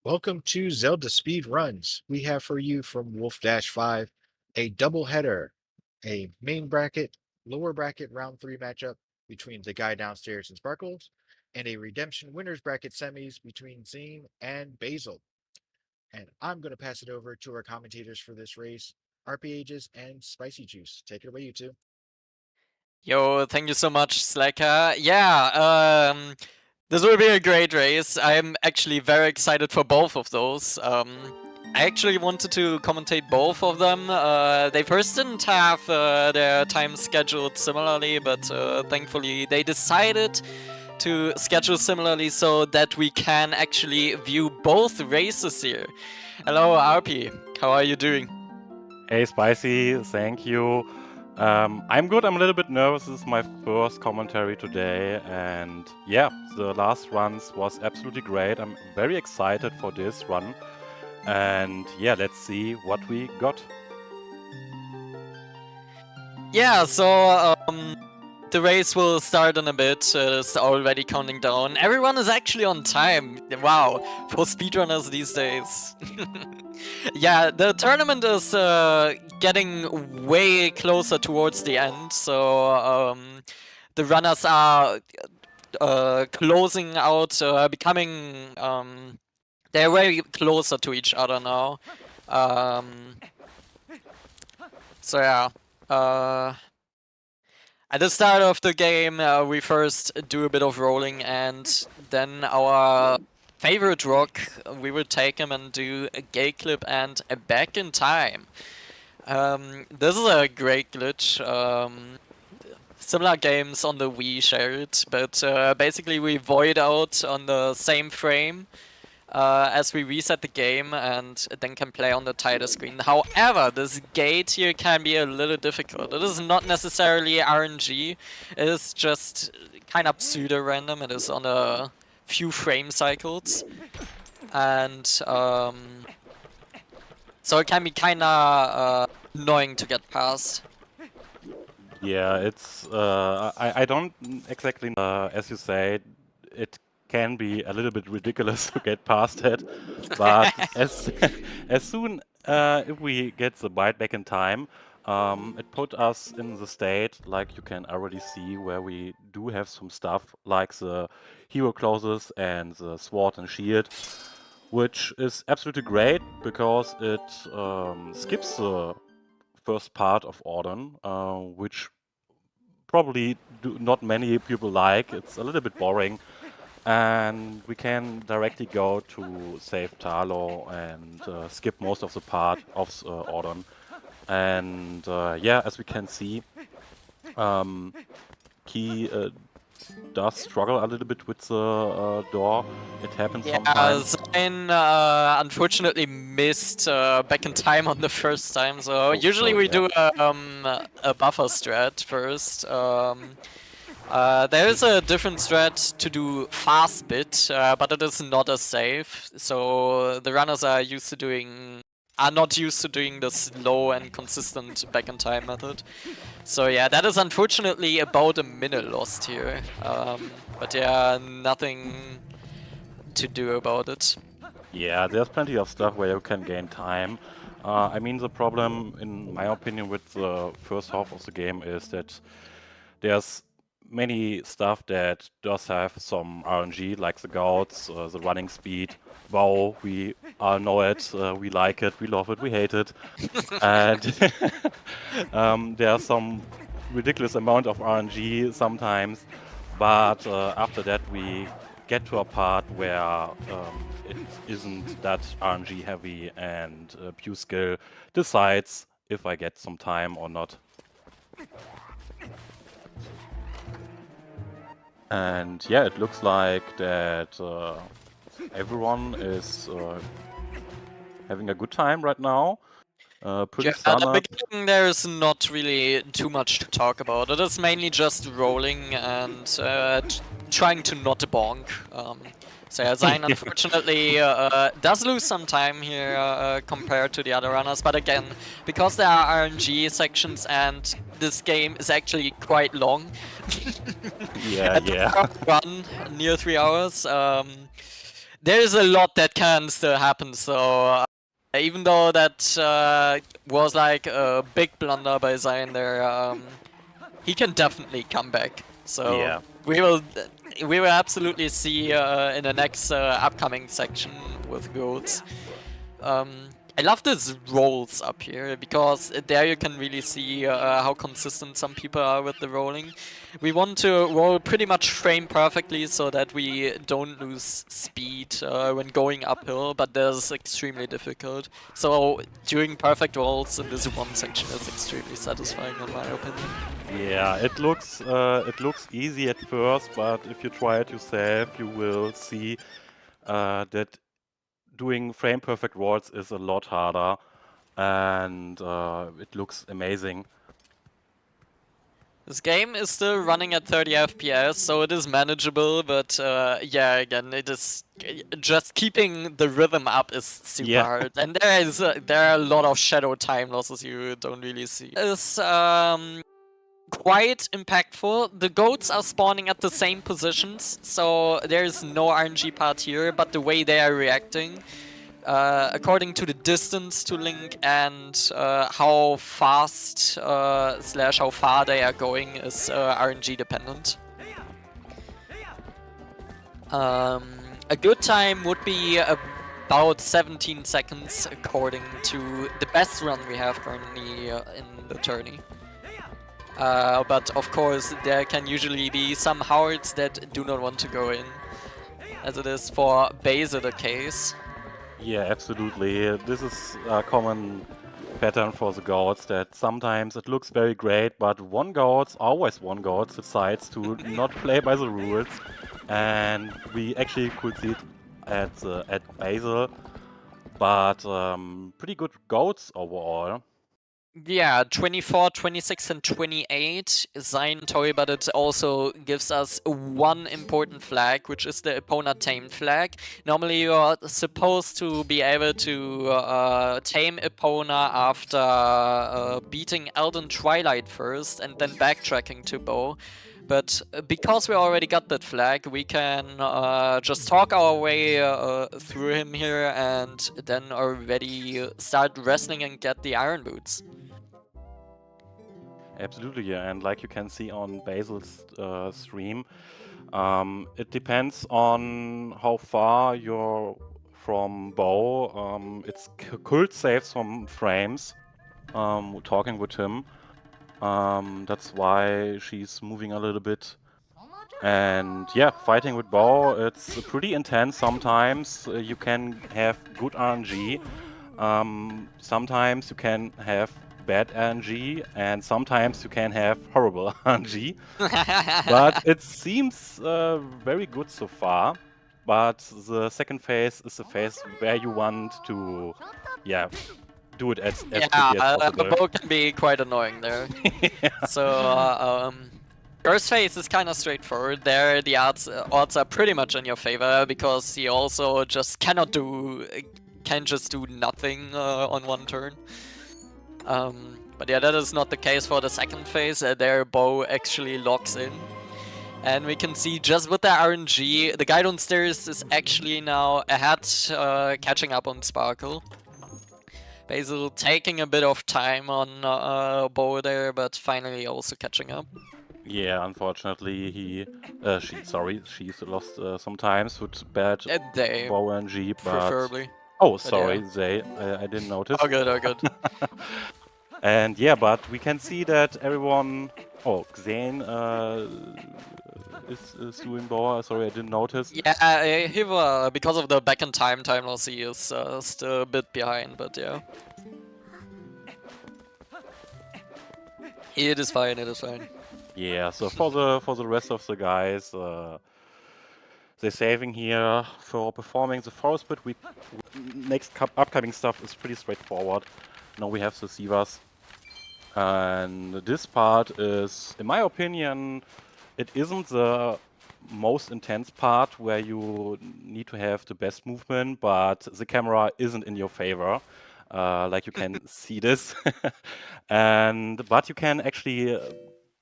Welcome to Zelda Speed Runs. We have for you from Wolf-5 a double header, a main bracket, lower bracket round 3 matchup between the guy downstairs and Sparkles, and a redemption winners bracket semis between Xein and Basil. And I'm going to pass it over to our commentators for this race, RP Ages and Spicy Juice. Take it away, you two. Yo, thank you so much, Slacker. This will be a great race. I'm actually very excited for both of those. I actually wanted to commentate both of them. They first didn't have their time scheduled similarly, but thankfully they decided to schedule similarly so that we can actually view both races here. Hello, RP. How are you doing? Hey, Spicy, thank you. I'm good. I'm a little bit nervous. This is my first commentary today, and yeah, the last runs was absolutely great. I'm very excited for this run, and yeah, let's see what we got. Yeah, so the race will start in a bit. It's already counting down. Everyone is actually on time. Wow, for speedrunners these days. Yeah, the tournament is getting way closer towards the end, so the runners are closing out, becoming... they're very closer to each other now. So yeah. At the start of the game, we first do a bit of rolling, and then our favorite rock, we will take him and do a gate clip and a back in time. This is a great glitch. Similar games on the Wii share it, but basically we void out on the same frame as we reset the game and then can play on the tighter screen. However, this gate here can be a little difficult. It is not necessarily RNG, it is just kind of pseudo-random. It is on a few frame cycles. And so it can be kind of annoying to get past. Yeah, it's I don't exactly as you say, it can be a little bit ridiculous to get past it, but as soon if we get the bite back in time, it put us in the state like you can already see where we do have some stuff like the hero clothes and the sword and shield, which is absolutely great because it skips the first part of Auden, which probably not many people like. It's a little bit boring. And we can directly go to save Talo and skip most of the part of Auden. And yeah, as we can see, Key does struggle a little bit with the door. It happens sometimes. Xein unfortunately missed back in time on the first time, so usually we do a buffer strat first. There is a different strat to do fast bit, but it is not as safe. So the runners are not used to doing the slow and consistent back in time method. So yeah, that is unfortunately about a minute lost here. But yeah, nothing to do about it. Yeah, there's plenty of stuff where you can gain time. I mean, the problem, in my opinion, with the first half of the game is that there's many stuff that does have some RNG, like the gouts, the running speed. Wow, we all know it, we like it, we love it, we hate it. And there's some ridiculous amount of RNG sometimes, but after that we get to a part where it isn't that RNG heavy and pure skill decides if I get some time or not. And yeah, it looks like that everyone is having a good time right now. Pretty At the beginning there is not really too much to talk about. It is mainly just rolling and trying to not bonk. So yeah, Xein unfortunately does lose some time here compared to the other runners, but again, because there are RNG sections and this game is actually quite long. Yeah. Run near 3 hours. there is a lot that can still happen. So even though that was like a big blunder by Xein there, he can definitely come back. So Yeah. we will absolutely see in the next upcoming section with goats. I love these rolls up here because there you can really see how consistent some people are with the rolling. We want to roll pretty much frame perfectly so that we don't lose speed when going uphill, but that is extremely difficult. So doing perfect rolls in this one section is extremely satisfying in my opinion. Yeah, it looks easy at first, but if you try it yourself, you will see that doing frame perfect rolls is a lot harder, and it looks amazing. This game is still running at 30 FPS, so it is manageable, but yeah, again, it is just keeping the rhythm up is super hard, and there are a lot of shadow time losses you don't really see. It's quite impactful. The goats are spawning at the same positions, so there's no RNG part here, but the way they are reacting, according to the distance to Link and how fast slash how far they are going is RNG dependent. A good time would be about 17 seconds according to the best run we have currently in the tourney. But of course there can usually be some hearts that do not want to go in, as it is for Basil the case. Yeah, absolutely. This is a common pattern for the goats, that sometimes it looks very great, but always one goat decides to not play by the rules, and we actually could see it at Basil, but pretty good goats overall. Yeah, 24, 26 and 28 Xein toy, but it also gives us one important flag, which is the Epona tamed flag. Normally you are supposed to be able to tame Epona after beating Elden Twilight first and then backtracking to Bow. But because we already got that flag, we can just talk our way through him here and then already start wrestling and get the Iron Boots. Absolutely, yeah. And like you can see on Basil's stream, it depends on how far you're from Bow. It's could save some frames talking with him. That's why she's moving a little bit. And yeah, fighting with Bow, it's pretty intense sometimes. You can have good RNG. Sometimes you can have bad RNG, and sometimes you can have horrible RNG. But it seems very good so far. But the second phase is the phase where you want to, yeah, do it as quickly as possible. Bow can be quite annoying there. Yeah. So, first phase is kind of straightforward. There, the odds are pretty much in your favor because he also just can just do nothing on one turn. But yeah, that is not the case for the second phase. There, Bow actually locks in. And we can see just with the RNG, the guy downstairs is actually now ahead, catching up on Sparkle. Basil taking a bit of time on Bow there, but finally also catching up. Yeah, unfortunately, she's lost sometimes with bad Bow RNG, but... Preferably. Oh, sorry, yeah. I didn't notice. Oh, good, oh, good. And yeah, but we can see that everyone... Oh, Xein is doing Bow. Sorry, I didn't notice. Yeah, he will, because of the back in time loss, he is still a bit behind, but yeah. It is fine, it is fine. Yeah, so for the rest of the guys, they're saving here for performing the forest bit. Next upcoming stuff is pretty straightforward. Now we have the Sivas. And this part is, in my opinion, it isn't the most intense part where you need to have the best movement, but the camera isn't in your favor. Like you can see this. But you can actually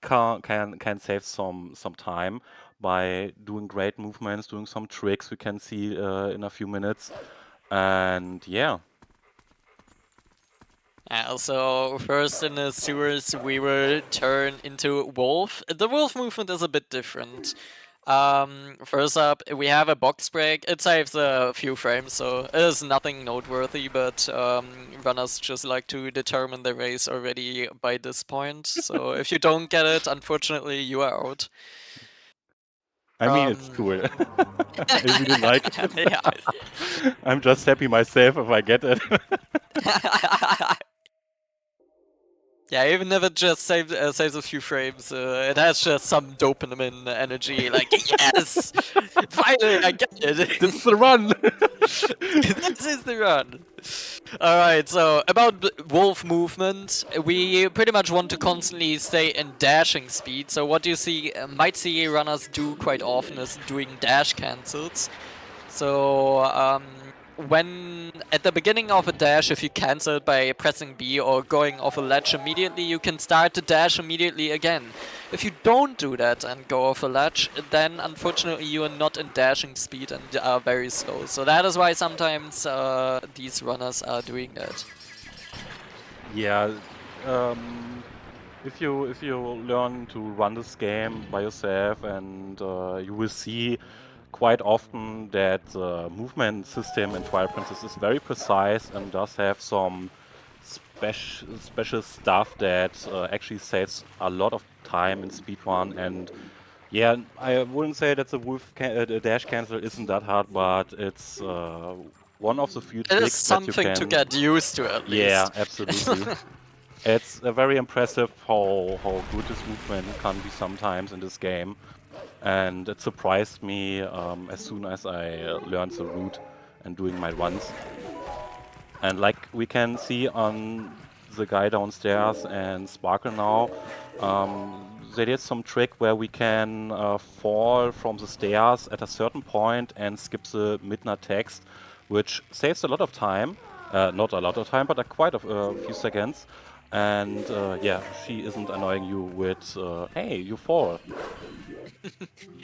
can save some time. by doing great movements, doing some tricks we can see in a few minutes. And yeah. So first in the sewers we will turn into wolf. The wolf movement is a bit different. First up we have a box break. It saves a few frames, so it is nothing noteworthy, but runners just like to determine the race already by this point. So if you don't get it, unfortunately you are out. I mean, it's cool. I really like it. Yeah. I'm just happy myself if I get it. Yeah, even if it just saves a few frames, it has just some dopamine energy. Like, yes, finally I get it. This is the run. This is the run. All right. So about wolf movement, we pretty much want to constantly stay in dashing speed. So what you might see runners do quite often is doing dash cancels. So when at the beginning of a dash, if you cancel it by pressing B or going off a ledge immediately, you can start to dash immediately again. If you don't do that and go off a ledge, then unfortunately you are not in dashing speed and are very slow. So that is why sometimes these runners are doing that. Yeah, if you learn to run this game by yourself, and you will see quite often that the movement system in Twilight Princess is very precise and does have some special stuff that actually saves a lot of time in speedrun. And yeah, I wouldn't say that the dash cancel isn't that hard, but it's one of the few It is tricks that you something can... to get used to at least. Yeah, absolutely. It's very impressive how good this movement can be sometimes in this game. And it surprised me as soon as I learned the route and doing my runs. And like we can see on the guy downstairs and Sparkle now, they did some trick where we can fall from the stairs at a certain point and skip the midnight text, which saves a lot of time. Not a lot of time, but quite a few seconds. And yeah, she isn't annoying you with, hey, you fall.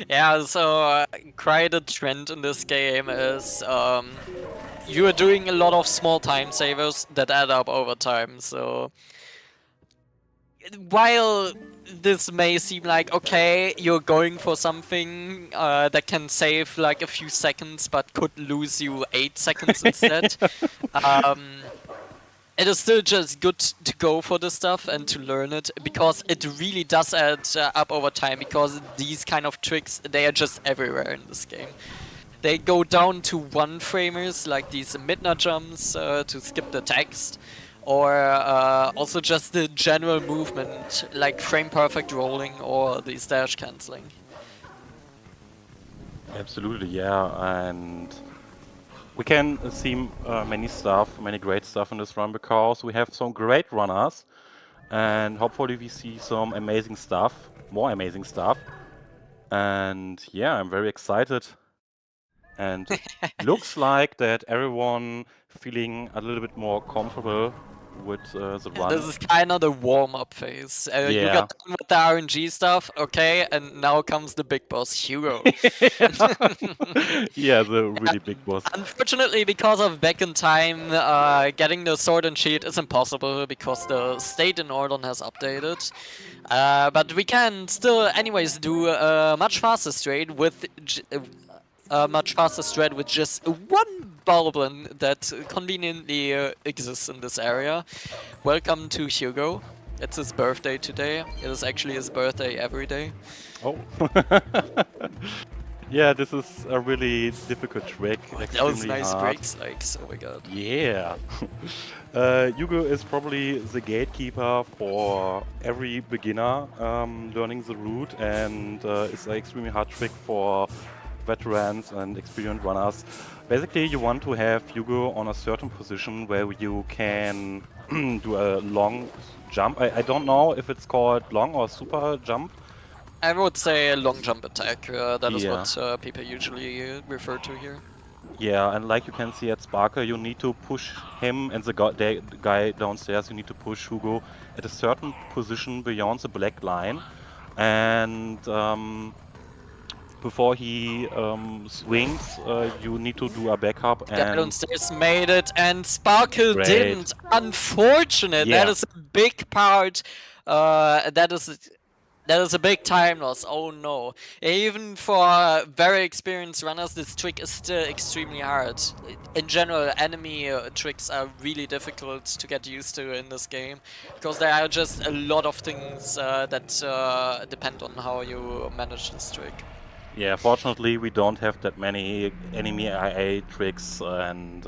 Yeah, so quite a trend in this game is you are doing a lot of small time savers that add up over time. So while this may seem like, okay, you're going for something that can save like a few seconds but could lose you 8 seconds instead, it is still just good to go for this stuff and to learn it, because it really does add up over time, because these kind of tricks, they are just everywhere in this game. They go down to one framers, like these midnight jumps to skip the text, or also just the general movement, like frame perfect rolling or the dash cancelling. Absolutely, yeah, and we can see many great stuff in this run, because we have some great runners, and hopefully we see some amazing stuff, more amazing stuff. And yeah, I'm very excited. And looks like that everyone feeling a little bit more comfortable with the run. This is kind of the warm-up phase. You Yeah. got done with the RNG stuff, okay, and now comes the big boss, Hugo. Yeah, the really big boss. Unfortunately, because of back in time, getting the sword and shield is impossible because the state in Ordon has updated. But we can still, anyways, do a much faster strat with just one Bulblin that conveniently exists in this area. Welcome to Hugo. It's his birthday today. It is actually his birthday every day. Oh. Yeah, this is a really difficult trick. Those nice hard. breaks, like, oh my god. Yeah. Hugo is probably the gatekeeper for every beginner learning the route, and it's an extremely hard trick for veterans and experienced runners. Basically, you want to have Hugo on a certain position where you can do a long jump. I don't know if it's called long or super jump. I would say a long jump attack. That is Yeah. what people usually refer to here. Yeah, and like you can see at Sparker, you need to push him and the guy downstairs, you need to push Hugo at a certain position beyond the black line. And before he swings, you need to do a backup Guy and downstairs made it, and Sparkle great. didn't. Unfortunate. Yeah. That is a big part. That is a big time loss. Oh no. Even for very experienced runners, this trick is still extremely hard. In general, enemy tricks are really difficult to get used to in this game, because there are just a lot of things that depend on how you manage this trick. Yeah, fortunately we don't have that many enemy IA tricks, and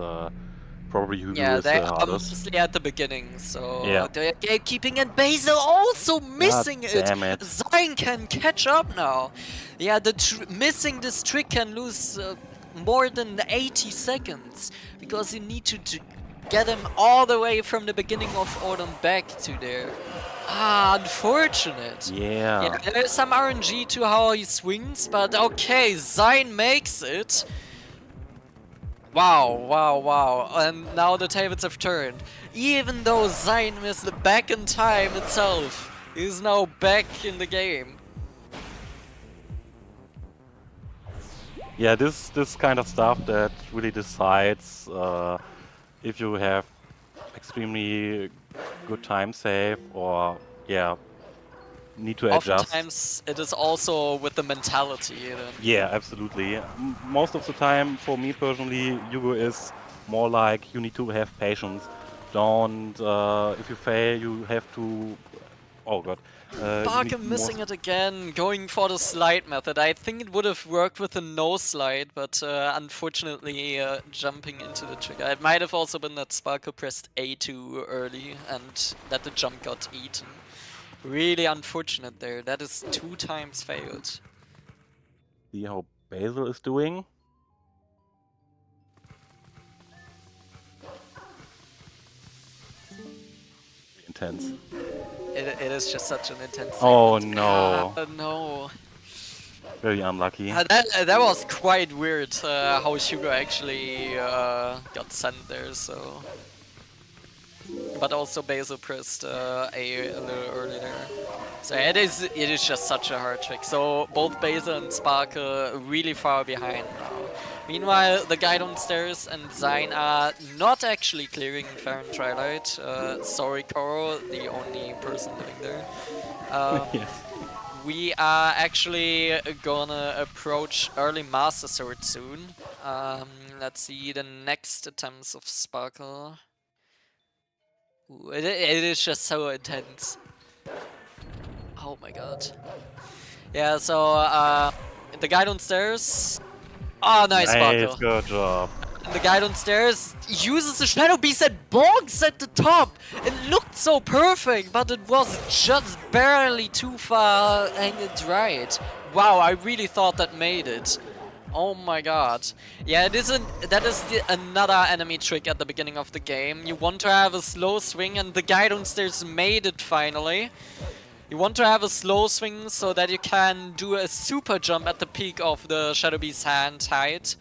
probably Hugo Yeah, is they the are hardest. mostly at the beginning, so Yeah. they're gatekeeping, and Basil also missing it. Damn it. Xein can catch up now. Yeah, missing this trick can lose more than 80 seconds, because you need to get him all the way from the beginning of Autumn back to there. Ah, unfortunate. Yeah. Yeah, there's some RNG to how he swings, but okay, Xein makes it. Wow, wow, wow. And now the tables have turned. Even though Xein missed the back in time itself, he's now back in the game. Yeah, this kind of stuff that really decides if you have extremely good time save or yeah, need to adjust. Oftentimes it is also with the mentality. Yeah, absolutely. Most of the time, for me personally, Yugo is more like you need to have patience. Don't, if you fail, you have to. Oh god. Barker missing it again, going for the slide method. I think it would have worked with a no slide, but unfortunately jumping into the trigger. It might have also been that Sparkle pressed A too early and that the jump got eaten. Really unfortunate there. That is 2 times failed. See how Basil is doing. Intense. It is just such an intense Oh segment. no. No. Very unlucky. That was quite weird how Hugo actually got sent there, so... But also Basil pressed A little earlier. So it is just such a hard trick. So both Basil and Sparkle really far behind now. Meanwhile, the guy downstairs and Xein are not actually clearing Fair and Twilight. Sorry, Coral, the only person living there. Yes. We are actually gonna approach early Master Sword soon. Let's see the next attempts of Sparkle. Ooh, it is just so intense. Oh my god. Yeah, so the guy downstairs. Oh, nice Sparkle. Good job. And the guy downstairs uses the Shadow Beast and bonks at the top. It looked so perfect, but it was just barely too far angled right. Wow, I really thought that made it. Oh my god. Yeah, that is another enemy trick at the beginning of the game. You want to have a slow swing, and the guy downstairs made it finally. You want to have a slow swing so that you can do a super jump at the peak of the Shadow Beast's hand height.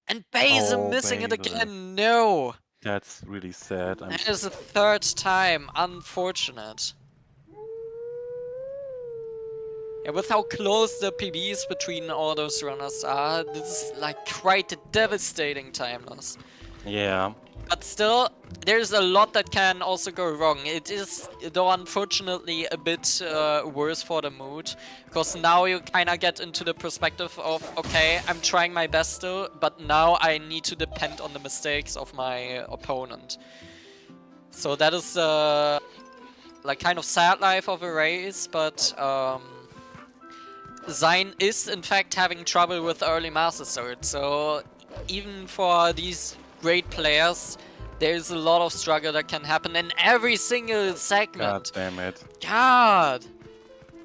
And Basil missing it again, no! That's really sad. That is the 3rd time, unfortunate. Yeah, with how close the PBs between all those runners are, this is like quite a devastating time loss. Yeah. But still, there's a lot that can also go wrong. It is, though, unfortunately a bit worse for the mood, because now you kind of get into the perspective of, okay, I'm trying my best still, but now I need to depend on the mistakes of my opponent. So that is like kind of sad life of a race, but Xein is in fact having trouble with early Master Sword, so even for these great players, there's a lot of struggle that can happen in every single segment. God damn it. God!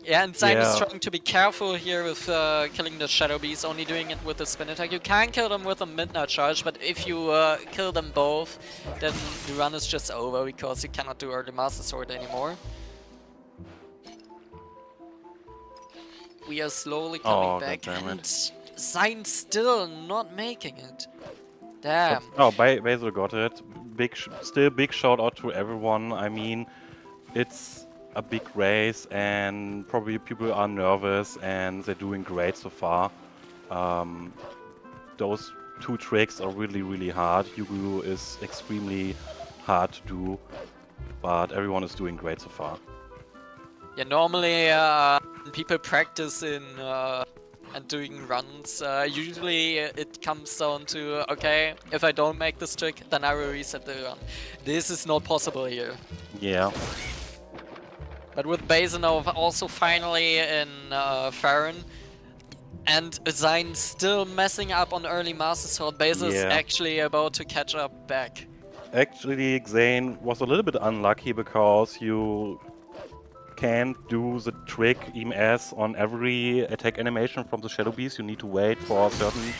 Yeah, and Xein is trying to be careful here with killing the Shadow Beast, only doing it with a spin attack. You can kill them with a Midnight Charge, but if you kill them both, then the run is just over, because you cannot do early Master Sword anymore. We are slowly coming back, and Xein still not making it. Damn. Oh, Basil got it. Still big shout out to everyone. I mean, it's a big race, and probably people are nervous, and they're doing great so far. Those two tricks are really hard. Yugu is extremely hard to do, but everyone is doing great so far. Yeah, normally people practice in and doing runs. Usually it comes down to, okay, if I don't make this trick, then I will reset the run. This is not possible here. Yeah. But with Basil also finally in Farron, and xein still messing up on early Master Sword, Basil is actually about to catch up back. Actually, xein was a little bit unlucky because you can't do the trick EMS on every attack animation from the Shadow Beast. You need to wait for a certain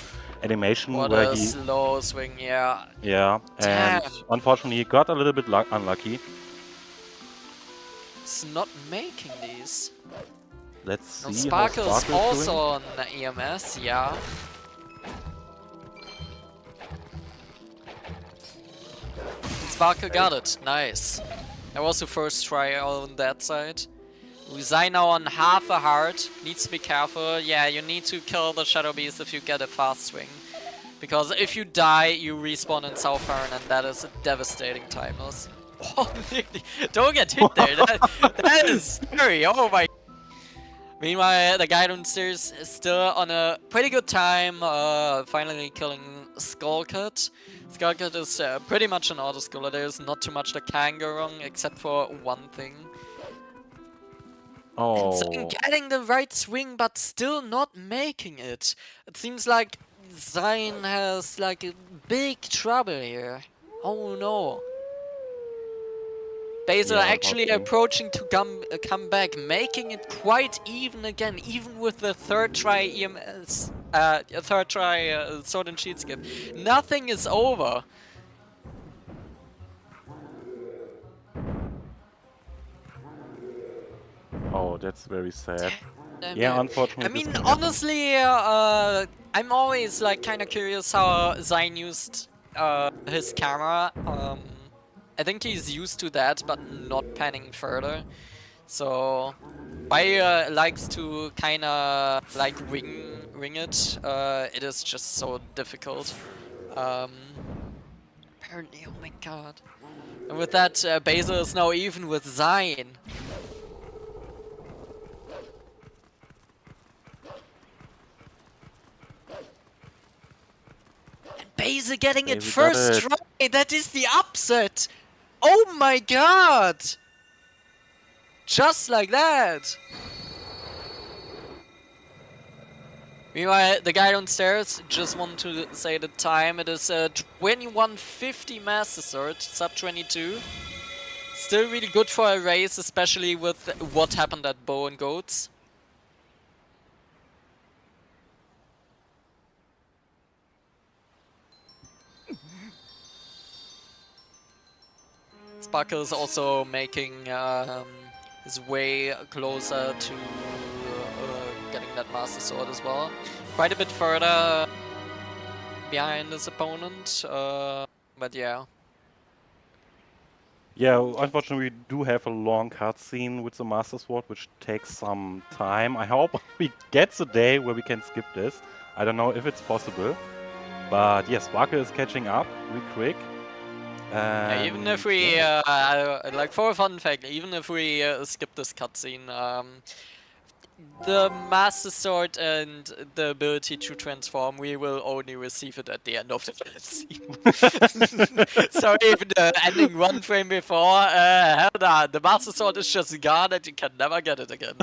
animation What where a he... slow swing, yeah. Yeah, and Damn. unfortunately he got a little bit unlucky. It's not making these. Let's see And how Sparkle's Sparkle is also doing. on EMS, yeah. Sparkle got it, nice. That was the first try on that side. xein now on half a heart, needs to be careful. Yeah, you need to kill the Shadow Beast if you get a fast swing. Because if you die, you respawn in South Farron, and that is a devastating time loss. Oh, don't get hit there, that is scary, oh my. Meanwhile, the guy downstairs is still on a pretty good time, finally killing Skullcut. Skullcut is pretty much an auto-skiller, there's not too much that can go wrong, except for one thing. Oh. And getting the right swing, but still not making it. It seems like xein has like a big trouble here. Oh no. Basil actually approaching to come back, making it quite even again, even with the third try EMS, third try Sword and Shield skip. Nothing is over. Oh, that's very sad. Damn Yeah, it. unfortunately. I mean, honestly, I'm always like kind of curious how xein used his camera. I think he's used to that, but not panning further. So, Bai likes to kind of like wing it. It is just so difficult. Apparently, oh my god. And with that, Basil is now even with xein. Basil getting it first try, that is the upset! Oh my god! Just like that! Meanwhile, the guy downstairs just want to say the time, it is 2150 Master Sword, sub 22. Still really good for a race, especially with what happened at Bow and Goats. Sparkle is also making his way closer to getting that Master Sword as well. Quite a bit further behind his opponent, but yeah. Yeah, unfortunately we do have a long cutscene with the Master Sword, which takes some time. I hope we get the day where we can skip this. I don't know if it's possible. But yes, Sparkle is catching up really quick. Yeah, even if we, like for a fun fact, even if we skip this cutscene, the Master Sword and the ability to transform, we will only receive it at the end of the cutscene. So even ending one frame before, hell nah, the Master Sword is just gone and you can never get it again.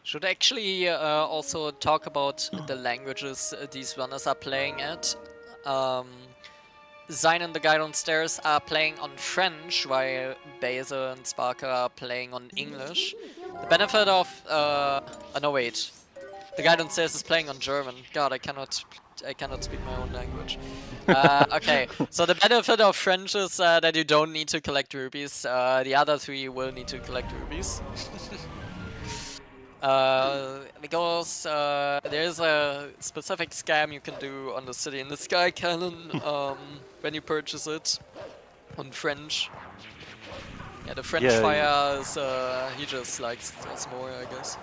Should actually also talk about the languages these runners are playing at. xein and the guy downstairs are playing on French, while Basil and Sparkle are playing on English. The benefit of... no wait. The guy downstairs is playing on German. God, I cannot speak my own language. Okay, so the benefit of French is that you don't need to collect rupees. The other three will need to collect rupees. Because there's a specific scam you can do on the City in the Sky cannon when you purchase it on French. Yeah, the French Yeah, fire is he just likes us more, I guess.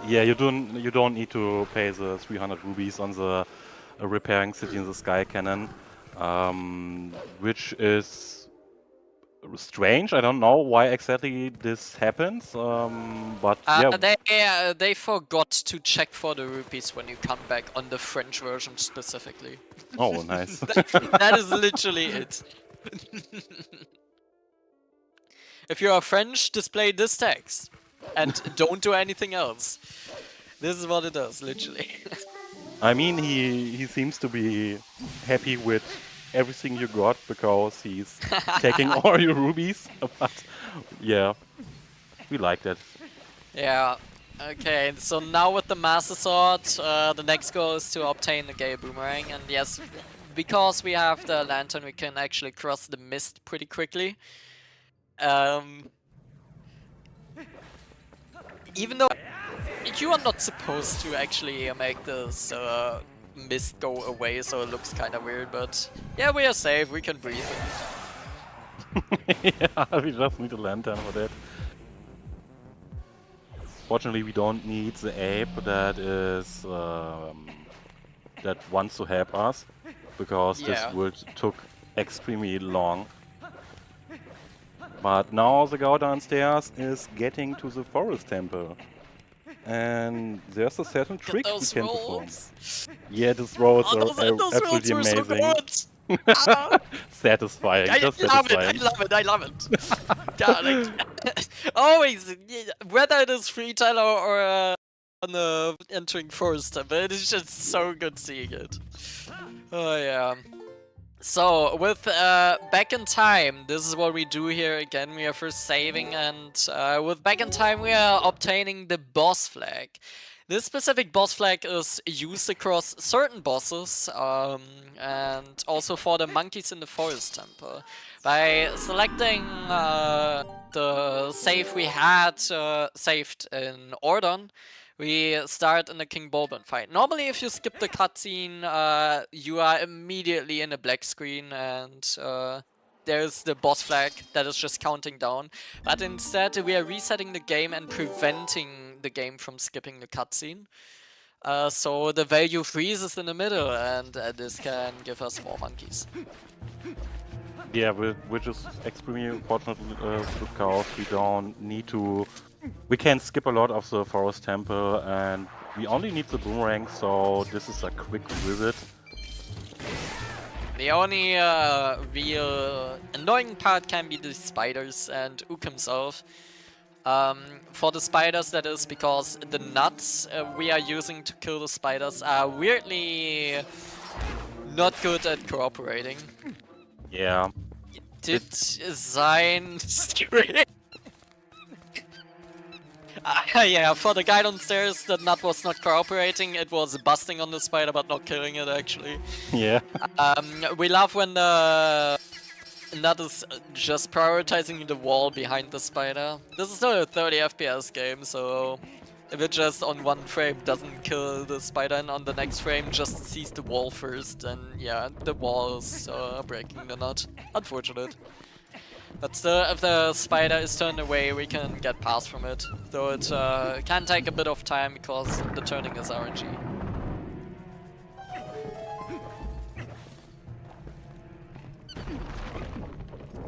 yeah, you don't need to pay the 300 rubies on the repairing City in the Sky cannon, which is strange. I don't know why exactly this happens, but yeah. They forgot to check for the rupees when you come back on the French version specifically. Oh, nice. That is literally it. If you are French, display this text and don't do anything else. This is what it does, literally. I mean, he seems to be happy with everything you got because he's taking all your rubies. But yeah, we liked it. Yeah. Okay, so now with the Master Sword, the next goal is to obtain the Gale Boomerang, and yes, because we have the lantern, we can actually cross the mist pretty quickly. Even though you are not supposed to actually make this mist go away, so it looks kind of weird, but yeah, we are safe, we can breathe. Yeah, we just need a lantern for that. Fortunately, we don't need the ape that is that wants to help us, because this would took extremely long. But now the guy downstairs is getting to the forest temple. And there's a certain trick we can perform. Yeah, those rolls are absolutely amazing. So satisfying, just satisfying. I love it. God, always, whether it is freestyle or on the entering forest temple, it is just so good seeing it. Oh yeah. So, with Back in Time, this is what we do here again. We are first saving, and with Back in Time we are obtaining the boss flag. This specific boss flag is used across certain bosses, and also for the monkeys in the forest temple. By selecting the save we had saved in Ordon, we start in the King Bulbin fight. Normally, if you skip the cutscene, you are immediately in a black screen, and there's the boss flag that is just counting down. But instead, we are resetting the game and preventing the game from skipping the cutscene. So the value freezes in the middle, and this can give us more monkeys. Yeah, which is extremely important because we don't need to. We can skip a lot of the forest temple, and we only need the boomerang, so this is a quick visit. The only real annoying part can be the spiders and Ook himself. For the spiders, that is because the nuts we are using to kill the spiders are weirdly not good at cooperating. Yeah. Did xein scream? Yeah, for the guy downstairs, the nut was not cooperating. It was busting on the spider, but not killing it, actually. Yeah. We love when the nut is just prioritizing the wall behind the spider. This is not a 30 FPS game, so if it just on one frame doesn't kill the spider and on the next frame just sees the wall first, then yeah, the wall is breaking the nut. Unfortunate. But still, if the spider is turned away, we can get past from it. Though it can take a bit of time because the turning is RNG.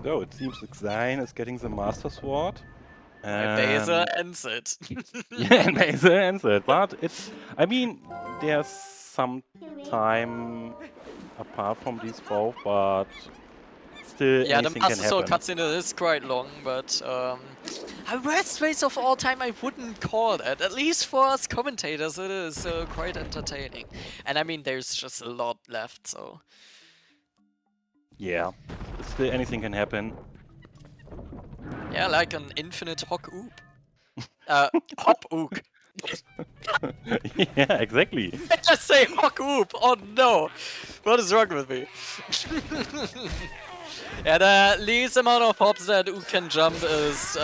So it seems like xein is getting the Master Sword. And Basil ends it. Yeah, and Basil ends it. But it's, I mean, there's some time apart from these both, but still, yeah, the anything can Master Sword happen. cutscene is quite long, but worst race of all time, I wouldn't call it. At least for us commentators, it is quite entertaining. And I mean, there's just a lot left, so. Yeah, still anything can happen. Yeah, like an infinite Hok Ook. Hop Ook. Yeah, exactly. I just say hawk whoop. Oh no, what is wrong with me? Yeah, the least amount of hops that Ook can jump is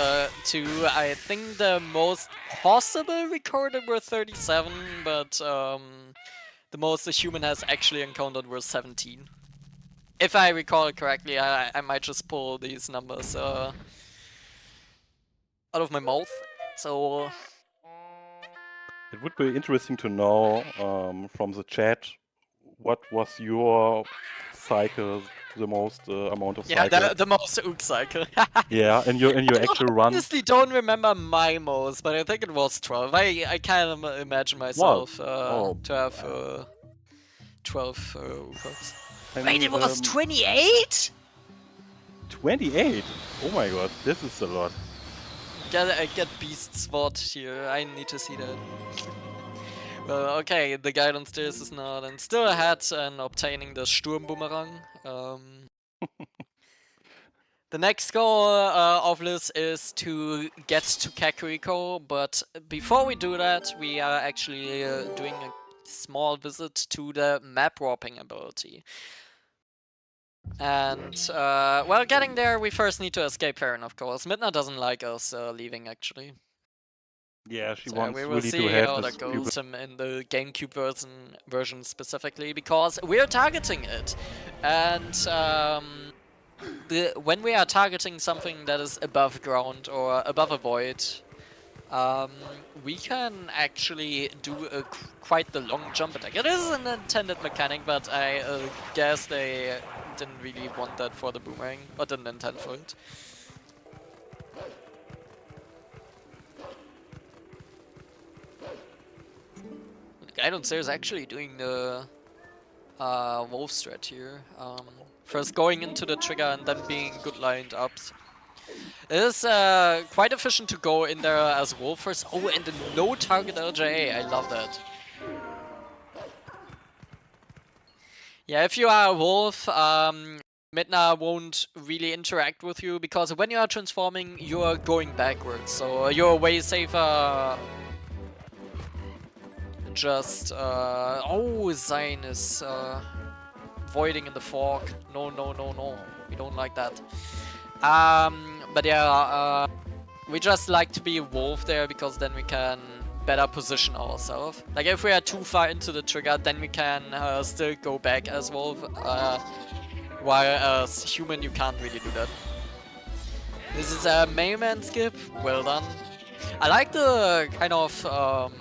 2. I think the most possible recorded were 37, but the most a human has actually encountered were 17. If I recall correctly, I might just pull these numbers out of my mouth. So It would be interesting to know from the chat what was your cycle, the most amount of yeah, cycles. the most Ook cycle. Yeah, in your actual I run. honestly don't remember my most, but I think it was 12. I kind of imagine myself Oh, to have 12 Ooks. and, Wait, it was 28? 28. Oh my god, this is a lot. Get Beast Sword here. I need to see that. Well, okay, the guy downstairs is now then still ahead and obtaining the Sturmboomerang. The next goal of this is to get to Kakariko, but before we do that, we are actually doing a small visit to the map warping ability. And, well, getting there, we first need to escape Farron, of course. Midna doesn't like us leaving, actually. Yeah, she So wants we will really to see have how this that goes in the GameCube version specifically, because we're targeting it. And when we are targeting something that is above ground or above a void, we can actually do quite the long jump attack. It is an intended mechanic, but I guess they didn't really want that for the boomerang, or didn't intend for it. The guy downstairs actually doing the wolf strat here. First going into the trigger and then being good lined ups. It is quite efficient to go in there as wolf first. Oh, and the no target LJA, I love that. Yeah, if you are a wolf, Midna won't really interact with you, because when you are transforming, you are going backwards. So you're way safer. Just, oh, xein is voiding in the fog. No, no, no, no. We don't like that. But yeah, we just like to be a wolf there, because then we can better position ourselves. Like if we are too far into the trigger, then we can still go back as wolf. While as human, you can't really do that. This is a mailman skip. Well done. I like the kind of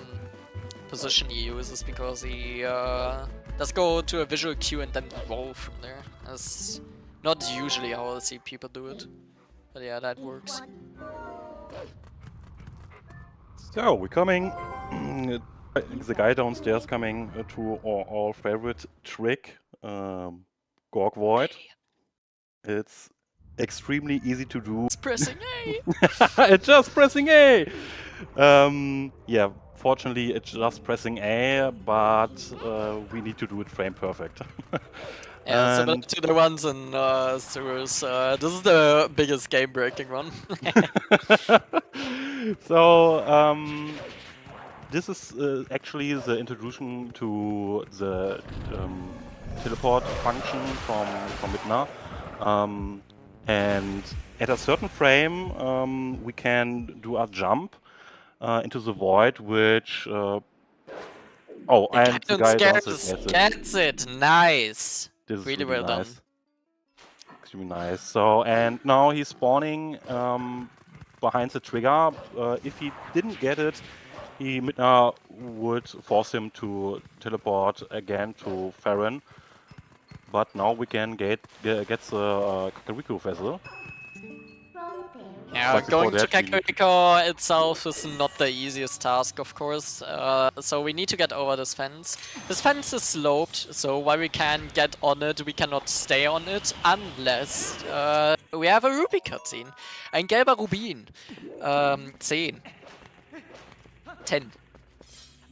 position he uses, because he does go to a visual cue and then roll from there. That's not usually how I see people do it. But yeah, that works. So, we're coming. The guy downstairs coming to our favorite trick, Gorg Void. It's extremely easy to do. It's pressing A! It's just pressing A! Yeah, fortunately it's just pressing A, but we need to do it frame perfect. Yeah, similar to the ones in Sewers. This is the biggest game-breaking one. So, this is actually the introduction to the teleport function from Midna. And at a certain frame, we can do a jump into the void, which... oh, and the guy downstairs gets it. Nice. This is really well nice. done. Extremely nice. So, and now he's spawning behind the trigger. If he didn't get it, he would force him to teleport again to Farron. But now we can get the Kakariko vessel. Yeah, going to Kakariko itself is not the easiest task, of course. So we need to get over this fence. This fence is sloped, so while we can get on it, we cannot stay on it unless we have a Ruby cutscene. Ein gelber Rubin. 10. 10.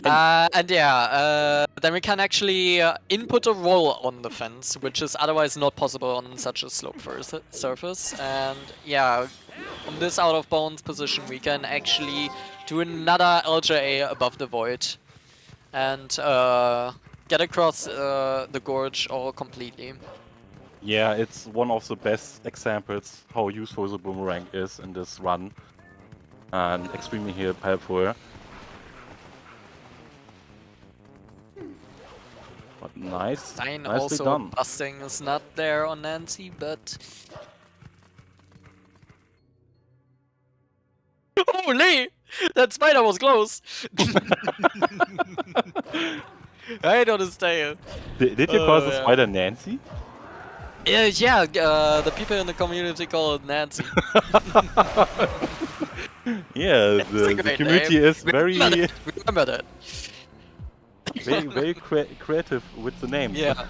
And yeah, then we can actually input a roll on the fence, which is otherwise not possible on such a sloped surface. And yeah, from this out of bounds position, we can actually do another LJA above the void, and get across the gorge all completely. Yeah, it's one of the best examples how useful the boomerang is in this run, and extremely helpful. But Xein nicely also done. busting is not there on Nancy, but... Holy! That spider was close! I don't understand. Did you call the yeah. spider Nancy? Yeah, the people in the community call it Nancy. Yeah, It's a the great community name. is very Remember that. very creative with the names. Yeah.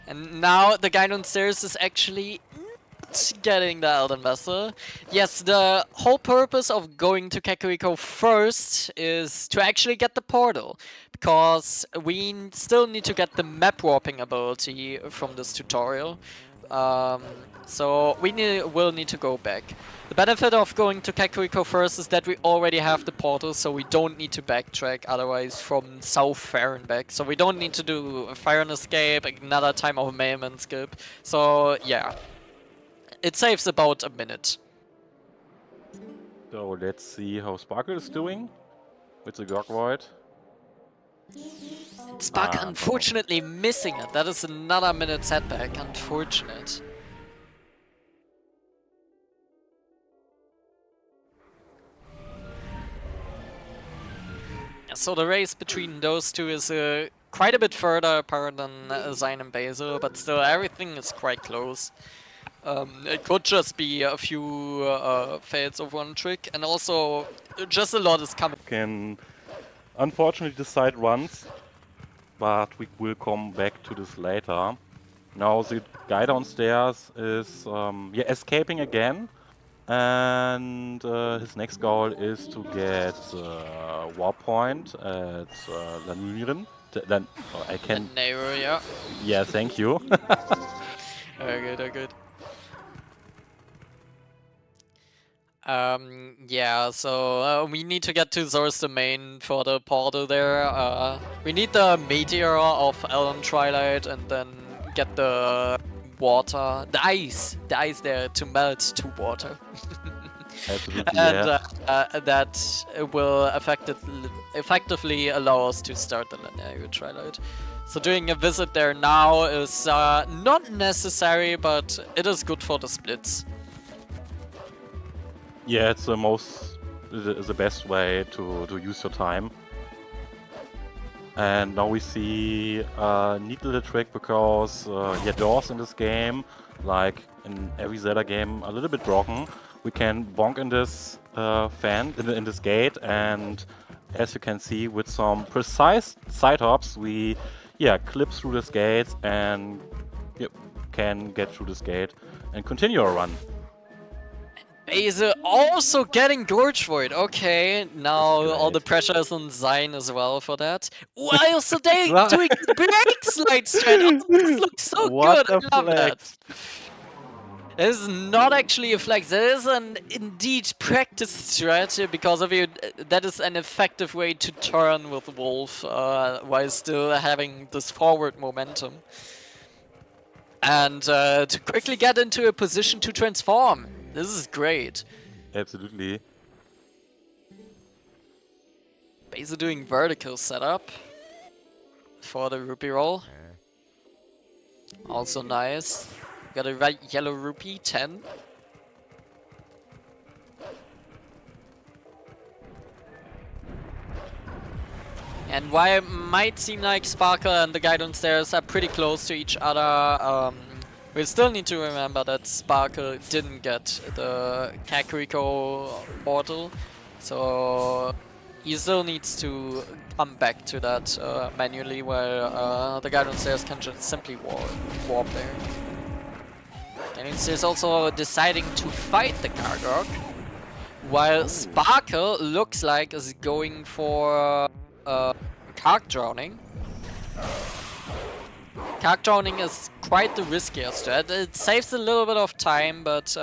And now the guy downstairs is actually not getting the Elden Vessel. Yes, the whole purpose of going to Kakariko first is to actually get the portal, because we still need to get the map warping ability from this tutorial. So we will need to go back. The benefit of going to Kakariko first is that we already have the portal, so we don't need to backtrack otherwise from South Fair and back. So we don't need to do a fire and escape, another time of Mayman skip. So yeah, it saves about a minute. So let's see how Sparkle is doing with the Gog Void. Spark unfortunately missing it. That is another minute setback. Unfortunate. So the race between those two is quite a bit further apart than Xein and Basil, but still everything is quite close. It could just be a few fails of one trick, and also just a lot is coming. Can unfortunately decide runs, but we will come back to this later. Now the guy downstairs is escaping again, and his next goal is to get war point at Lanuren. I can. Neighbor, yeah. Yeah, thank you. Very good. Yeah, so we need to get to Zor's domain for the portal there. We need the meteor of Elden Twilight and then get the water, the ice there to melt to water. Absolutely, And yeah. that will effectively allow us to start the linear Twilight. So doing a visit there now is not necessary, but it is good for the splits. Yeah, it's the best way to use your time. And now we see a neat little trick, because doors in this game, like in every Zelda game, are a little bit broken. We can bonk in this in this gate, and as you can see, with some precise side hops, we clip through this gate and can get through this gate and continue our run. Basil also getting Gorge Void. Okay, now all the pressure is on Xein as well for that. While so they doing the break slide strat. Oh, this looks so What good. I love flex. that. It is not actually a flex. It is an indeed practice strat, because of you. That is an effective way to turn with Wolf while still having this forward momentum. And to quickly get into a position to transform. This is great. Absolutely. Basil doing vertical setup for the rupee roll. Also nice. Got a red yellow rupee, 10. And while it might seem like Sparkle and the guy downstairs are pretty close to each other, we still need to remember that Sparkle didn't get the Kakariko portal, so he still needs to come back to that manually, while the guy downstairs can just simply warp there. And he's also deciding to fight the Gargok, while Sparkle looks like is going for Kark Drowning. Kark Drowning is quite the riskiest strat. It saves a little bit of time, but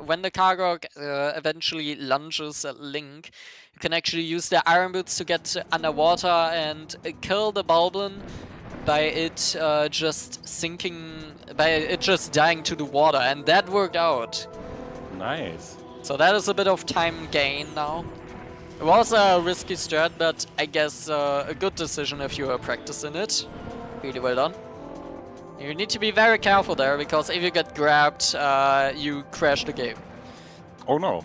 when the Kargok eventually lunges at Link, You can actually use the iron boots to get underwater and kill the Bulblin by it just sinking, by it just dying to the water, and that worked out. Nice. So that is a bit of time gain now. It was a risky strat, but I guess a good decision if you are practicing it. Really well done. You need to be very careful there, because if you get grabbed, you crash the game. Oh no.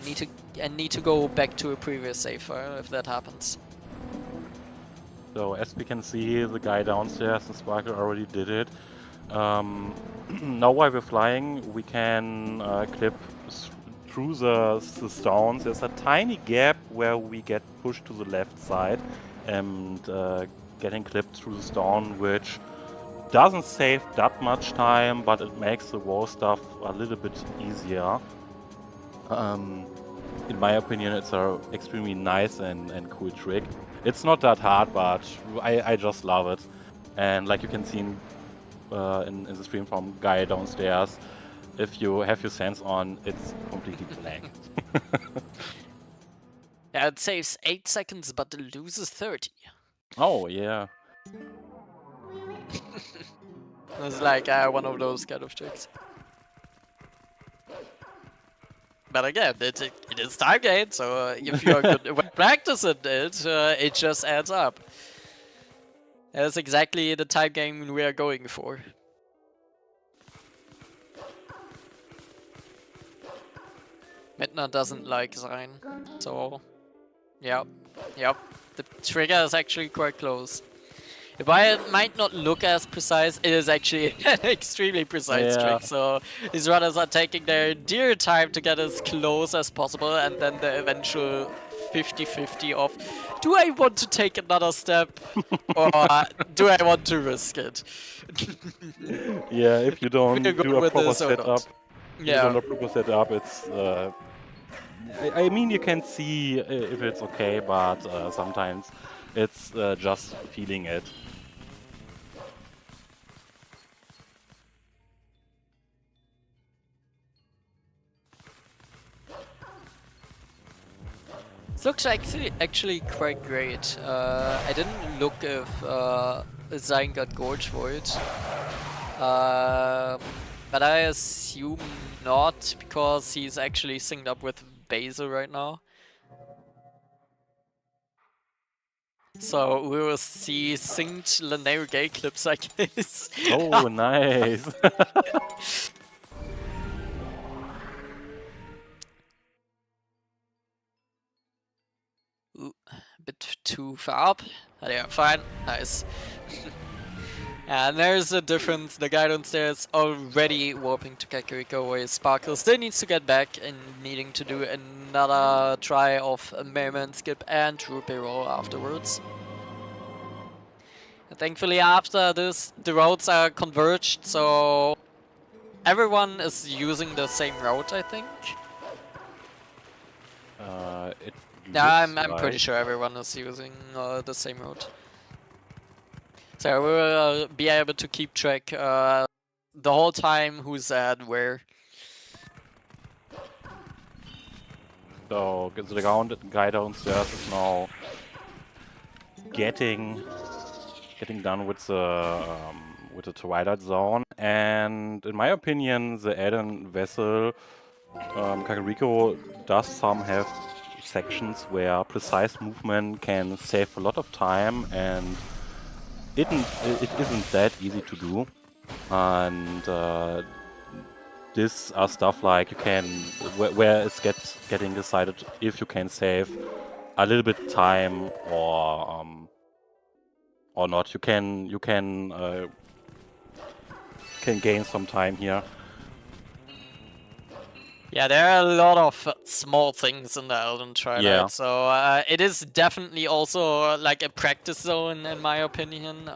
Need to go back to a previous save file if that happens. So as we can see, the guy downstairs and Sparkle already did it. Now while we're flying, we can clip through the stones. There's a tiny gap where we get pushed to the left side and getting clipped through the stone, which doesn't save that much time, but it makes the wall stuff a little bit easier. In my opinion, it's a extremely nice and cool trick. It's not that hard, but I just love it. And like you can see in the stream from Guy downstairs, if you have your sense on, it's completely blank. Yeah, it saves 8 seconds, but it loses 30. Oh, yeah. It's like one of those kind of tricks. But again, it is time gain, so if you're good when practicing it, it just adds up. That's exactly the time gain we are going for. Midna doesn't like xein, so yep. The trigger is actually quite close. While it might not look as precise, it is actually an extremely precise trick. So these runners are taking their dear time to get as close as possible, and then the eventual 50-50 of, do I want to take another step or do I want to risk it? Yeah, if you don't We're do good a with proper this or not. setup, Yeah. it's I mean, you can see if it's okay, but sometimes it's just feeling it. This looks actually quite great. I didn't look if xein got gorge for it. But I assume not, because he's actually synced up with Basil right now. So we will see synced Lanero gay clips, I guess. Oh, nice! Ooh, a bit too far up. Oh, yeah, fine, nice. And there's a difference. The guy downstairs already warping to Kakariko, where Sparkle still needs to get back and needing to do another try of a Merman skip and Rupee roll afterwards. And thankfully after this, the routes are converged, so everyone is using the same route, I think. Yeah, I'm pretty sure everyone is using the same route. So we will be able to keep track the whole time who's at where. So the guy downstairs is now getting done with the Twilight Zone, and in my opinion, the add-on vessel Kakariko does some have sections where precise movement can save a lot of time, and it isn't that easy to do. And this are stuff like you can where it's getting decided if you can save a little bit time or not. You can gain some time here. Yeah, there are a lot of small things in the Elden Twilight, Yeah. so it is definitely also like a practice zone in my opinion.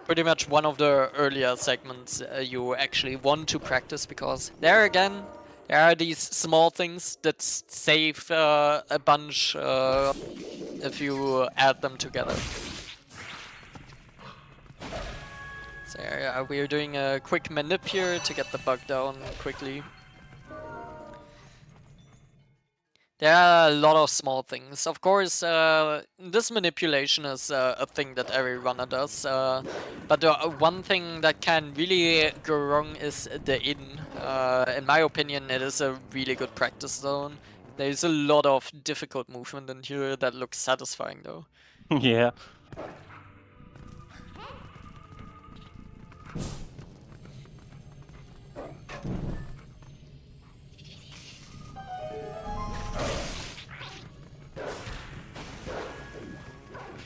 Pretty much one of the earlier segments you actually want to practice, because there again, there are these small things that save a bunch if you add them together. So we're doing a quick manip here to get the bug down quickly. There are a lot of small things. Of course, this manipulation is a thing that every runner does. But the one thing that can really go wrong is the in. In my opinion, it is a really good practice zone. There's a lot of difficult movement in here that looks satisfying, though. Yeah.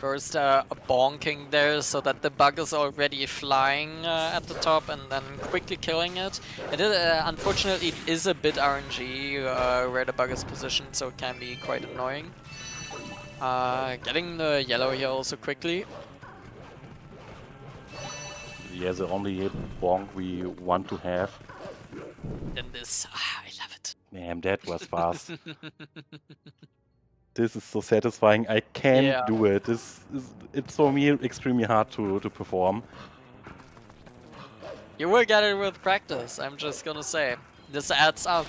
First, a bonking there so that the bug is already flying at the top and then quickly killing it. It is, unfortunately, it is a bit RNG where the bug is positioned, so it can be quite annoying. Getting the yellow here also quickly. Yeah, the only bonk we want to have. Then this, I love it. Damn, that was fast. This is so satisfying. I can't do it. It's for me extremely hard to perform. You will get it with practice, I'm just gonna say. This adds up.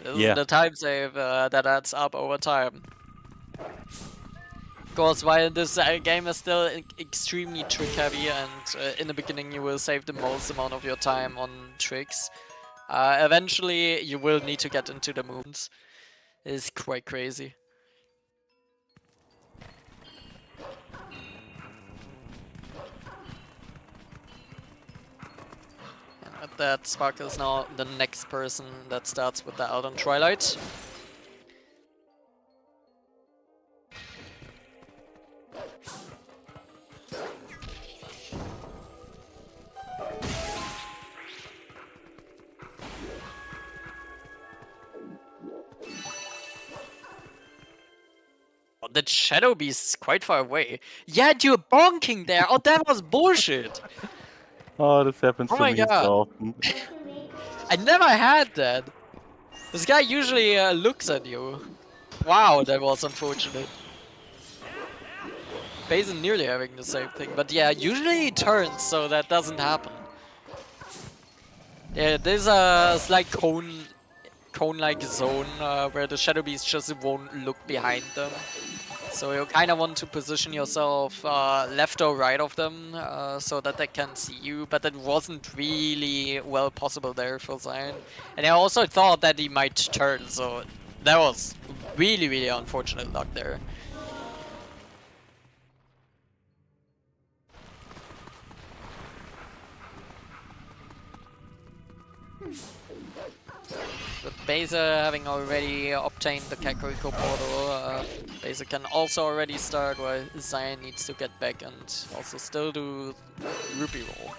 This is the time save that adds up over time. Of course, while this game is still extremely trick heavy and in the beginning you will save the most amount of your time on tricks, eventually you will need to get into the moves. It's quite crazy. And that Spark is now the next person that starts with the Elden Twilight. Oh, that Shadow Beast is quite far away. Yeah, you're bonking there! Oh, that was bullshit! Oh, this happens to me so often. I never had that. This guy usually looks at you. Wow, that was unfortunate. Basil nearly having the same thing, but yeah, usually he turns, so that doesn't happen. Yeah, there's a slight cone-like zone where the Shadow Beast just won't look behind them. So you kind of want to position yourself left or right of them so that they can see you, but it wasn't really well possible there for xein. And I also thought that he might turn, so that was really, really unfortunate luck there. With Basil having already obtained the Kakariko portal, Basil can also already start while xein needs to get back and also still do rupee roll.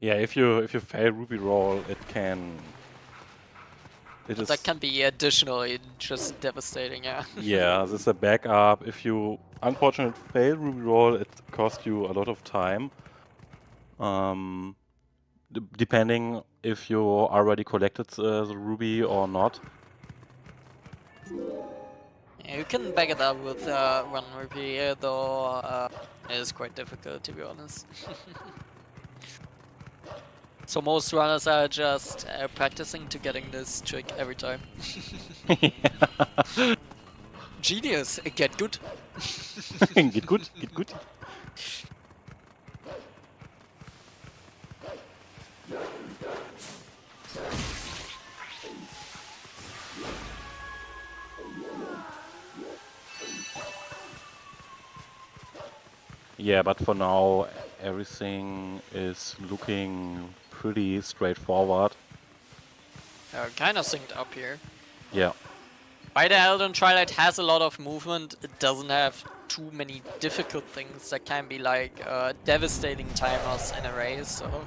Yeah, if you fail rupee roll, that can be additionally just devastating, yeah. Yeah, this is a backup. If you unfortunately fail rupee roll, it costs you a lot of time. Depending if you already collected the ruby or not. Yeah, you can back it up with 1 rupee, though it is quite difficult, to be honest. So most runners are just practicing to getting this trick every time. Genius, get good. Get good, get good. Yeah, but for now everything is looking pretty straightforward. Kind of synced up here. Yeah. While the Elden Twilight has a lot of movement, it doesn't have too many difficult things that can be like devastating timers in a race, so...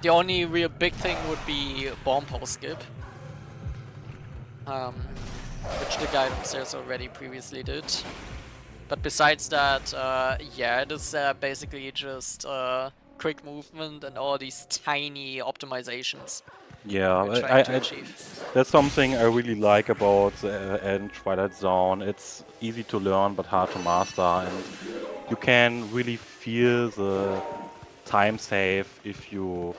The only real big thing would be bomb post skip. Which the guy downstairs already previously did. But besides that, yeah, it is basically just quick movement and all these tiny optimizations. Yeah, that's something I really like about the Twilight Zone. It's easy to learn but hard to master, and you can really feel the time save if you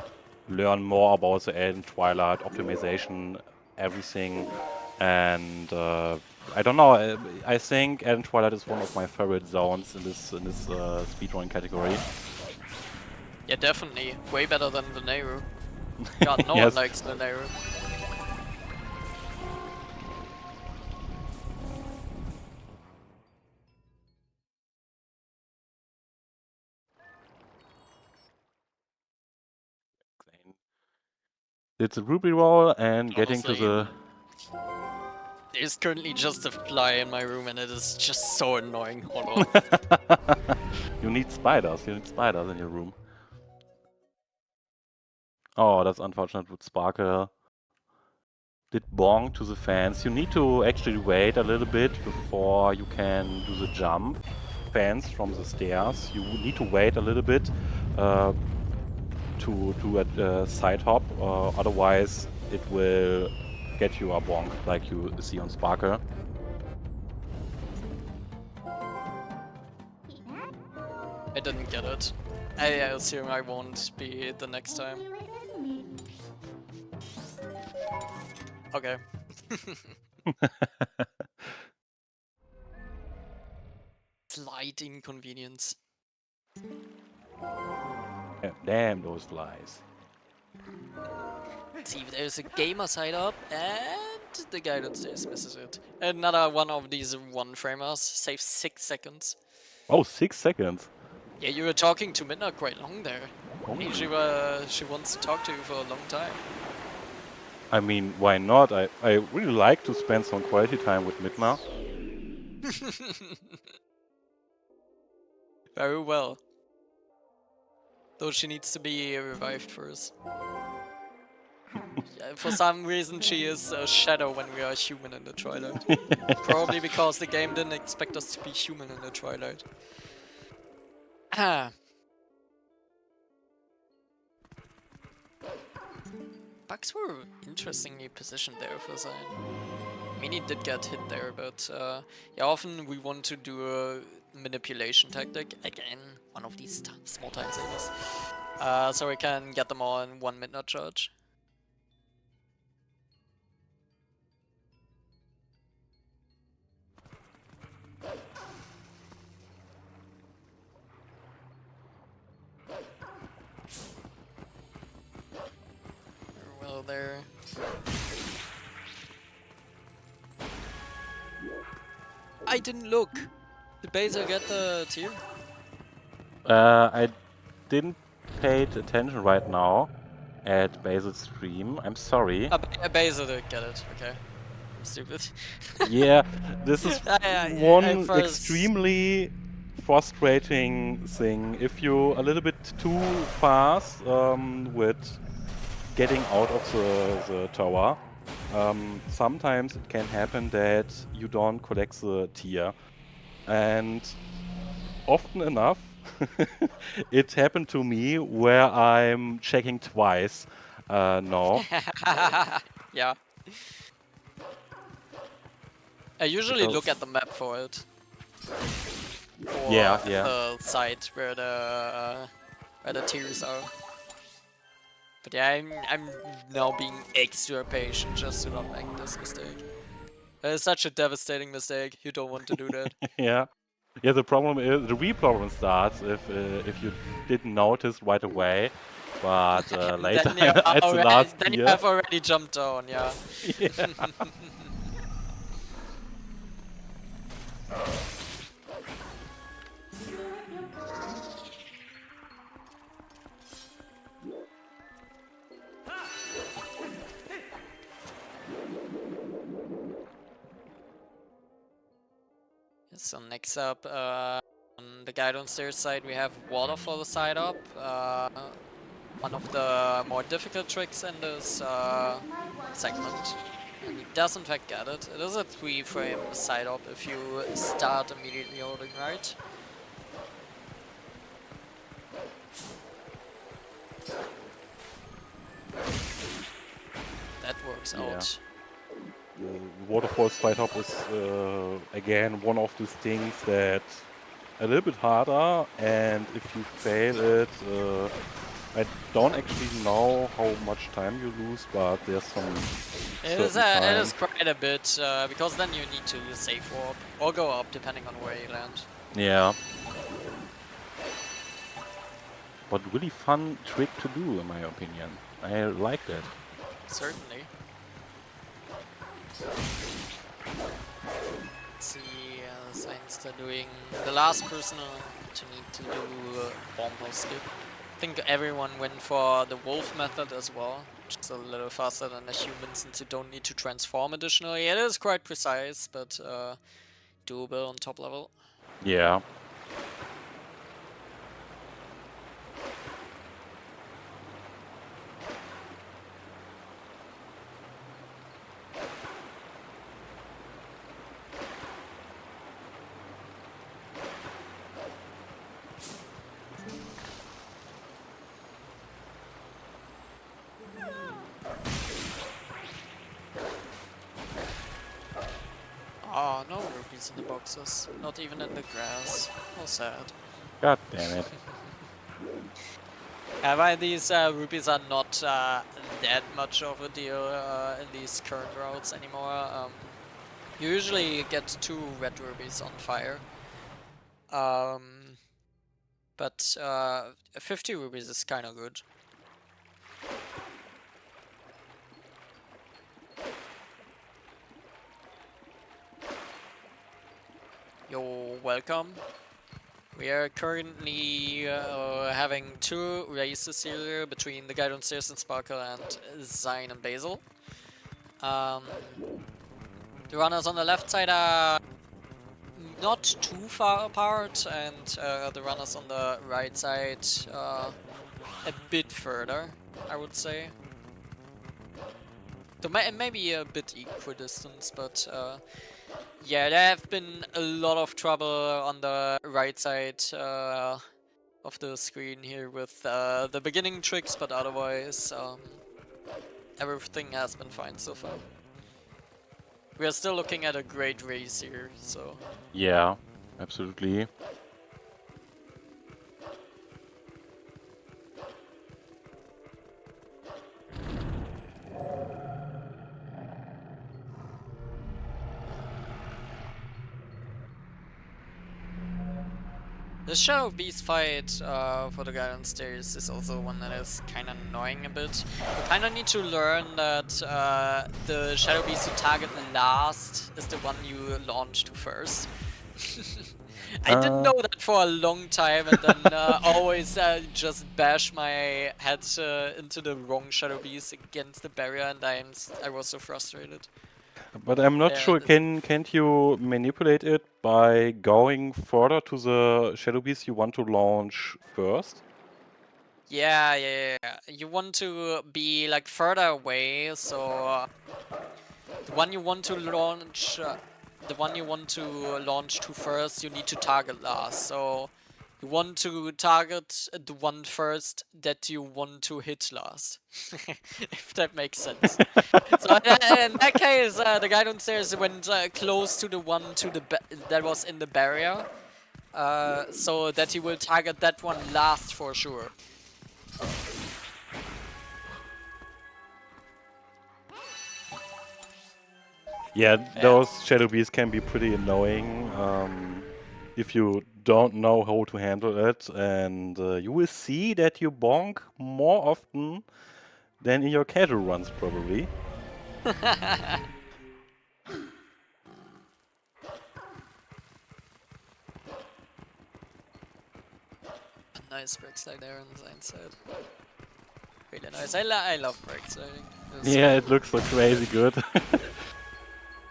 learn more about the Elden Twilight optimization, everything, and I don't know. I think Elden Twilight is one of my favorite zones in this speedrun category. Yeah, definitely. Way better than the Nehru. God, no one Yes. likes the Nehru. It's a ruby roll and getting to Honestly. the... There's currently just a fly in my room and it is just so annoying. Hold on. You need spiders. You need spiders in your room. Oh, that's unfortunate with Sparkle. Did bong to the fence. You need to actually wait a little bit before you can do the jump. Fence from the stairs. You need to wait a little bit to do a side hop, otherwise it will get you a bonk like you see on Sparkle. I didn't get it. I assume I won't be the next time. Okay. Slight inconvenience. Damn those flies. Let's see if there's a gamer side up, and the guy downstairs misses it. Another one of these one-framers, saves 6 seconds. Oh, 6 seconds. Yeah, you were talking to Midna quite long there. Oh. She wants to talk to you for a long time. I mean, why not? I really like to spend some quality time with Midna. Very well. Though she needs to be revived first. Yeah, for some reason she is a shadow when we are human in the Twilight. Probably because the game didn't expect us to be human in the Twilight. Bugs were interestingly positioned there for Xein. I mean, he did get hit there, but yeah, often we want to do a manipulation tactic. Again, one of these small time savers. So we can get them all in 1 midnight charge. Very well there. I didn't look! Did Basil get the tier? I didn't pay attention right now at Basil's stream. I'm sorry. Basil did get it, okay. I'm stupid. Yeah, this is I one first- extremely frustrating thing. If you're a little bit too fast with getting out of the tower, sometimes it can happen that you don't collect the tier. And often enough, it happened to me where I'm checking twice. No. Yeah. I usually look Because- at the map for it. For Yeah. the site where the tiers are. But yeah, I'm now being extra patient just to not make this mistake. It's such a devastating mistake. You don't want to do that. Yeah. Yeah, the problem is, the real problem starts if you didn't notice right away, but later Then, you at the last then you year. have already jumped down, yeah. Yeah. So next up, on the guy downstairs side, we have water for the side up. One of the more difficult tricks in this segment. And he does in fact get it. It is a 3-frame side up if you start immediately holding right. That works Yeah. out. The waterfall side hop is again one of these things that a little bit harder, and if you fail it, I don't actually know how much time you lose, but there's some It is, certain time. it is quite a bit, because then you need to safe warp or go up depending on where you land. Yeah. But really fun trick to do, in my opinion. I liked it. Certainly. Let's see, Zein's still doing the last person to need to do bomb hole skip. I think everyone went for the wolf method as well, which is a little faster than a human since you don't need to transform additionally. It is quite precise, but doable on top level. Yeah. Oh, no rupees in the boxes. Not even in the grass. How sad. God damn it. Why these rupees are not that much of a deal in these current routes anymore. You usually get 2 red rubies on fire. But 50 rupees is kind of good. You're welcome. We are currently having 2 races here between the guy downstairs and Sparkle and Xein and Basil. The runners on the left side are not too far apart, and the runners on the right side a bit further, I would say. So maybe a bit equidistant, but yeah, there have been a lot of trouble on the right side of the screen here with the beginning tricks, but otherwise everything has been fine so far. We are still looking at a great race here, so... Yeah, absolutely. The Shadow Beast fight for the guy downstairs is also one that is kind of annoying a bit. You kind of need to learn that the Shadow Beast you target last is the one you launch to first. I didn't know that for a long time, and then always just bash my head into the wrong Shadow Beast against the barrier, and I was so frustrated. But I'm not sure, can't you manipulate it by going further to the Shadow Beast you want to launch first? Yeah. You want to be like further away, so the one you want to launch, to first, you need to target last. So you want to target the one first that you want to hit last, if that makes sense. So in that case, the guy downstairs went close to the one that was in the barrier, so that he will target that one last for sure. Yeah, those Shadow Beasts can be pretty annoying if you don't know how to handle it, and you will see that you bonk more often than in your casual runs, probably. Nice break slide there on the inside. Really nice. I love break sliding. Yeah, it looks so crazy good.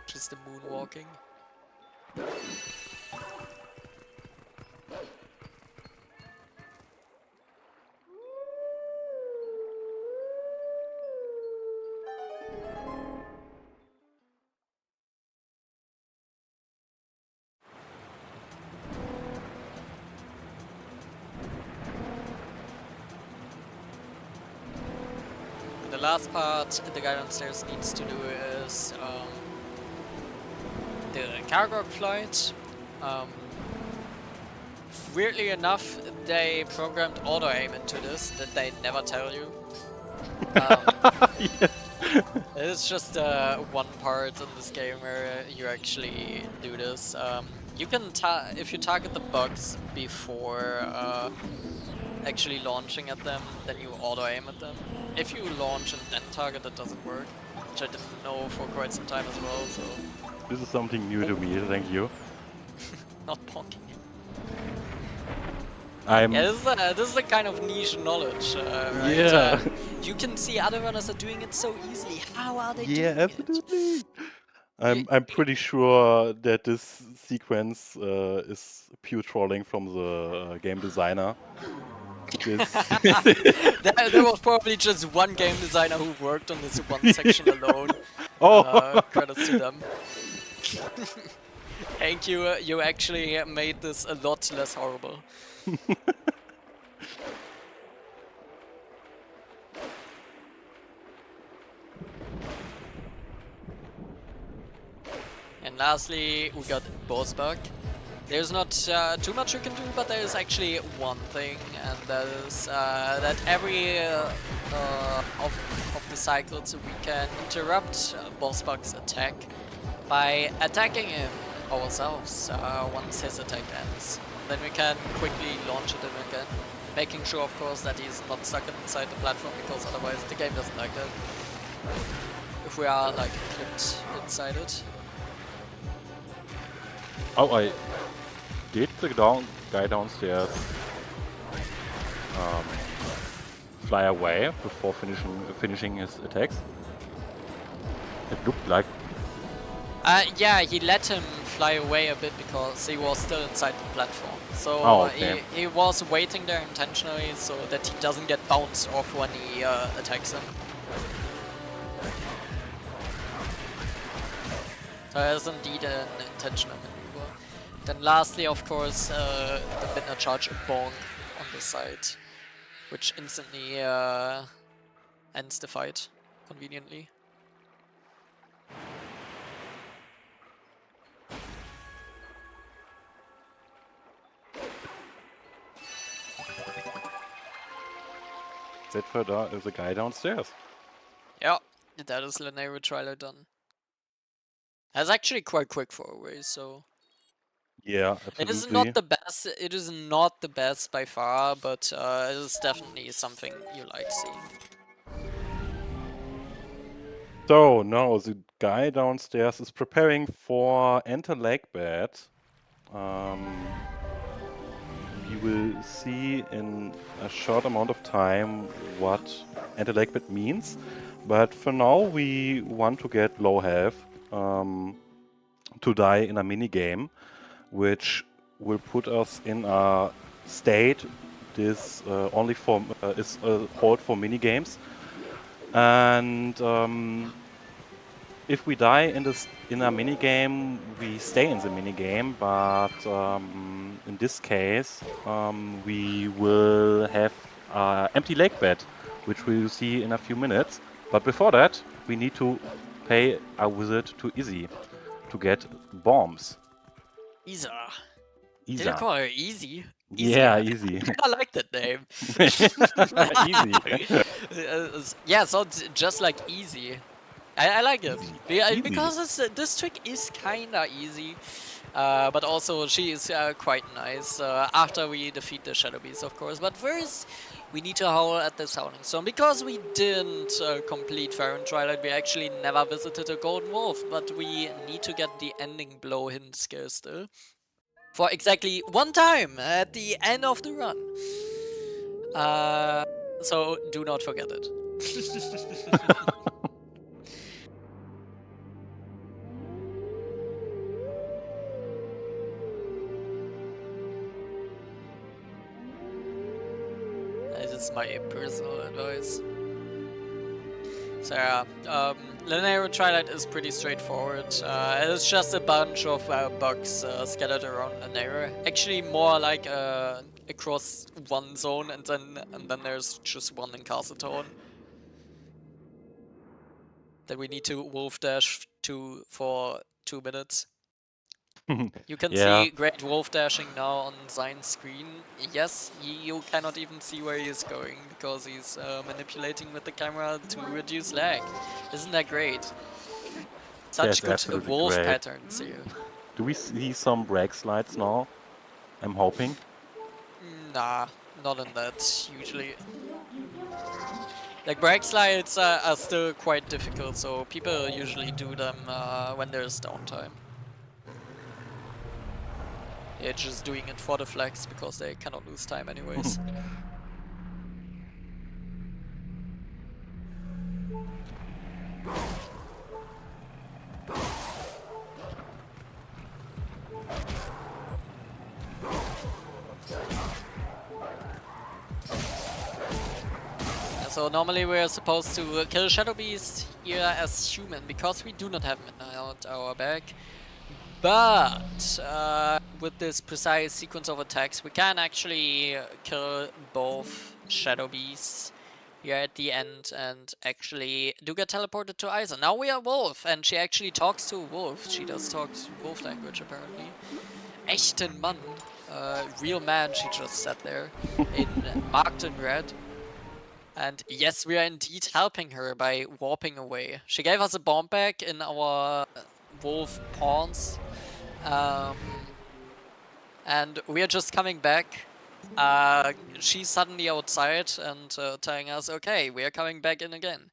Just the moonwalking. The last part the guy downstairs needs to do is the Karagog flight. Weirdly enough, they programmed auto-aim into this that they never tell you. Yes. It's just one part in this game where you actually do this. You can if you target the bugs before actually launching at them, then you auto-aim at them. If you launch and then target, that doesn't work, which I didn't know for quite some time as well. So This is something new to me, thank you. not bonking. I'm... Yeah, this is a kind of niche knowledge, right? Yeah. You can see other runners are doing it so easily. How are they doing Yeah, it? absolutely. I'm pretty sure that this sequence is pure trolling from the game designer. This There was probably just one game designer who worked on this one section alone. Oh, Credits to them. Thank you, you actually made this a lot less horrible. And lastly, we got boss bug. There's not too much you can do, but there is actually one thing, and that is that every of the cycles we can interrupt boss bug's attack by attacking him ourselves once his attack ends. Then we can quickly launch at him again, making sure, of course, that he's not stuck inside the platform, because otherwise the game doesn't like that. If we are like clipped inside it. oh, I did the guy downstairs fly away before finishing his attacks? It looked like. Yeah, he let him fly away a bit because he was still inside the platform. So okay. he was waiting there intentionally so that he doesn't get bounced off when he attacks him. So it is indeed an intentional maneuver. Then lastly, of course, the midnight charge bone on the side, which instantly ends the fight, conveniently. That for the guy downstairs. Yeah, that is linear trailer done. That's actually quite quick for a race, so. Yeah, It is absolutely. not the best. It is not the best by far, but it is definitely something you like seeing. So now the guy downstairs is preparing for Enter Lake Bed. We will see in a short amount of time what Enter Lake Bed means, but for now we want to get low health to die in a mini game, which will put us in a state this only for is hold for mini games, and if we die in a mini game, we stay in the mini game. But in this case, we will have an empty lake bed, which we'll see in a few minutes. But before that, we need to pay a visit to Izzy to get bombs. Isa. Did you Isa. call her Easy? Yeah, Easy. I like that name. Easy. Yeah, sounds just like Easy. I like it. Easy. Because this trick is kinda easy. But also she is quite nice after we defeat the Shadow Beast, of course. But first, we need to howl at this Howling Storm. Because we didn't complete Farron Twilight, we actually never visited a Golden Wolf. But we need to get the ending blow hidden skill still. For exactly one time at the end of the run. So do not forget it. This is my personal advice. So yeah, Linear Twilight is pretty straightforward. It's just a bunch of bugs scattered around Linear. Actually, more like across one zone, and then there's just one in Castle Town that we need to wolf dash to for 2 minutes. You can Yeah. see Great Wolf dashing now on Zein's screen. Yes, you cannot even see where he is going because he's manipulating with the camera to reduce lag. Isn't that great? Such That's good absolutely wolf great. patterns here. Do we see some brake slides now? I'm hoping. Nah, not in that usually. Like brake slides are still quite difficult, so people usually do them when there's downtime. They're just doing it for the flex because they cannot lose time anyways. So normally we're supposed to kill Shadow Beast here as human because we do not have Midnight our back. But with this precise sequence of attacks, we can actually kill both Shadow Beasts here at the end and actually do get teleported to Isa. Now we are Wolf, and she actually talks to a wolf. She does talk wolf language apparently. Echten Mann, real man, she just said there, in marked in red. And yes, we are indeed helping her by warping away. She gave us a bomb back in our wolf pawns. And we are just coming back. She's suddenly outside and telling us, okay, we are coming back in again.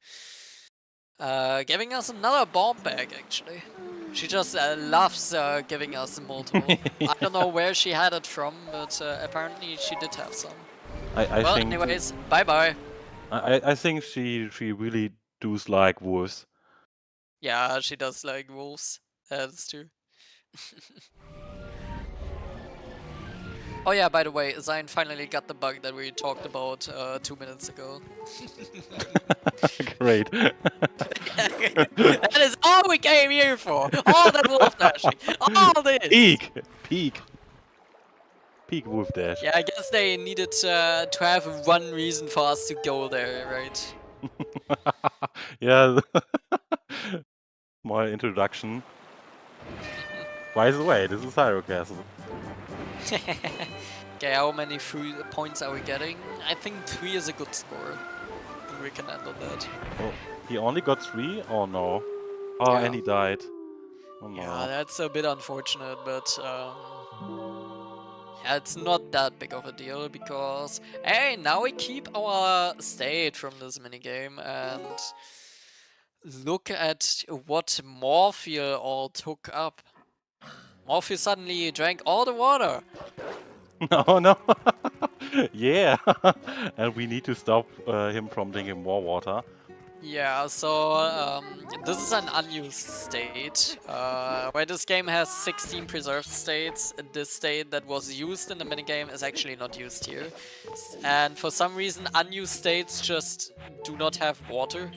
Giving us another bomb back, actually. She just loves giving us multiple. I don't know where she had it from, but apparently she did have some. I Well, think anyways, bye-bye. I think she really does like wolves. Yeah, she does like wolves. That's true. Oh yeah, by the way, Xein finally got the bug that we talked about 2 minutes ago. Great. That is all we came here for! All that wolf dashing! All this! Peak wolf dash. Yeah, I guess they needed to have one reason for us to go there, right? Yeah. Small introduction. By the way, this is Hyrule Castle. Okay, how many points are we getting? I think 3 is a good score. We can end on that. Oh, he only got 3? Oh no. Oh, Yeah. and he died. Oh no. Yeah, that's a bit unfortunate, but yeah, it's not that big of a deal because hey, now we keep our state from this minigame and look at what Morpheus all took up. Morpheus suddenly drank all the water. No, no. Yeah. And we need to stop him from drinking more water. Yeah, so this is an unused state, where this game has 16 preserved states. This state that was used in the minigame is actually not used here. And for some reason, unused states just do not have water.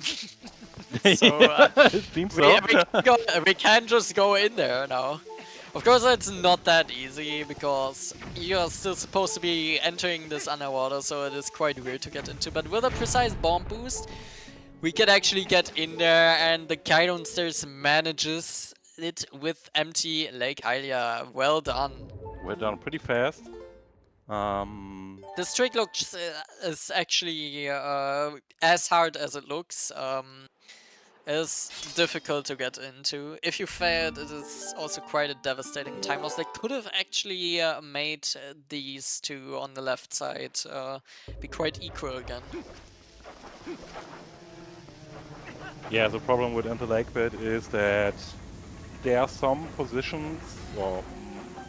So It seems so. we can just go in there now. Of course, it's not that easy because you're still supposed to be entering this underwater, so it is quite weird to get into. But with a precise bomb boost, we can actually get in there, and the guy downstairs manages it with empty Lake Hylia. Well done. We're done pretty fast. This trick looks is actually as hard as it looks. Is difficult to get into. If you failed, it is also quite a devastating time loss. They could have actually made these two on the left side be quite equal again. Yeah, the problem with Enter Lake Pit is that there are some positions, or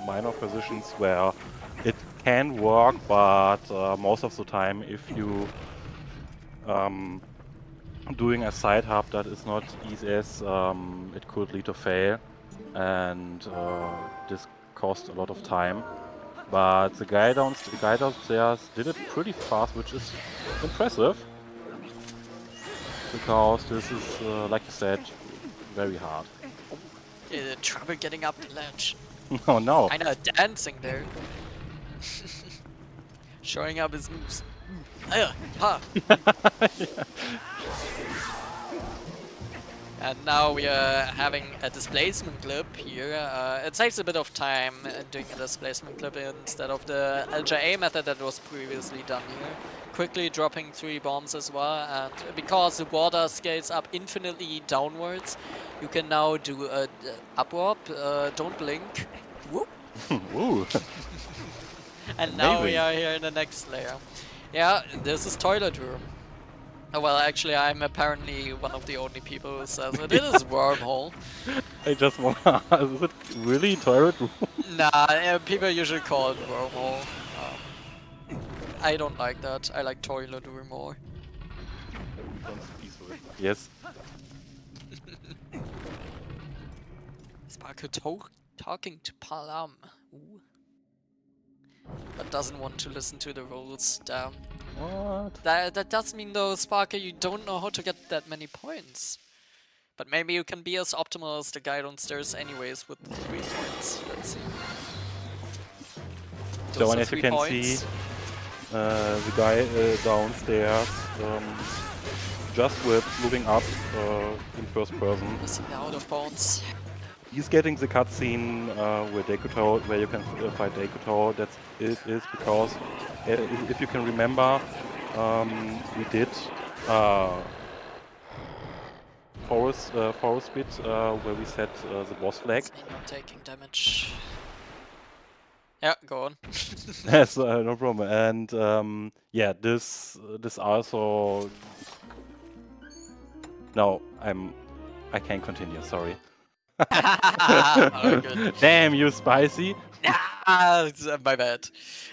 minor positions, where it can work, but most of the time, if you doing a side hop that is not easy as it could lead to fail, and this cost a lot of time. But the guy downstairs did it pretty fast, which is impressive, because this is, like you said, very hard. Trouble getting up the ledge. Oh no! Kinda dancing there. Showing up his moves. Ha! And now we are having a displacement clip here. It takes a bit of time doing a displacement clip instead of the LJA method that was previously done here. Quickly dropping 3 bombs as well, and because the water scales up infinitely downwards, you can now do a up warp, don't blink, whoop. Ooh. And now we Amazing. are here in the next layer. Yeah, this is toilet room. Oh, well, actually, I'm apparently one of the only people who says it. It is wormhole. I just want to ask, is it really toilet room? Nah, people usually call it wormhole. I don't like that. I like toilet room more. Yes. Sparkle talking to Palam. Ooh. But doesn't want to listen to the rules. Damn. What? That does mean though, Sparkle, you don't know how to get that many points. But maybe you can be as optimal as the guy downstairs anyways with 3 points. Let's see. So, and are as you 3 can points. see, the guy downstairs just with moving up in first person. Missing out of bounds. He's getting the cutscene where you can fight Dekoto. That it is because, if you can remember, we did forest bit where we set the boss flag. Not taking damage. Yeah, go on. Yes, no problem. And yeah, this also. No, I can't continue. Sorry. Oh, good. Damn you, Spicy! My bad.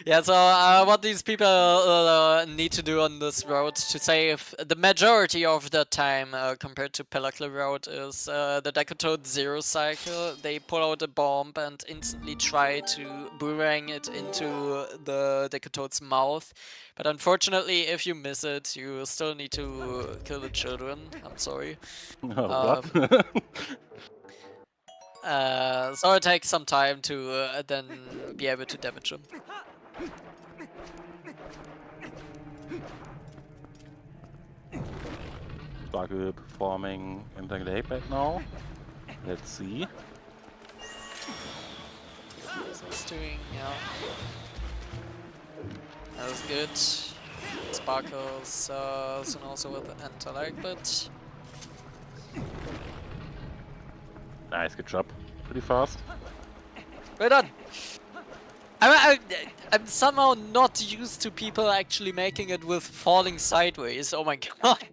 Yeah, so what these people need to do on this route to save the majority of the time compared to Pelaclip route is the Decotoad Zero cycle. They pull out a bomb and instantly try to boomerang it into the Decotoad's mouth. But unfortunately, if you miss it, you still need to kill the children. I'm sorry. What? So it takes some time to then be able to damage him. Sparkle performing in the lake right now. Let's see. So it's doing, yeah. That was good. Sparkles soon also with an anti-lag bit. Nice, good job. Pretty fast. Well done! I'm somehow not used to people actually making it with falling sideways. Oh my god!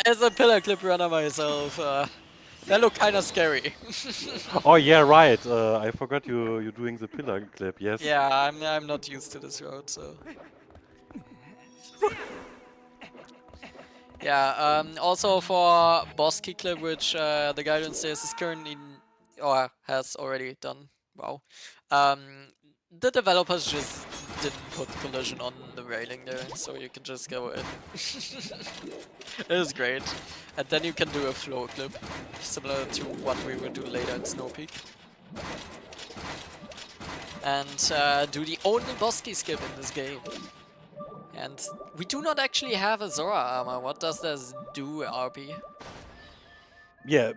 as a pillar clip runner myself, they look kind of scary. Oh yeah, right. I forgot you're doing the pillar clip. Yes. Yeah, I'm not used to this route, so. Yeah, also for boss key clip, which the guy downstairs is currently or has already done. Wow. The developers just didn't put collision on the railing there, so you can just go in. It is great. And then you can do a flow clip, similar to what we will do later in Snow Peak. And do the only boss key skip in this game. And we do not actually have a Zora armor. What does this do, RP? Yeah,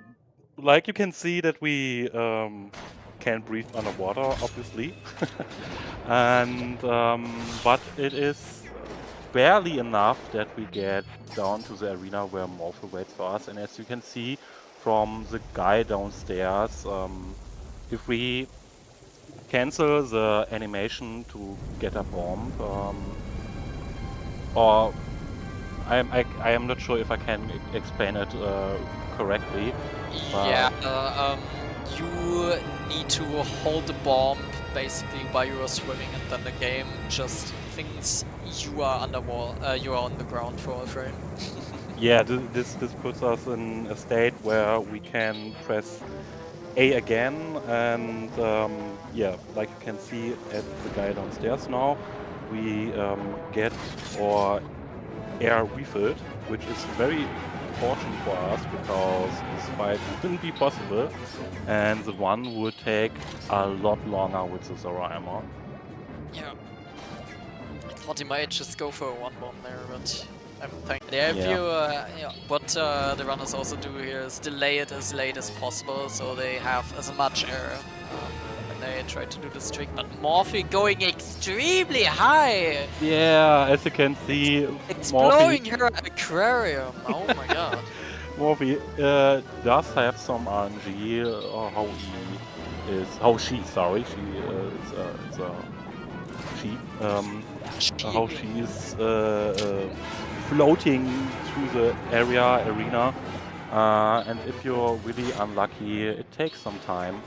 like you can see that we can breathe underwater, obviously. And but it is barely enough that we get down to the arena where Morphle waits for us. And as you can see from the guy downstairs, if we cancel the animation to get a bomb, or I am not sure if I can explain it correctly. Yeah, you need to hold the bomb basically while you are swimming, and then the game just thinks you are underwater, you are on the ground for a frame. Yeah, this puts us in a state where we can press A again, and yeah, like you can see at the guy downstairs now, we get our air refilled, which is very fortunate for us because this fight wouldn't be possible, and the one would take a lot longer with the Zora armor. Yeah. I thought he might just go for a one bomb there, but I'm thinking. Yeah, if Yeah. you, what the runners also do here is delay it as late as possible, so they have as much error when they try to do this trick. But Morphe going extremely high, Yeah, as you can see, exploring her aquarium. Oh my god. Morphe does have some RNG. How she, sorry, it's a she. How she is floating through the arena. And if you're really unlucky, it takes some time.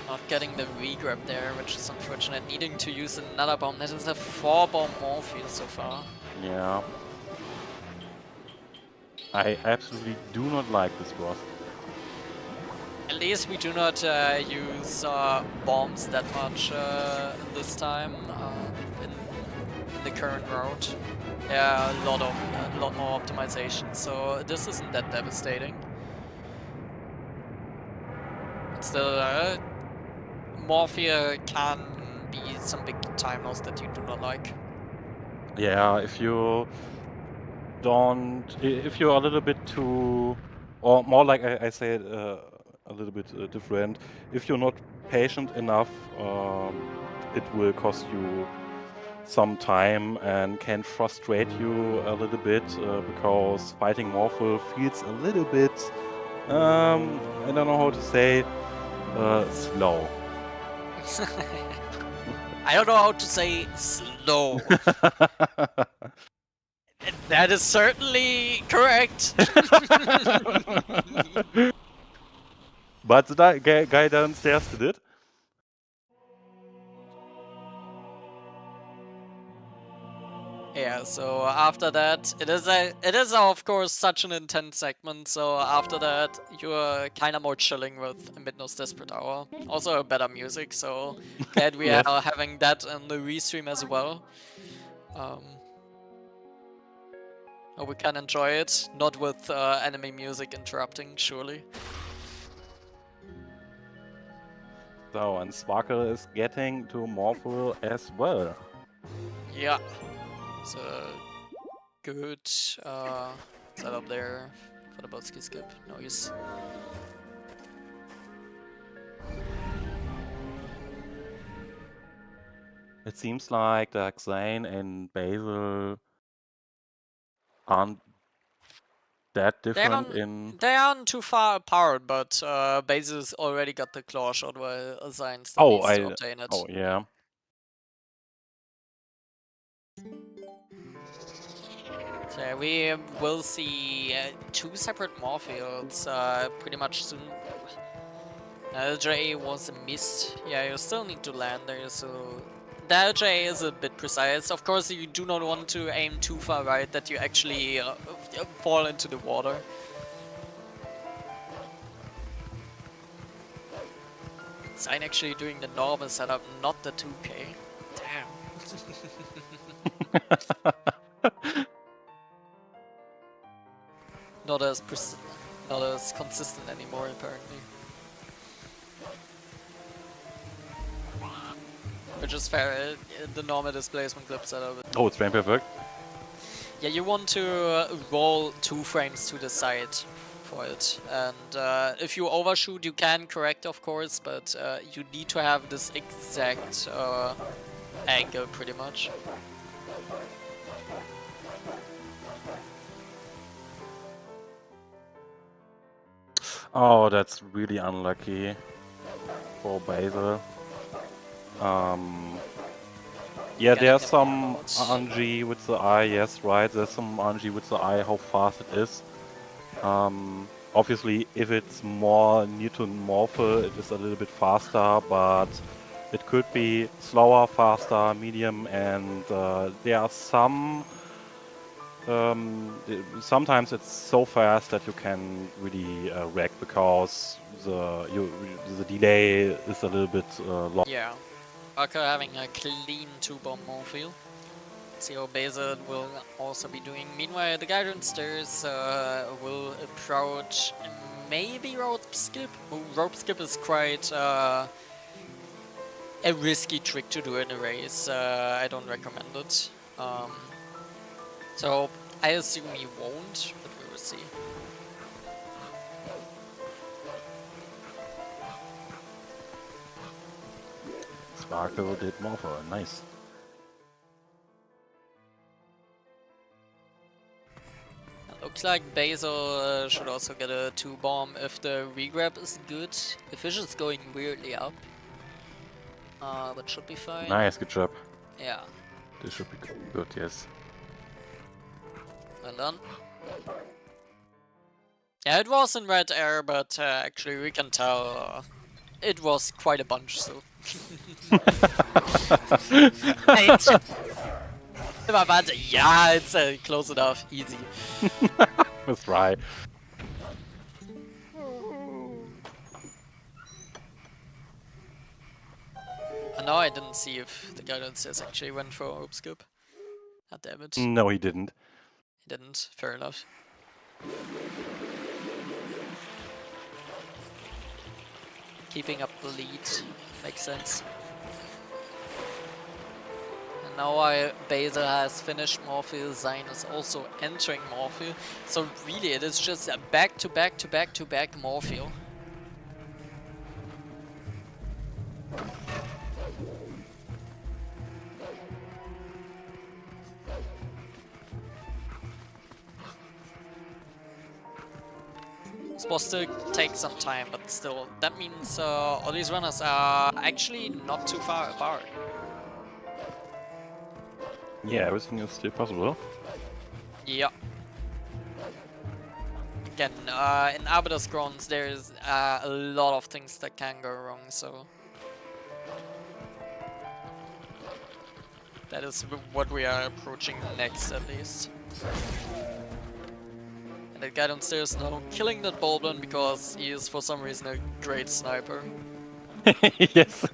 Not getting the regrab there, which is unfortunate. Needing to use another bomb. That is a 4-bomb Morphe so far. Yeah. I absolutely do not like this boss. At least we do not use bombs that much this time in the current route. Yeah, a lot more optimization, so this isn't that devastating. But still, Morphe can be some big time loss that you do not like. Yeah, if you're a little bit too, or more like I say it a little bit different, if you're not patient enough, it will cost you some time and can frustrate you a little bit because fighting Morphle feels a little bit, I don't know how to say, slow. I don't know how to say slow. That is certainly correct. But the guy downstairs did it. Yeah, so after that, it is of course such an intense segment, so after that you're kinda more chilling with Midnight's Desperate Hour. Also better music, so glad we Yes. are having that in the restream as well. Hope we can enjoy it, not with enemy music interrupting, surely. So, and Sparkle is getting to Morphle as well. Yeah. So good setup there for the Botsky skip. Nice. It seems like the xein and Basil aren't that different in... They aren't too far apart, but Basil's already got the claw shot while Xein still Oh, needs to obtain it. oh yeah. So yeah, we will see two separate Morphields pretty much soon. LJ was a miss. Yeah, you still need to land there, so the LJ is a bit precise. Of course, you do not want to aim too far right that you actually fall into the water. Sign actually doing the normal setup, not the 2K. Damn. not as consistent anymore, apparently. Which is fair. The normal displacement clip setup. Oh, it's frame perfect. Yeah, you want to roll 2 frames to the side for it, and if you overshoot, you can correct, of course, but you need to have this exact angle, pretty much. Oh, that's really unlucky for Basil. Yeah, there's some RNG with the eye, yes, right, there's some RNG with the eye, how fast it is. Obviously, if it's more near to Morphle, it is a little bit faster, but it could be slower, faster, medium, and there are some... sometimes it's so fast that you can really wreck because the delay is a little bit long. Yeah. Parker having a clean 2-bomb Morphle. See how Basil will also be doing. Meanwhile, the guy downstairs will approach maybe rope skip. Rope skip is quite a risky trick to do in a race. I don't recommend it. So I assume he won't, but we will see. Sparkle did Morpher, nice. Looks like Basil should also get a 2-bomb if the regrab is good. The fish is going weirdly up. But should be fine. Nice, good job. Yeah, This should be good, yes. well done. Yeah, it was in red air, but actually we can tell it was quite a bunch, so... Yeah, it's close enough, easy. Let's try. And now I didn't see if the guy downstairs actually went for a rope skip. God damn it. No, he didn't. He didn't, fair enough. Keeping up the lead makes sense. And now Basil has finished Morphle, xein is also entering Morphle. So really it is just a back to back to back to back Morphle. Supposed to take some time, but still, that means all these runners are actually not too far apart. Yeah, everything is still possible. Yeah. Again, in Arbiter's Grounds, there's a lot of things that can go wrong, so... That is what we are approaching next, at least. And that guy downstairs now killing that Boblin because he is for some reason a great sniper. Yes.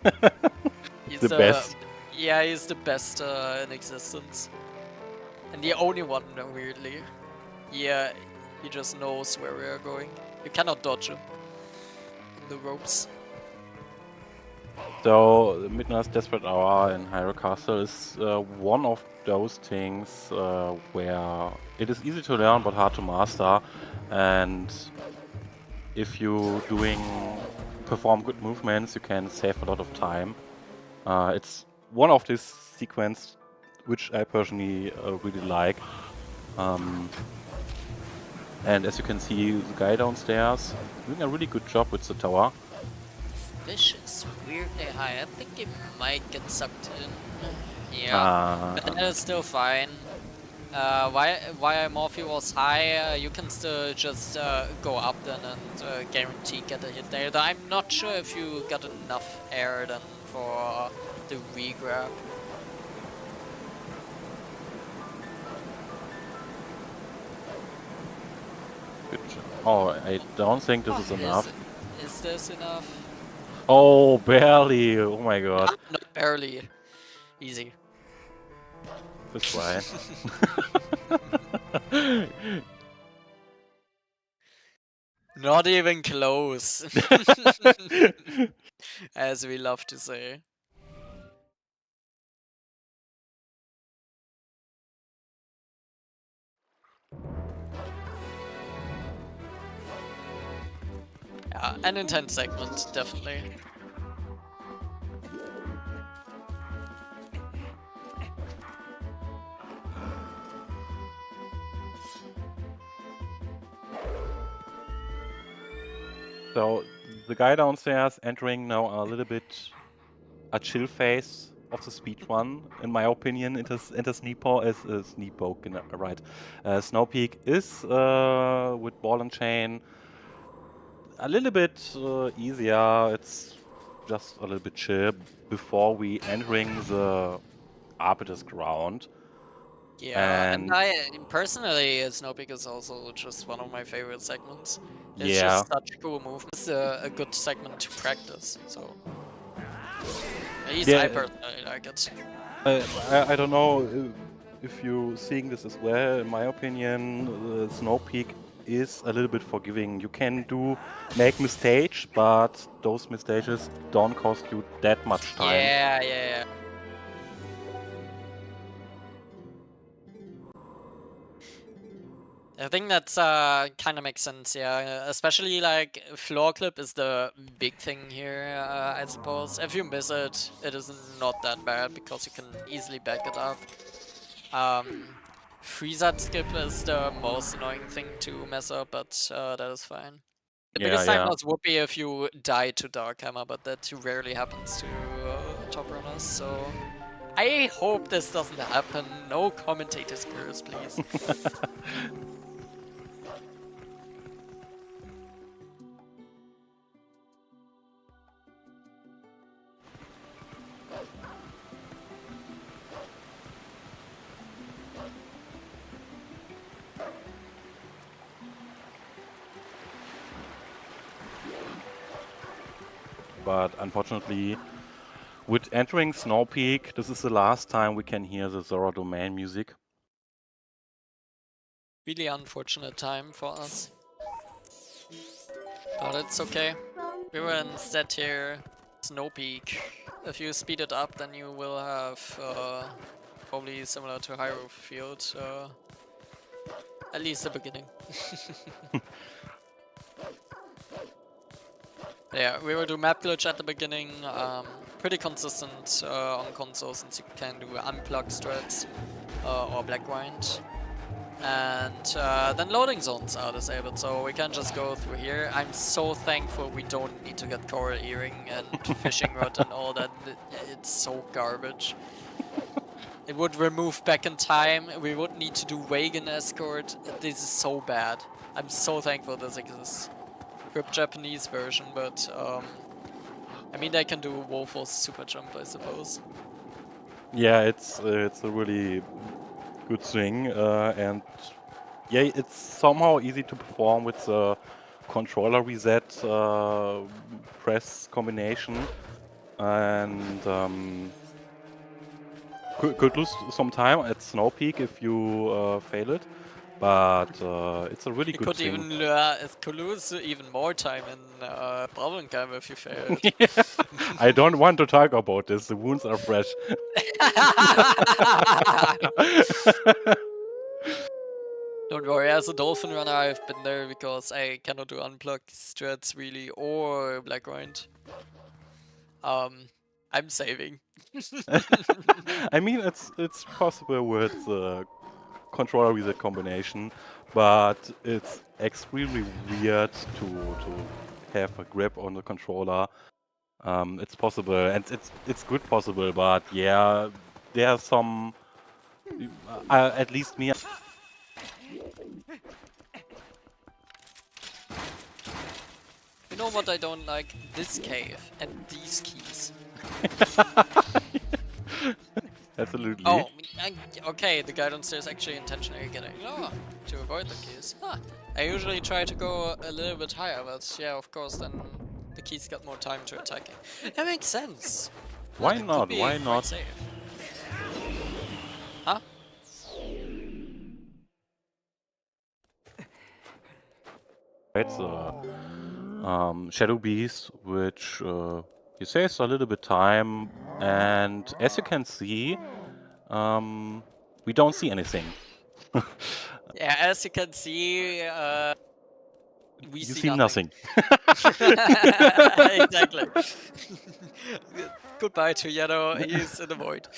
He's the best. Yeah, he's the best in existence. And the only one, weirdly. Yeah, he just knows where we are going. You cannot dodge him. In the ropes. So, the Midnight's Desperate Hour in Hyrule Castle is one of those things where it is easy to learn but hard to master. And if you perform good movements, you can save a lot of time. It's one of these sequences which I personally really like. And as you can see, the guy downstairs doing a really good job with the tower. Fish is weirdly high. I think it might get sucked in. Yeah, but that is still fine. Why Morphe was high, you can still just go up then and guarantee get a hit there. Though I'm not sure if you got enough air then for the regrab. Good job. Oh, I don't think this is enough. Is this enough? Oh, barely! Oh my god. Not barely. Easy. That's why. Not even close. As we love to say. Yeah, an intense segment, definitely. So, the guy downstairs entering now a little bit a chill phase of the speedrun, in my opinion. Into Sneepo is Sneepo, right? Snowpeak is with ball and chain a little bit easier. It's just a little bit chill before we entering the Arbiter's Ground. Yeah, and I personally, Snowpeak is also just one of my favorite segments. It's just such cool movement. It's a good segment to practice, so at least I personally like it. I don't know if you're seeing this as well. In my opinion, Snowpeak is a little bit forgiving. You can make mistakes, but those mistakes don't cost you that much time. Yeah. I think that's kind of makes sense, yeah. Especially like floor clip is the big thing here, I suppose. If you miss it, it is not that bad because you can easily back it up. Freezer skip is the most annoying thing to mess up, but that is fine. The Yeah, biggest time yeah. loss would be if you die to Dark Hammer, but that rarely happens to top runners, so I hope this doesn't happen. No commentator skills, please. But unfortunately, with entering Snow Peak, this is the last time we can hear the Zora domain music. Really unfortunate time for us. But it's okay. We will instead here Snow Peak. If you speed it up, then you will have probably similar to Hyrule Field, at least the beginning. Yeah, we will do map glitch at the beginning. Pretty consistent on console since you can do unplug strats or black grind. And then loading zones are disabled, so we can just go through here. I'm so thankful we don't need to get coral earring and fishing rod and all that. It's so garbage. It would remove back in time. We would need to do wagon escort. This is so bad. I'm so thankful this exists. Grip Japanese version, but I mean they can do Wolf's super jump, I suppose. Yeah, it's a really good thing, and yeah, it's somehow easy to perform with the controller reset press combination, and could lose some time at Snow Peak if you fail it, but it's a really You good could thing. even could lose even more time in problem time if you failed. I don't want to talk about this. The wounds are fresh. Don't worry, as a dolphin runner, I've been there because I cannot do unplug strats really or black grind. I'm saving. I mean, it's possible with the controller reset combination, but it's extremely weird to have a grip on the controller. It's possible, and it's good possible, but yeah, there are some. At least me. You know what I don't like? This cave and these keys. Absolutely. Oh, okay, the guy downstairs actually intentionally getting lower to avoid the keys. Huh. I usually try to go a little bit higher, but yeah, of course, then the keys got more time to attacking. That makes sense. Why That could not? be Why quite not? safe. Huh? It's Shadow Beast, which he saves a little bit time, and as you can see, we don't see anything. Yeah, as you can see, we You see see nothing. Exactly. Goodbye to Yellow, he's in the void.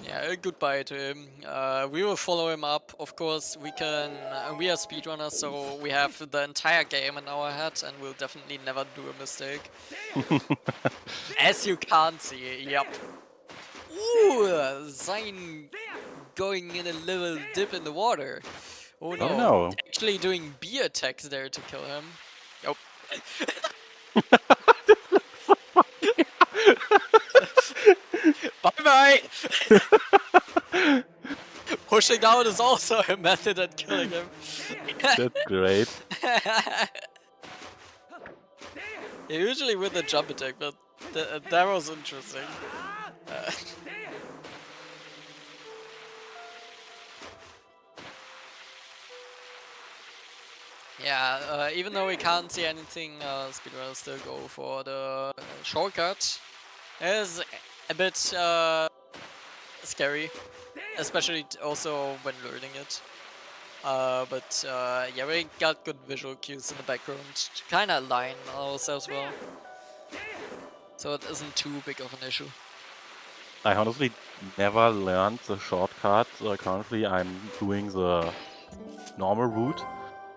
Yeah, goodbye to him. We will follow him up. Of course, we can. We are speedrunners, so we have the entire game in our head, and we'll definitely never do a mistake. As you can't see, yep. Ooh, xein going in a little dip in the water. Oh no. Oh no. Actually doing B attacks there to kill him. Yep. Bye bye! Pushing down is also a method at killing him. That's great. Yeah, usually with a jump attack, but that was interesting. Yeah, even though we can't see anything, speedrunners still go for the shortcut. It is a bit scary, especially also when learning it. But yeah, we got good visual cues in the background to kind of align ourselves well, so it isn't too big of an issue. I honestly never learned the shortcut. Currently, I'm doing the normal route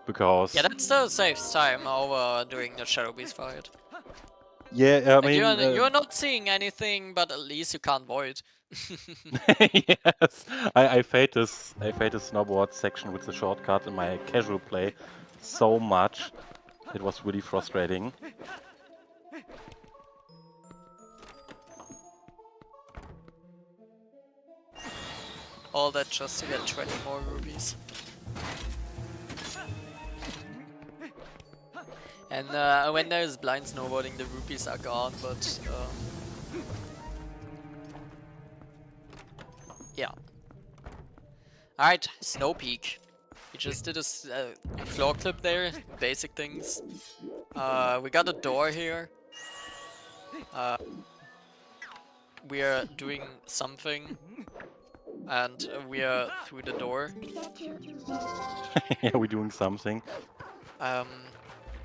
because Yeah, that still saves time over doing the Shadow Beast fight. yeah, I And mean you're not seeing anything, but at least you can't void. yes, I fade this snowboard section with the shortcut in my casual play so much. It was really frustrating. All that just to get 20 more rubies. And when there's blind snowboarding, the rupees are gone, but yeah. Alright, Snow Peak. We just did a floor clip there, basic things. We got a door here. We are doing something, and we are through the door. Yeah, we're doing something.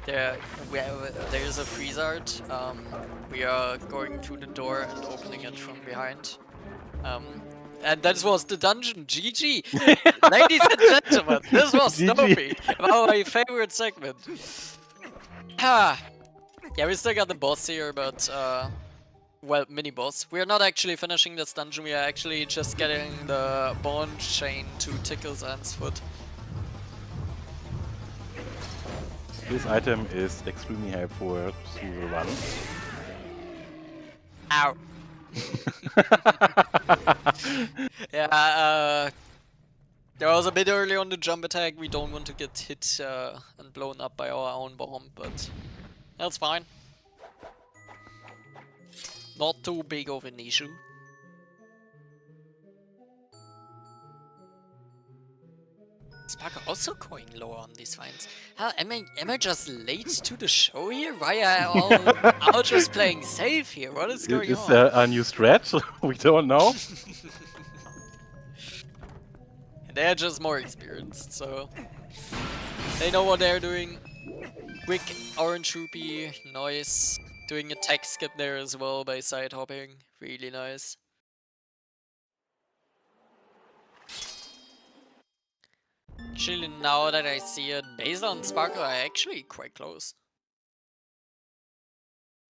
There's a freeze art. We are going through the door and opening it from behind. And that was the dungeon. GG! Ladies and gentlemen, this was GG. Snow Peak, my favorite segment. Yeah, we still got the boss here, but well, mini boss. We're not actually finishing this dungeon, we are actually just getting the bone chain to tickle Zan's foot. This item is extremely helpful through the run. Ow. Yeah, that was a bit early on the jump attack. We don't want to get hit and blown up by our own bomb, but that's fine. Not too big of an issue. Spark also going lower on these finds. Hell, am I just late to the show here? Why are all just playing safe here? What is going Is on? there a new stretch? We don't know. They're just more experienced, so they know what they're doing. Quick orange rupee, nice. Doing a tech skip there as well by side hopping, really nice. Actually, now that I see it, Basil and Sparkle are actually quite close.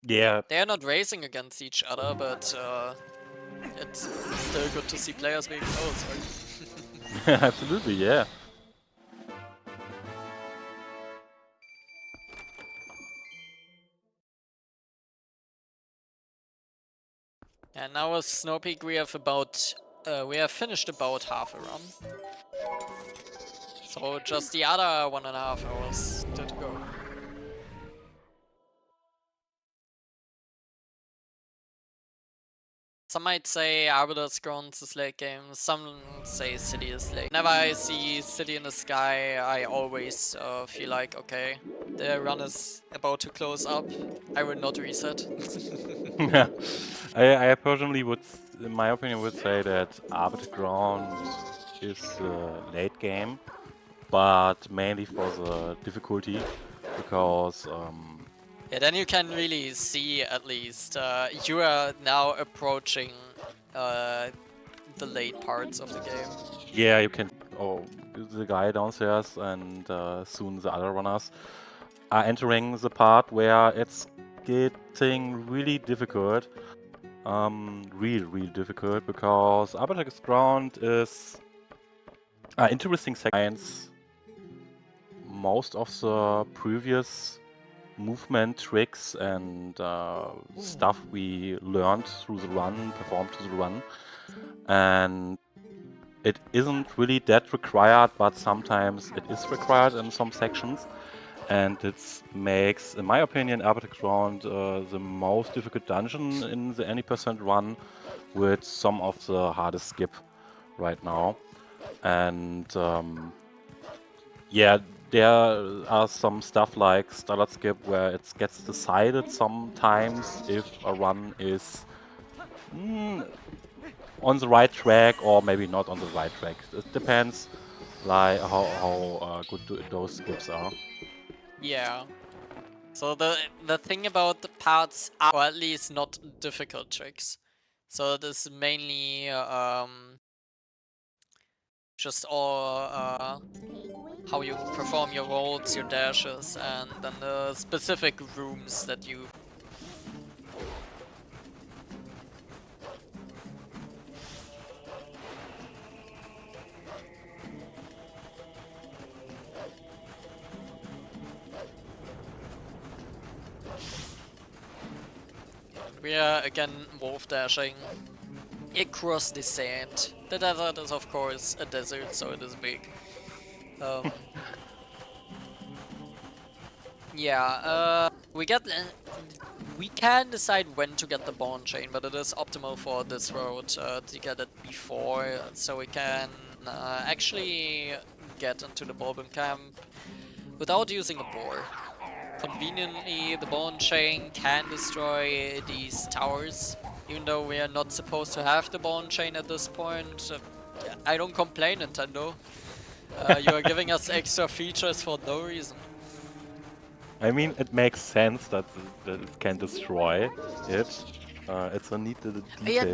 Yeah. They are not racing against each other, but it's still good to see players being close, right? Absolutely, yeah. And now with Snow Peak we have finished about half a run. So just the other 1.5 hours to go. Some might say Arbiter's Grounds is late game, some say City is late. Whenever I see City in the sky, I always feel like, okay, the run is about to close up, I will not reset. Yeah. I personally would, in my opinion, would say that Arbiter Ground is late game, but mainly for the difficulty, because yeah, then you can really see at least you are now approaching the late parts of the game. yeah, you can. Oh, the guy downstairs and soon the other runners are entering the part where it's getting really difficult. Really difficult, because Arbiter's Ground is interesting segments. Most of the previous movement tricks and stuff we learned through the run, performed through the run, and it isn't really that required, but sometimes it is required in some sections, and it makes, in my opinion, Arbiter's Ground the most difficult dungeon in the any percent run, with some of the hardest skip right now. And yeah, there are some stuff like Starlight Skip where it gets decided sometimes if a run is on the right track or maybe not on the right track. It depends like how good those skips are. Yeah. So the thing about the parts are, or at least not difficult tricks. So this is mainly just all how you perform your rolls, your dashes, and then the specific rooms that you. We are again wolf dashing across the sand. The desert is of course a desert, so it is big. Yeah, we can decide when to get the bone chain, but it is optimal for this road to get it before, so we can actually get into the Bulbin camp without using a boar. Conveniently, the bone chain can destroy these towers, even though we are not supposed to have the bone chain at this point. I don't complain, Nintendo. You are giving us extra features for no reason. I mean, it makes sense that it can destroy it. It's a neat little detail. Yeah,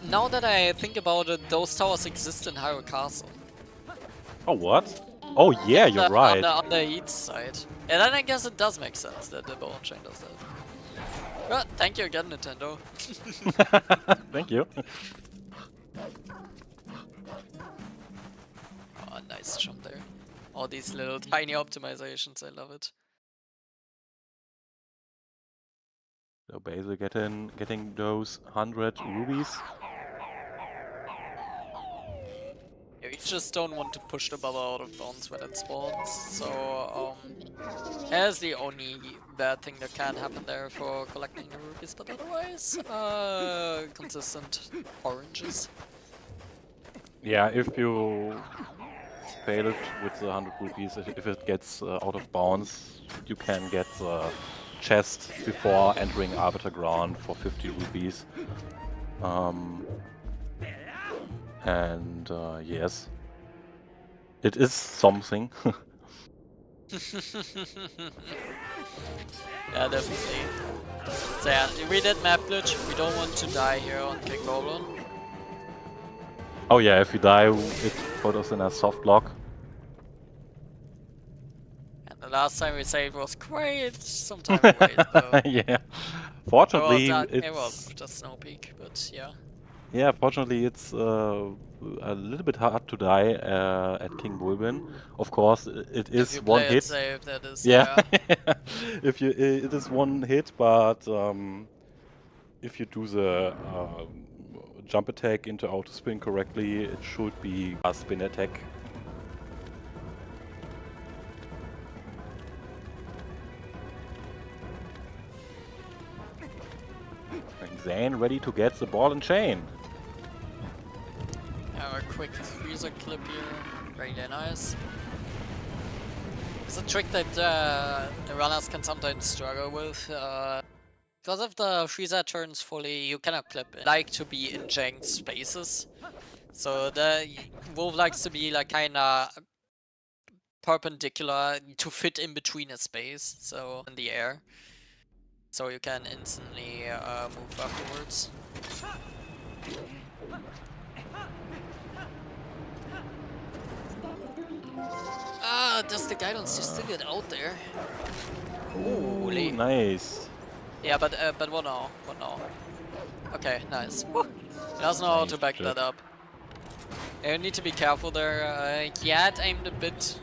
now that I think about it, those towers exist in Hyrule Castle. Oh, what? Oh yeah, you're right. On the east side. And then I guess it does make sense that the bone chain does that. Well, thank you again, Nintendo. Thank you. Oh, nice jump there. All these little tiny optimizations, I love it. So Basil getting those 100 rubies. Yeah, you just don't want to push the bubble out of bounds when it spawns, so that's the only bad thing that can happen there for collecting the rubies, but otherwise, consistent oranges. Yeah, if you fail it with the 100 rupees, if it gets out of bounds, you can get the chest before entering Arbiter Ground for 50 rupees. And yes, it is something. Yeah, definitely. So yeah, we did map glitch. We don't want to die here on King Goblin. Oh yeah, if you die, it put us in a soft lock. And the last time we saved was quite some time away, so... Yeah. Fortunately, it was just Snow Peak, but yeah. Yeah, fortunately, it's a little bit hard to die at King Bulbin. Of course, it is if you one play hit. It safe, that is, Yeah, if you it is one hit, but if you do the jump attack into auto spin correctly, it should be a spin attack. And Zane ready to get the ball and chain. A quick freezer clip here, very nice. It's a trick that the runners can sometimes struggle with. Because if the freezer turns fully, you cannot clip it. Like to be in janked spaces. So the wolf likes to be like kinda perpendicular to fit in between a space, so in the air. So you can instantly move afterwards. Does the guidance just still get out there? Ooh, Holy. nice. Yeah, but what now? What now? Okay, nice. Woo. He doesn't know how to back that up. You need to be careful there. He had aimed a bit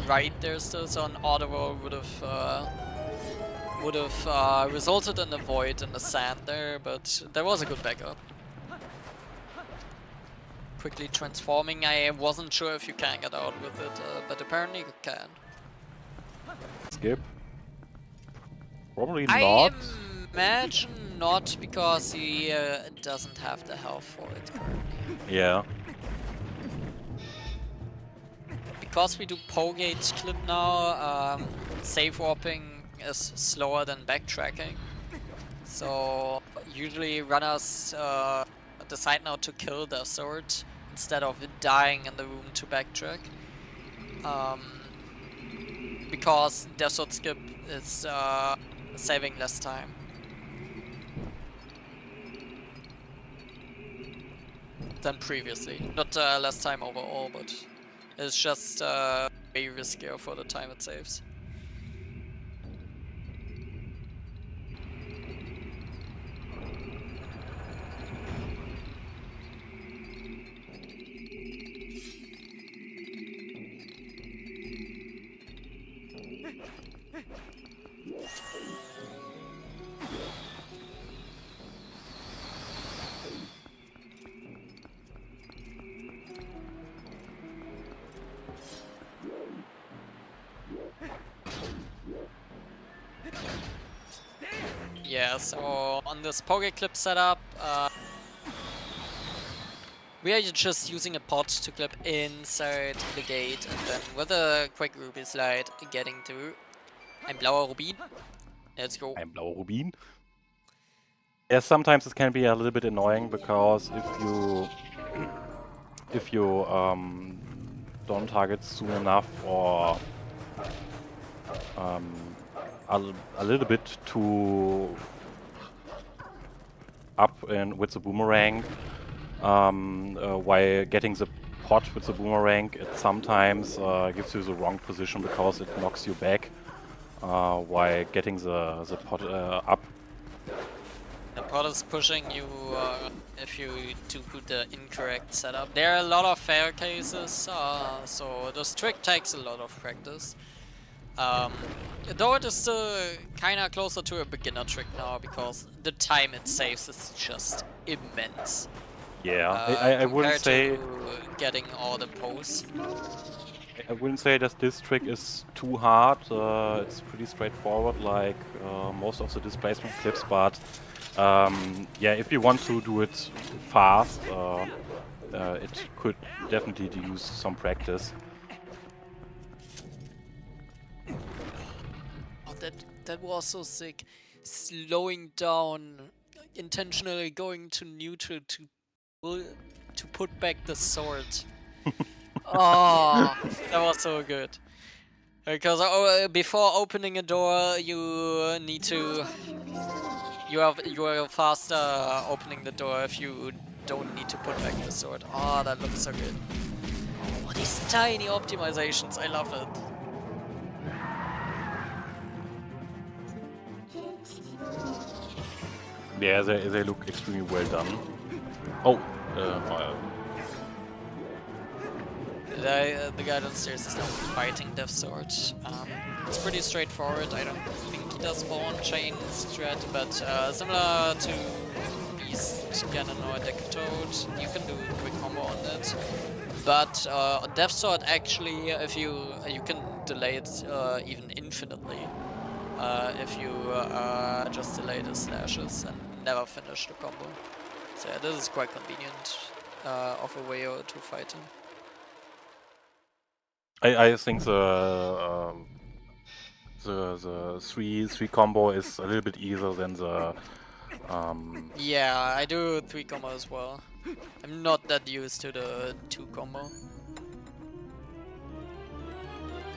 right there still, so an auto roll would have resulted in a void in the sand there, but there was a good backup. Quickly transforming, I wasn't sure if you can get out with it, but apparently you can. Skip. Probably I not. imagine not, because he doesn't have the health for it currently. Yeah. Because we do Pogate clip now, safe warping is slower than backtracking. So usually runners decide now to kill their sword instead of dying in the room to backtrack. Because their sword skip is saving less time. Than previously. Not less time overall, but it's just way riskier for the time it saves. Yeah, so on this poke clip setup, we are just using a pod to clip inside the gate and then with a quick ruby slide getting through. Ein blauer Rubin. Let's go. Ein blauer Rubin. Yes, sometimes it can be a little bit annoying because if you don't target soon enough or a little bit too up in with the boomerang, while getting the pot with the boomerang, it sometimes gives you the wrong position because it knocks you back while getting the pot up. The pod is pushing you if you do the incorrect setup. There are a lot of fair cases, so this trick takes a lot of practice. Though it is still kinda closer to a beginner trick now because the time it saves is just immense. Yeah, I wouldn't say to getting all the pose. I wouldn't say that this trick is too hard. It's pretty straightforward, like most of the displacement clips. But yeah, if you want to do it fast, it could definitely use some practice. Oh, that was so sick. Slowing down, intentionally going to neutral to put back the sword. Oh, that was so good. Because before opening a door, you need to. You are faster opening the door if you don't need to put back the sword. Oh, that looks so good. Oh, these tiny optimizations, I love it. Yeah, they look extremely well done. Oh, the guy downstairs is now fighting Death Sword. It's pretty straightforward. I don't think he does spawn chain strat, but similar to Beast Cannon or Decatoad, you can do a quick combo on it. But Death Sword actually, if you can delay it even infinitely, if you just delay the slashes and never finish the combo. So yeah, this is quite convenient of a way to fight him. I think the three combo is a little bit easier than the. Yeah, I do 3 combo as well. I'm not that used to the 2 combo.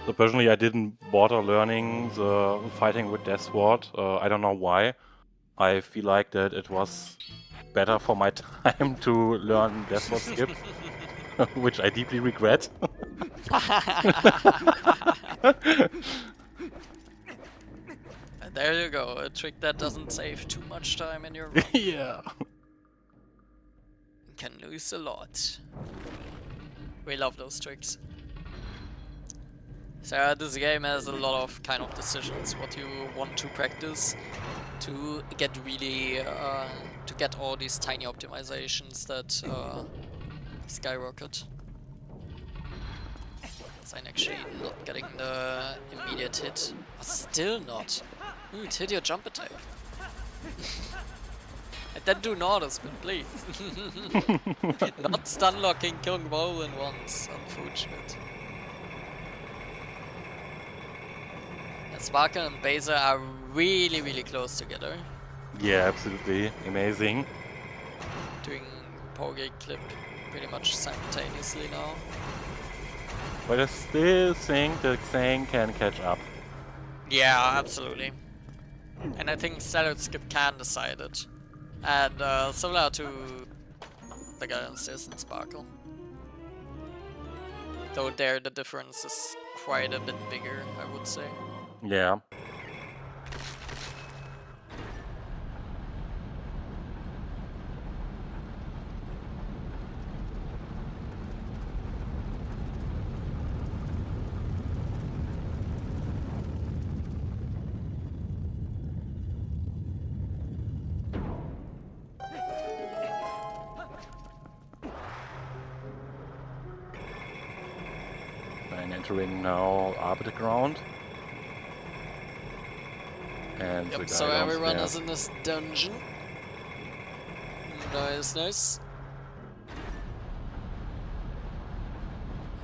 So personally, I didn't bother learning the fighting with Death Sword. I don't know why. I feel like that it was better for my time to learn Death Sword skip, which I deeply regret. There you go, a trick that doesn't save too much time in your run. Yeah. Can lose a lot. We love those tricks. So this game has a lot of kind of decisions what you want to practice to get really to get all these tiny optimizations that skyrocket. Xein actually not getting the immediate hit. Still not. Ooh, it hit your jump attack. And then do not spin, please. Not stun locking, killing Roland once. Unfortunate. And Sparkle and Baser are really, really close together. Yeah, absolutely amazing. Doing Poge clip pretty much simultaneously now. But I still think that xein can catch up. Yeah, absolutely. And I think ZeldaSpeedRuns can decide it. And similar to the guy downstairs in Sparkle. Though there the difference is quite a bit bigger, I would say. Yeah. And entering now Arbiter Ground. And the Yep, guy so everyone downstairs. is in this dungeon. Nice, nice.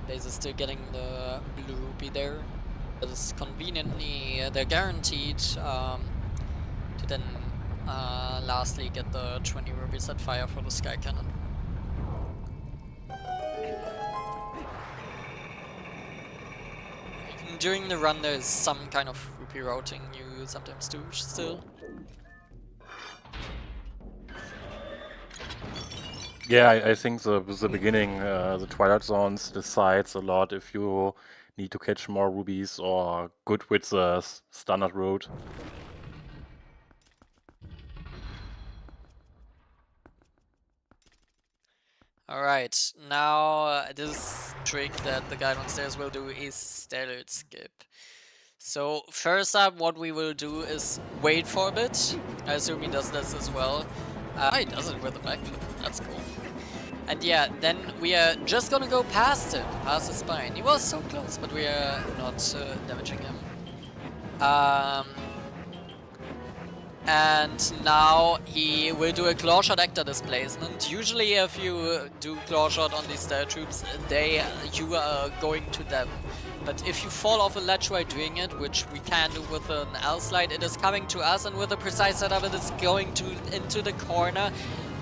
Base is still getting the blue rupee there. That is conveniently, they're guaranteed to then lastly get the 20 rupees at fire for the sky cannon. Even during the run there is some kind of rupee routing you sometimes do still. Yeah, I think the beginning, the Twilight Zones decides a lot if you need to catch more rubies or good with the standard route. Alright, now this trick that the guy downstairs will do is Stellar Skip. So first up what we will do is wait for a bit. I assume he does this as well. He does it with a backflip, that's cool. And yeah, then we are just gonna go past it, past the spine. He was so close, but we are not damaging him. And now he will do a claw shot actor displacement. Usually if you do claw shot on these Stealth troops, you are going to them. But if you fall off a ledge while doing it, which we can do with an L-slide, it is coming to us, and with a precise setup it is going into the corner.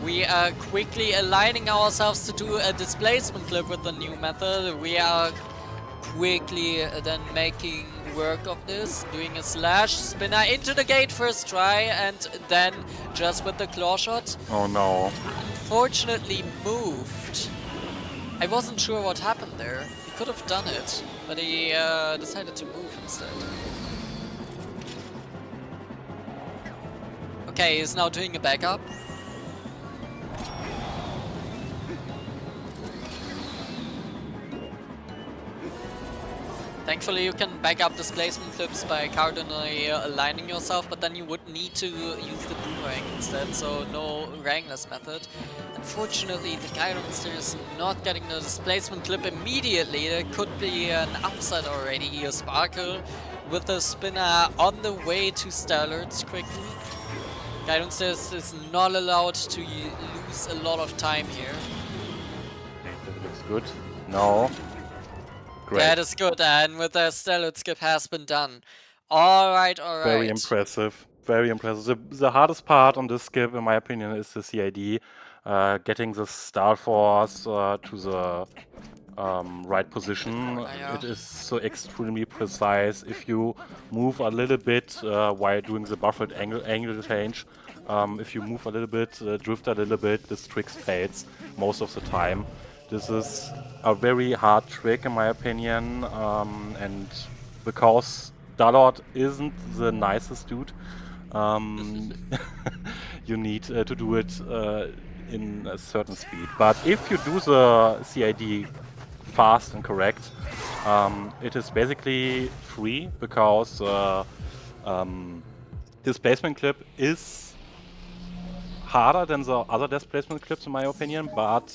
We are quickly aligning ourselves to do a displacement clip with the new method. We are quickly then making work of this, doing a slash spinner into the gate first try, and then just with the claw shot. Oh no. Unfortunately moved. I wasn't sure what happened there. He could have done it, but he decided to move instead. Okay, he's now doing a backup. Thankfully you can back up displacement clips by cardinally aligning yourself, but then you would need to use the boomerang instead, so no rangless method. Unfortunately the guy downstairs is not getting the displacement clip immediately. There could be an upset already here. Sparkle with the spinner on the way to Stallards quickly. Guy downstairs is not allowed to lose a lot of time here. That looks good. No. Great. That is good, and with the Stellar skip has been done. Alright, alright. Very impressive. Very impressive. The hardest part on this skip, in my opinion, is the CID. Getting the Star Force to the right position. Yeah. It is so extremely precise. If you move a little bit while doing the buffered angle change, if you move a little bit, drift a little bit, this trick fails most of the time. This is a very hard trick in my opinion, and because Dallard isn't the nicest dude, you need to do it in a certain speed. But if you do the CID fast and correct, it is basically free because displacement clip is harder than the other displacement clips in my opinion, but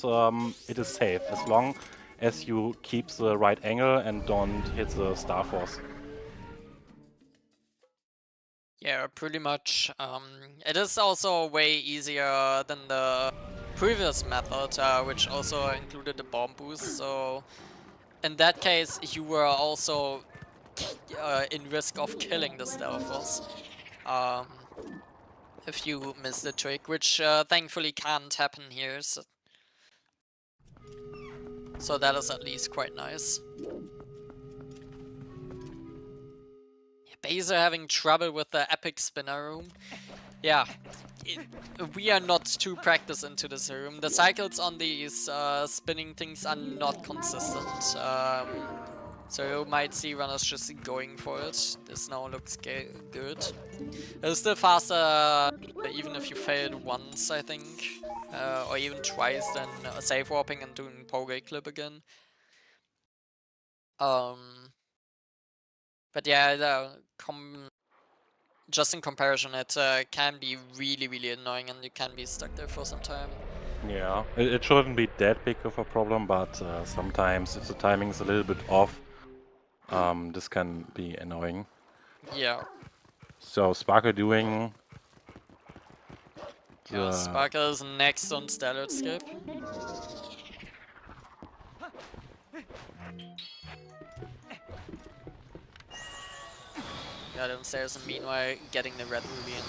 it is safe as long as you keep the right angle and don't hit the Star Force. Yeah, pretty much. It is also way easier than the previous method, which also included the bomb boost, so in that case you were also in risk of killing the Stealthers if you miss the trick, which thankfully can't happen here. So So that is at least quite nice. Baser having trouble with the epic spinner room. Yeah, we are not too practiced into this room. The cycles on these spinning things are not consistent. So you might see runners just going for it. This now looks good. It's still faster even if you failed once, I think. Or even twice, then safe warping and doing pogo clip again. But yeah, just in comparison, it can be really, really annoying and you can be stuck there for some time. Yeah, it shouldn't be that big of a problem, but sometimes if the timing is a little bit off, this can be annoying. Yeah. So Sparkle doing... Yeah, Sparkle is next on Stellar Skip. Yeah, downstairs, and meanwhile getting the red ruby and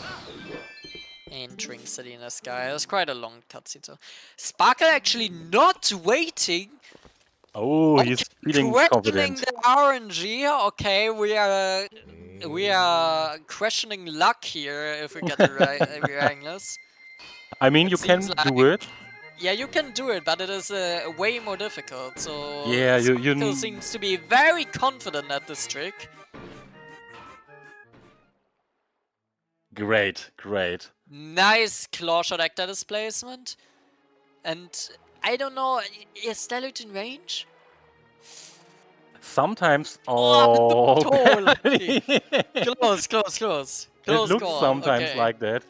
entering City in the Sky. It's quite a long cutscene. So Sparkle actually not waiting. Oh, Okay, he's feeling questioning confident. the RNG. Okay, we are questioning luck here if we get the right anglers. I mean, It you can seems do it. Yeah, you can do it, but it is way more difficult. So Yeah, Sparkle seems to be very confident at this trick. Great, great. Nice claw shot actor displacement. And I don't know, is Stellut in range? Sometimes... Oh, totally. Close. It Close looks call. sometimes Okay. like that.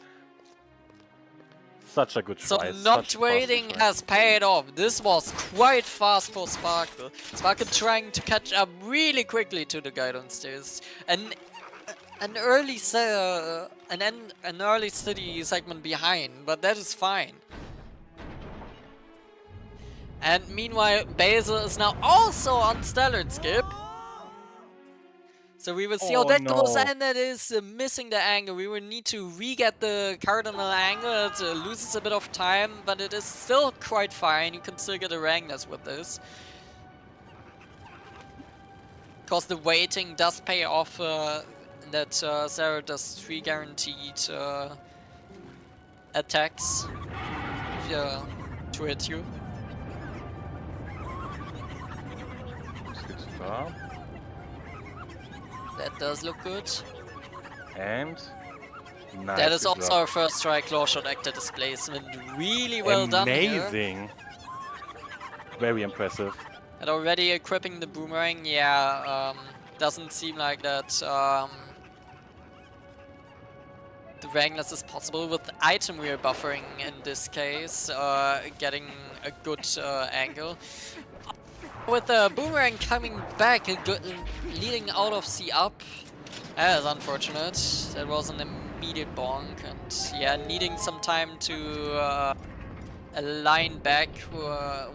Such a good So try. not waiting has paid off. This was quite fast for Sparkle. Sparkle trying to catch up really quickly to the guy downstairs. And an early city segment behind, but that is fine. And meanwhile, Basil is now also on Stellar Skip. So we will see how that goes, and that is missing the angle. We will need to re-get the cardinal angle. It loses a bit of time, but it is still quite fine. You can still get a rangness with this. Because the waiting does pay off that Sarah does 3 guaranteed attacks to hit you. That does look good. And nice. That is also our first try claw shot actor displacement. Really well done here. Amazing. Very impressive. And already equipping the boomerang, yeah, doesn't seem like that the rangless is possible with item wheel buffering in this case, getting a good angle. With the boomerang coming back, leading out of C up, that is unfortunate. That was an immediate bonk, and yeah, needing some time to align back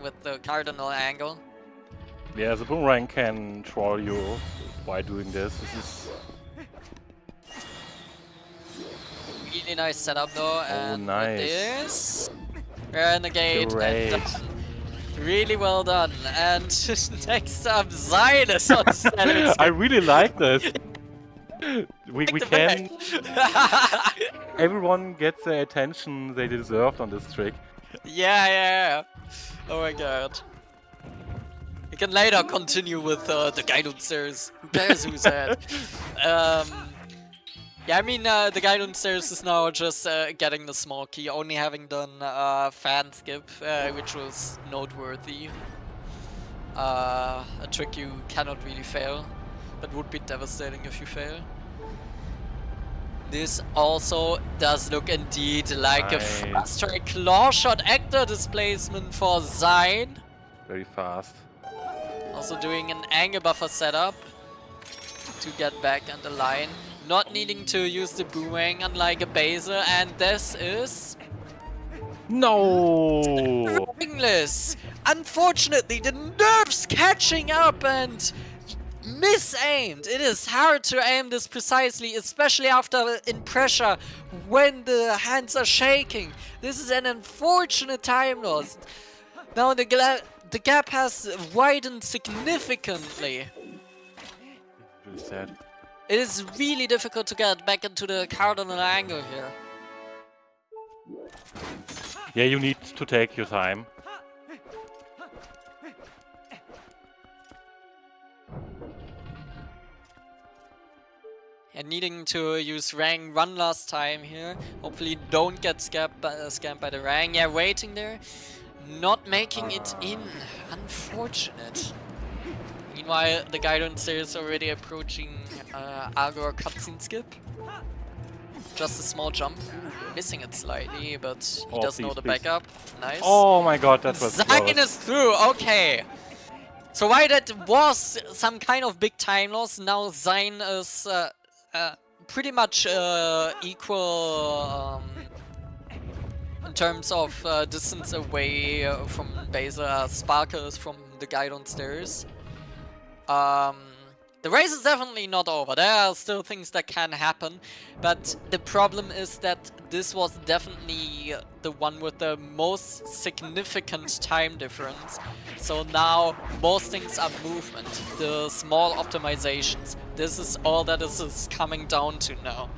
with the cardinal angle. Yeah, the boomerang can troll you by doing this. This is really nice setup though, and nice. with this, we're in the gate. Great. And really well done. And next up, Xein is on Stellar. I really like this. We can... Everyone gets the attention they deserved on this trick. Yeah. Oh my god. We can later continue with the guy downstairs. Who cares who's that? Yeah, I mean, the guy downstairs is now just getting the small key, only having done fan skip, which was noteworthy. A trick you cannot really fail, but would be devastating if you fail. This also does look indeed like a fast try claw shot actor displacement for Xein. Very fast. Also doing an angle buffer setup to get back on the line. Not needing to use the boomerang unlike a Basil, and this is... No! Ringless! Unfortunately, the nerves catching up and misaimed. It is hard to aim this precisely, especially after in pressure when the hands are shaking. This is an unfortunate time loss. Now the the gap has widened significantly. Really sad. It is really difficult to get back into the cardinal angle here. Yeah, you need to take your time. And needing to use Rang one last time here. Hopefully don't get scammed by the Rang. Yeah, waiting there. Not making it in. Unfortunate. Meanwhile, the guy downstairs is already approaching Agor cutscene skip. Just a small jump. Missing it slightly, but he does know the backup. Nice. Oh my god, that was Xein close. is through, okay. So while that was some kind of big time loss, now Xein is pretty much equal in terms of distance away from Basil as Sparkle is from the guy downstairs. The race is definitely not over. There are still things that can happen, but the problem is that this was definitely the one with the most significant time difference. So now most things are movement, the small optimizations. This is all that is coming down to now.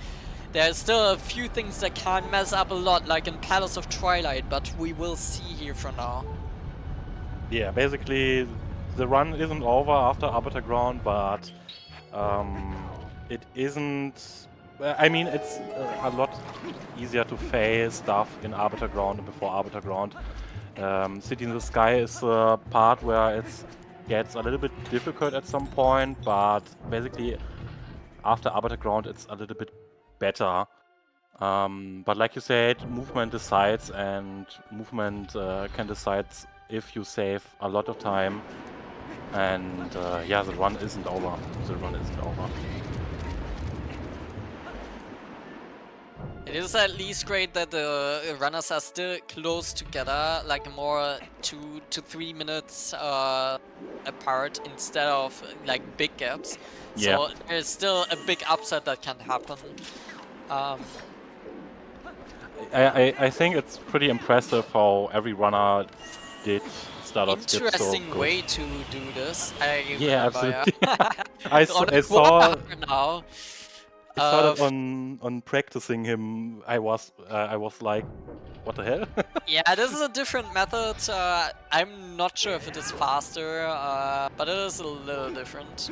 There's still a few things that can mess up a lot, like in Palace of Twilight, but we will see here for now. Yeah, basically the run isn't over after Arbiter Ground, but it isn't... I mean, it's a lot easier to fail stuff in Arbiter Ground and before Arbiter Ground. City in the Sky is a part where it gets a little bit difficult at some point, but basically after Arbiter Ground it's a little bit better. But like you said, movement decides, and movement can decide if you save a lot of time. And yeah, the run isn't over. The run isn't over. It is at least great that the runners are still close together, like more 2 to 3 minutes apart instead of like big gaps. Yeah. So there's still a big upset that can happen. I think it's pretty impressive how every runner did start out skip so Interesting good. way to do this. Yeah, remember, absolutely. yeah. I On a saw quarter now. I saw it on practicing him. I was like, what the hell? Yeah, this is a different method. I'm not sure if it is faster, but it is a little different.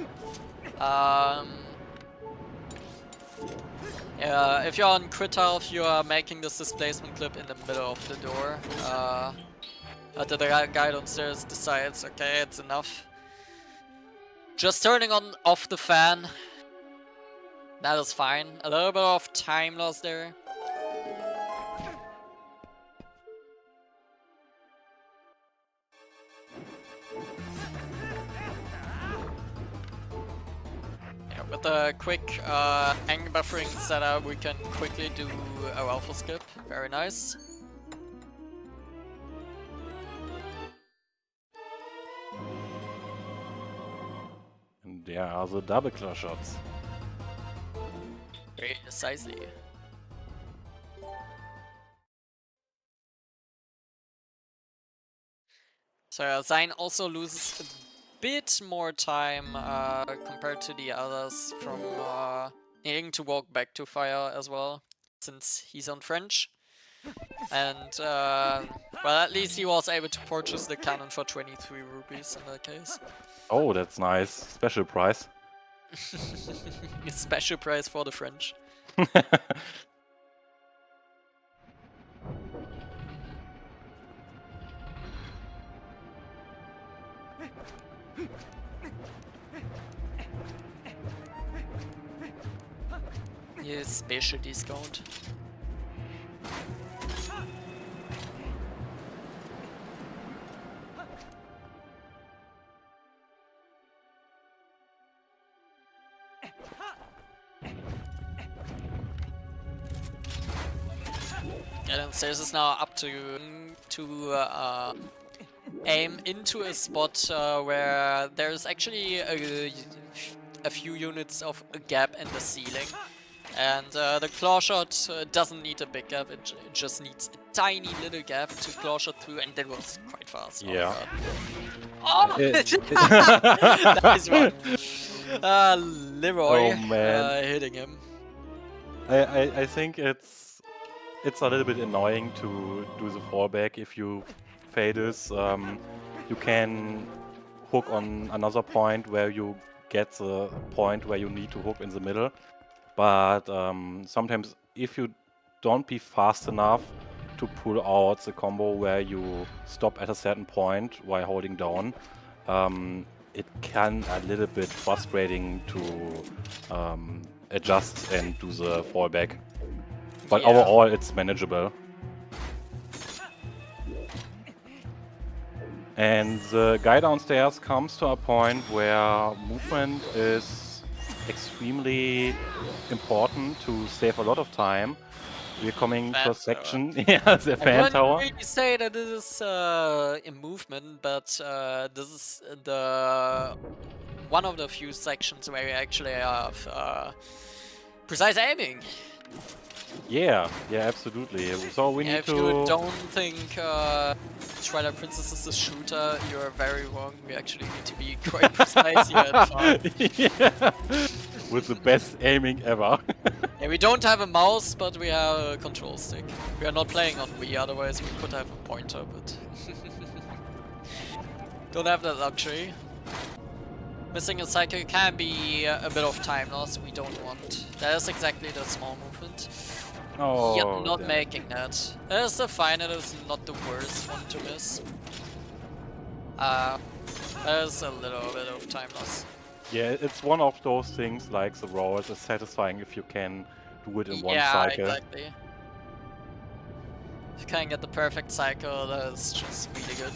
Yeah, if you're on crit health, you are making this displacement clip in the middle of the door. The guy downstairs decides, okay, it's enough. Just turning off the fan. That is fine. A little bit of time loss there. Yeah, with a quick angle buffering setup, we can quickly do a rifle skip. Very nice. And there are the double claw shots. Very precisely. So Xein also loses a bit more time compared to the others from needing to walk back to fire as well, since he's on French. And well, at least he was able to purchase the cannon for 23 rupees in that case. Oh, that's nice. Special price. A special price for the French. Yes, special discount. Yeah, downstairs is now up to aim into a spot where there's actually a few units of a gap in the ceiling. And the claw shot doesn't need a big gap, it just needs a tiny little gap to claw shot through, and that was quite fast. Yeah. Oh, It- nice one. Leroy Oh, man. hitting him. I think it's a little bit annoying to do the fallback. If you fail this, you can hook on another point where you get the point where you need to hook in the middle. But sometimes if you don't be fast enough to pull out the combo where you stop at a certain point while holding down, it can a little bit frustrating to adjust and do the fallback. But Yeah. overall, it's manageable. And the guy downstairs comes to a point where movement is extremely important to save a lot of time. We're coming to Fan a tower. section. Yeah, the I fan wouldn't tower. really say that this is a movement, but this is the one of the few sections where you actually have precise aiming. Yeah, absolutely. So we need If to. you don't think Twilight Princess is a shooter, you're very wrong. We actually need to be quite precise here at far. Yeah, with the best aiming ever. Yeah, we don't have a mouse, but we have a control stick. We are not playing on Wii, otherwise we could have a pointer, but don't have that luxury. Missing a cycle can be a bit of time loss we don't want. That is exactly the small movement. Oh, Yet not damn. making that. That is fine, it is not the worst one to miss. That is a little bit of time loss. Yeah, it's one of those things like the rolls is satisfying if you can do it in one Yeah, cycle. exactly. If you can get the perfect cycle, that is just really good.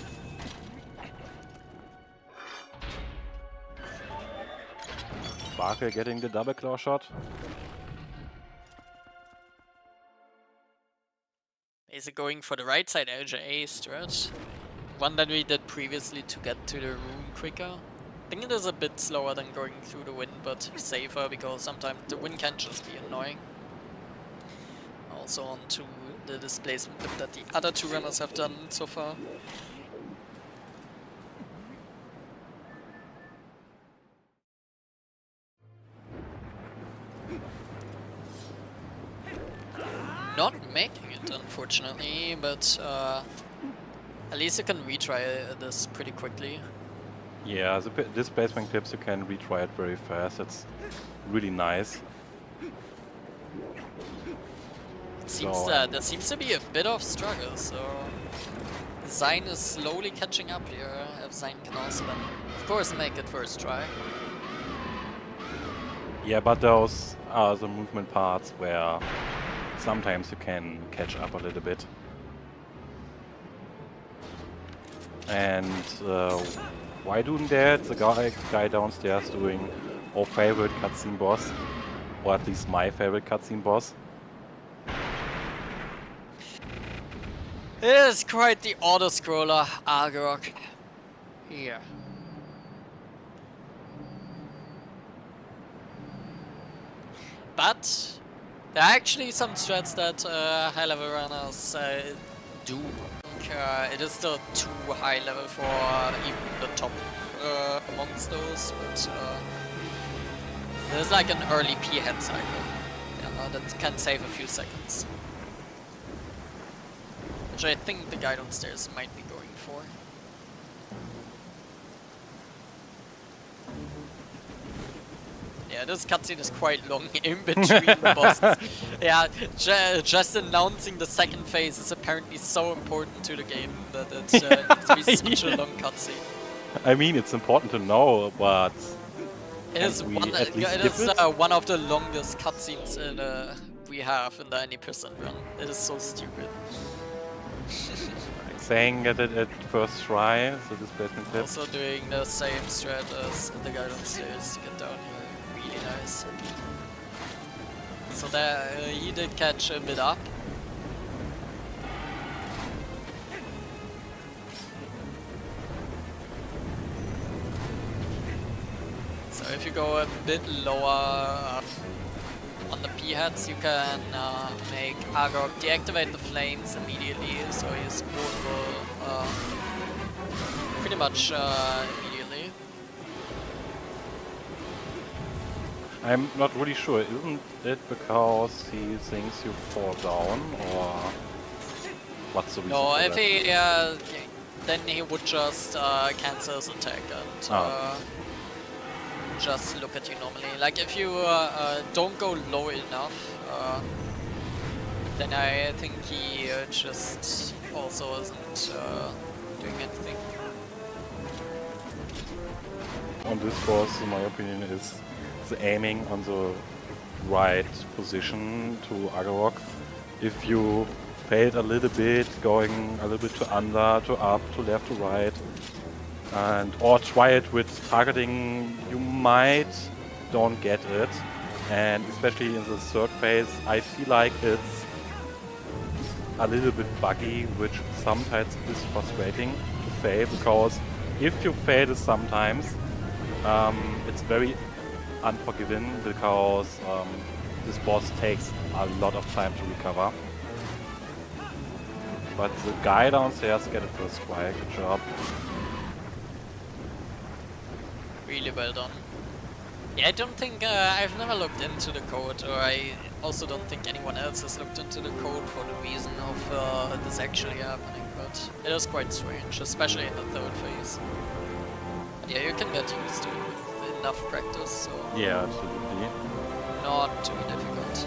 Barker getting the double claw shot. Is it going for the right side LJA strat? One that we did previously to get to the room quicker. I think it is a bit slower than going through the wind, but safer because sometimes the wind can just be annoying. Also on to the displacement clip that the other two runners have done so far. Not making it, unfortunately, but at least you can retry this pretty quickly. Yeah, the displacement clips you can retry it very fast. It's really nice. It seems So, there seems to be a bit of struggle, so Xein is slowly catching up here. If Xein can also then, of course, make it first try. Yeah, but those are the movement parts where sometimes you can catch up a little bit. And why doing that? The guy downstairs doing our favorite cutscene boss, or at least my favorite cutscene boss. It is quite the auto-scroller, Argorok. Here. But there are actually some strats that high-level runners do. It is still too high level for even the top monsters, but there's like an early P-head cycle that can save a few seconds. Which I think the guy downstairs might be going for. Yeah, this cutscene is quite long in between the bosses. Yeah, just announcing the second phase is apparently so important to the game that it needs to be such a long cutscene. I mean, it's important to know, but It is we one. at least It skip is it? one of the longest cutscenes in we have in the any percent run. It is so stupid. Like saying that it at first try, the displacement clip. Also doing the same strat as the guy downstairs to get down here. Really nice. So there, he did catch a bit up. So if you go a bit lower on the P-head, that, you can make Agok deactivate the flames immediately, so he's vulnerable pretty much immediately. I'm not really sure. Isn't it because he thinks you fall down, or what's the reason No, for if that? he then he would just cancel his attack and just look at you normally. Like if you don't go low enough, then I think he just also isn't doing anything. On this course, in my opinion, is the aiming on the right position to Agarok. If you failed a little bit, going a little bit to under, to up, to left, to right, and or try it with targeting, you might don't get it. And especially in the third phase, I feel like it's a little bit buggy, which sometimes is frustrating to fail, because if you fail this sometimes, it's very unforgiving, because this boss takes a lot of time to recover. But the guy downstairs get a first try. Good job. Really well done. Yeah, I don't think I've never looked into the code, or I also don't think anyone else has looked into the code for the reason of this actually happening, but it is quite strange, especially in the third phase. But yeah, you can get used to it with enough practice, so Yeah, absolutely. not too difficult.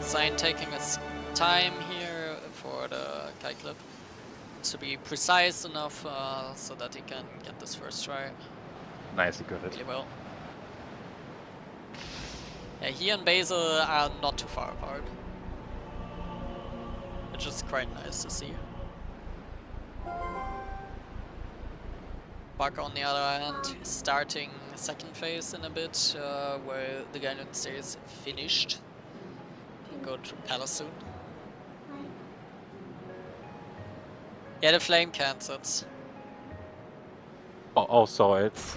Xein taking his time here for the Kai clip to be precise enough so that he can get this first try. Nice, you got it. Really well. Yeah, he and Basil are not too far apart, which is quite nice to see. Buck, on the other hand, starting second phase in a bit, where the guy downstairs finished. He'll go to Palace soon. Yeah, the flame cancels. Oh, so it's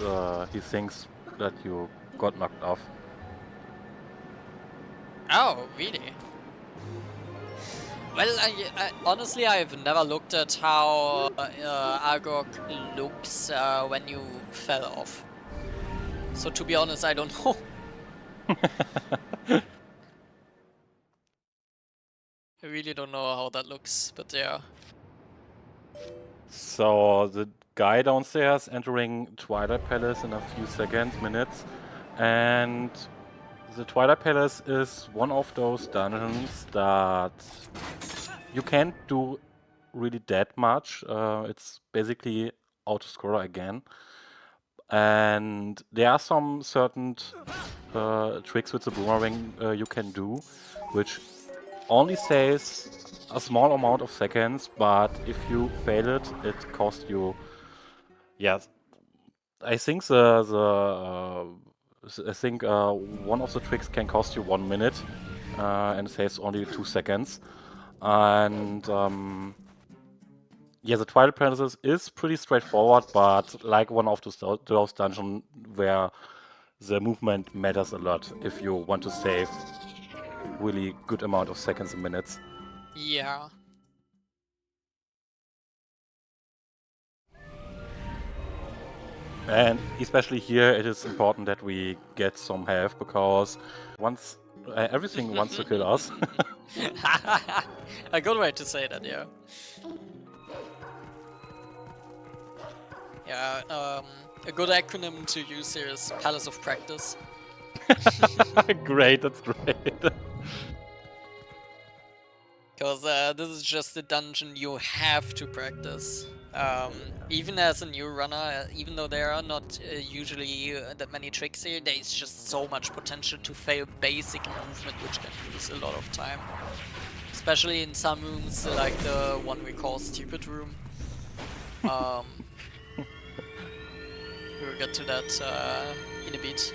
he thinks that you got knocked off. Oh, really? Well, honestly, I've never looked at how Agok looks when you fell off. So to be honest, I don't know. I really don't know how that looks, but yeah. So the guy downstairs entering Twilight Palace in a few seconds, minutes, and the Twilight Palace is one of those dungeons that you can't do really that much. It's basically auto-scroller again. And there are some certain tricks with the boomerang you can do, which only saves a small amount of seconds, but if you fail it, it costs you. Yeah, I think one of the tricks can cost you 1 minute, and it saves only 2 seconds. And yeah, the Twilight Princess is pretty straightforward, but like one of those dungeons where the movement matters a lot if you want to save really good amount of seconds and minutes. Yeah. And especially here, it is important that we get some health, because once everything wants to kill us. A good way to say that, yeah. Yeah, a good acronym to use here is Palace of Practice. Great, that's great. Because this is just a dungeon you have to practice. Even as a new runner, even though there are not usually that many tricks here, there is just so much potential to fail basic movement, which can use a lot of time. Especially in some rooms, like the one we call Stupid Room. We'll get to that in a bit.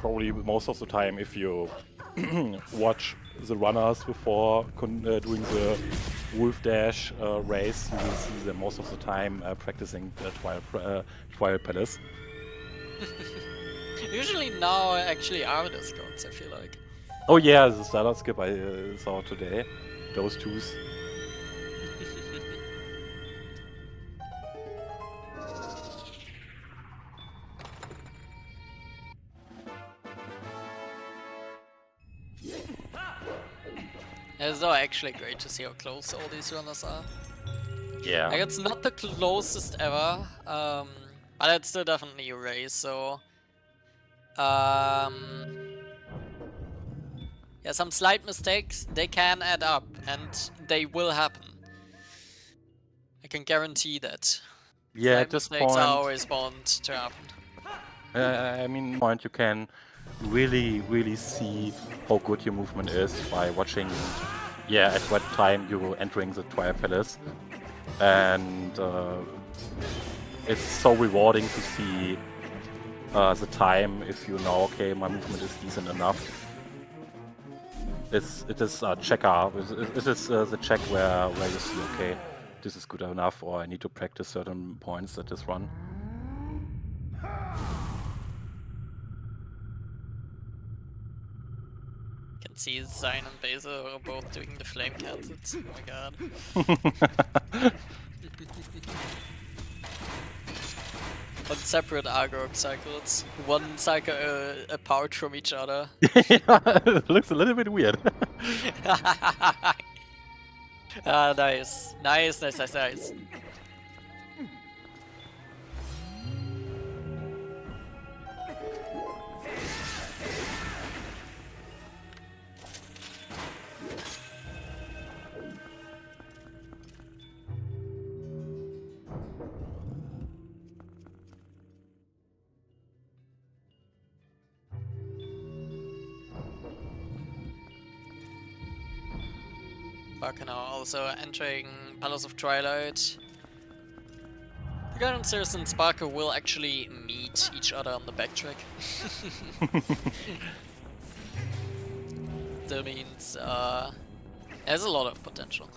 probably most of the time, if you watch the runners before doing the Wolf Dash race, you will see them most of the time practicing Trial Palace. Usually now actually are the scouts, I feel like. Oh yeah, the starter skip I saw today. Those twos. It's though actually great to see how close all these runners are. Yeah. Like it's not the closest ever, but it's still definitely a race, so yeah, some slight mistakes, they can add up, and they will happen. I can guarantee that. Yeah, Slight at this mistakes are point, always bound to happen. I mean, point you can really see how good your movement is by watching, yeah, at what time you're entering the Trial Palace, and it's so rewarding to see the time if you know, okay, my movement is decent enough. It is a checker. It is the check where you see, okay, this is good enough, or I need to practice certain points at this run. You can see Xein and Basil are both doing the flame cancels. Oh my god. On separate Argorg cycles, one cycle apart from each other. Yeah, it looks a little bit weird. Ah, nice. Nice. Now also entering Palace of Twilight. The Guardian Cirrus and Sparker will actually meet each other on the backtrack. That means there's a lot of potential.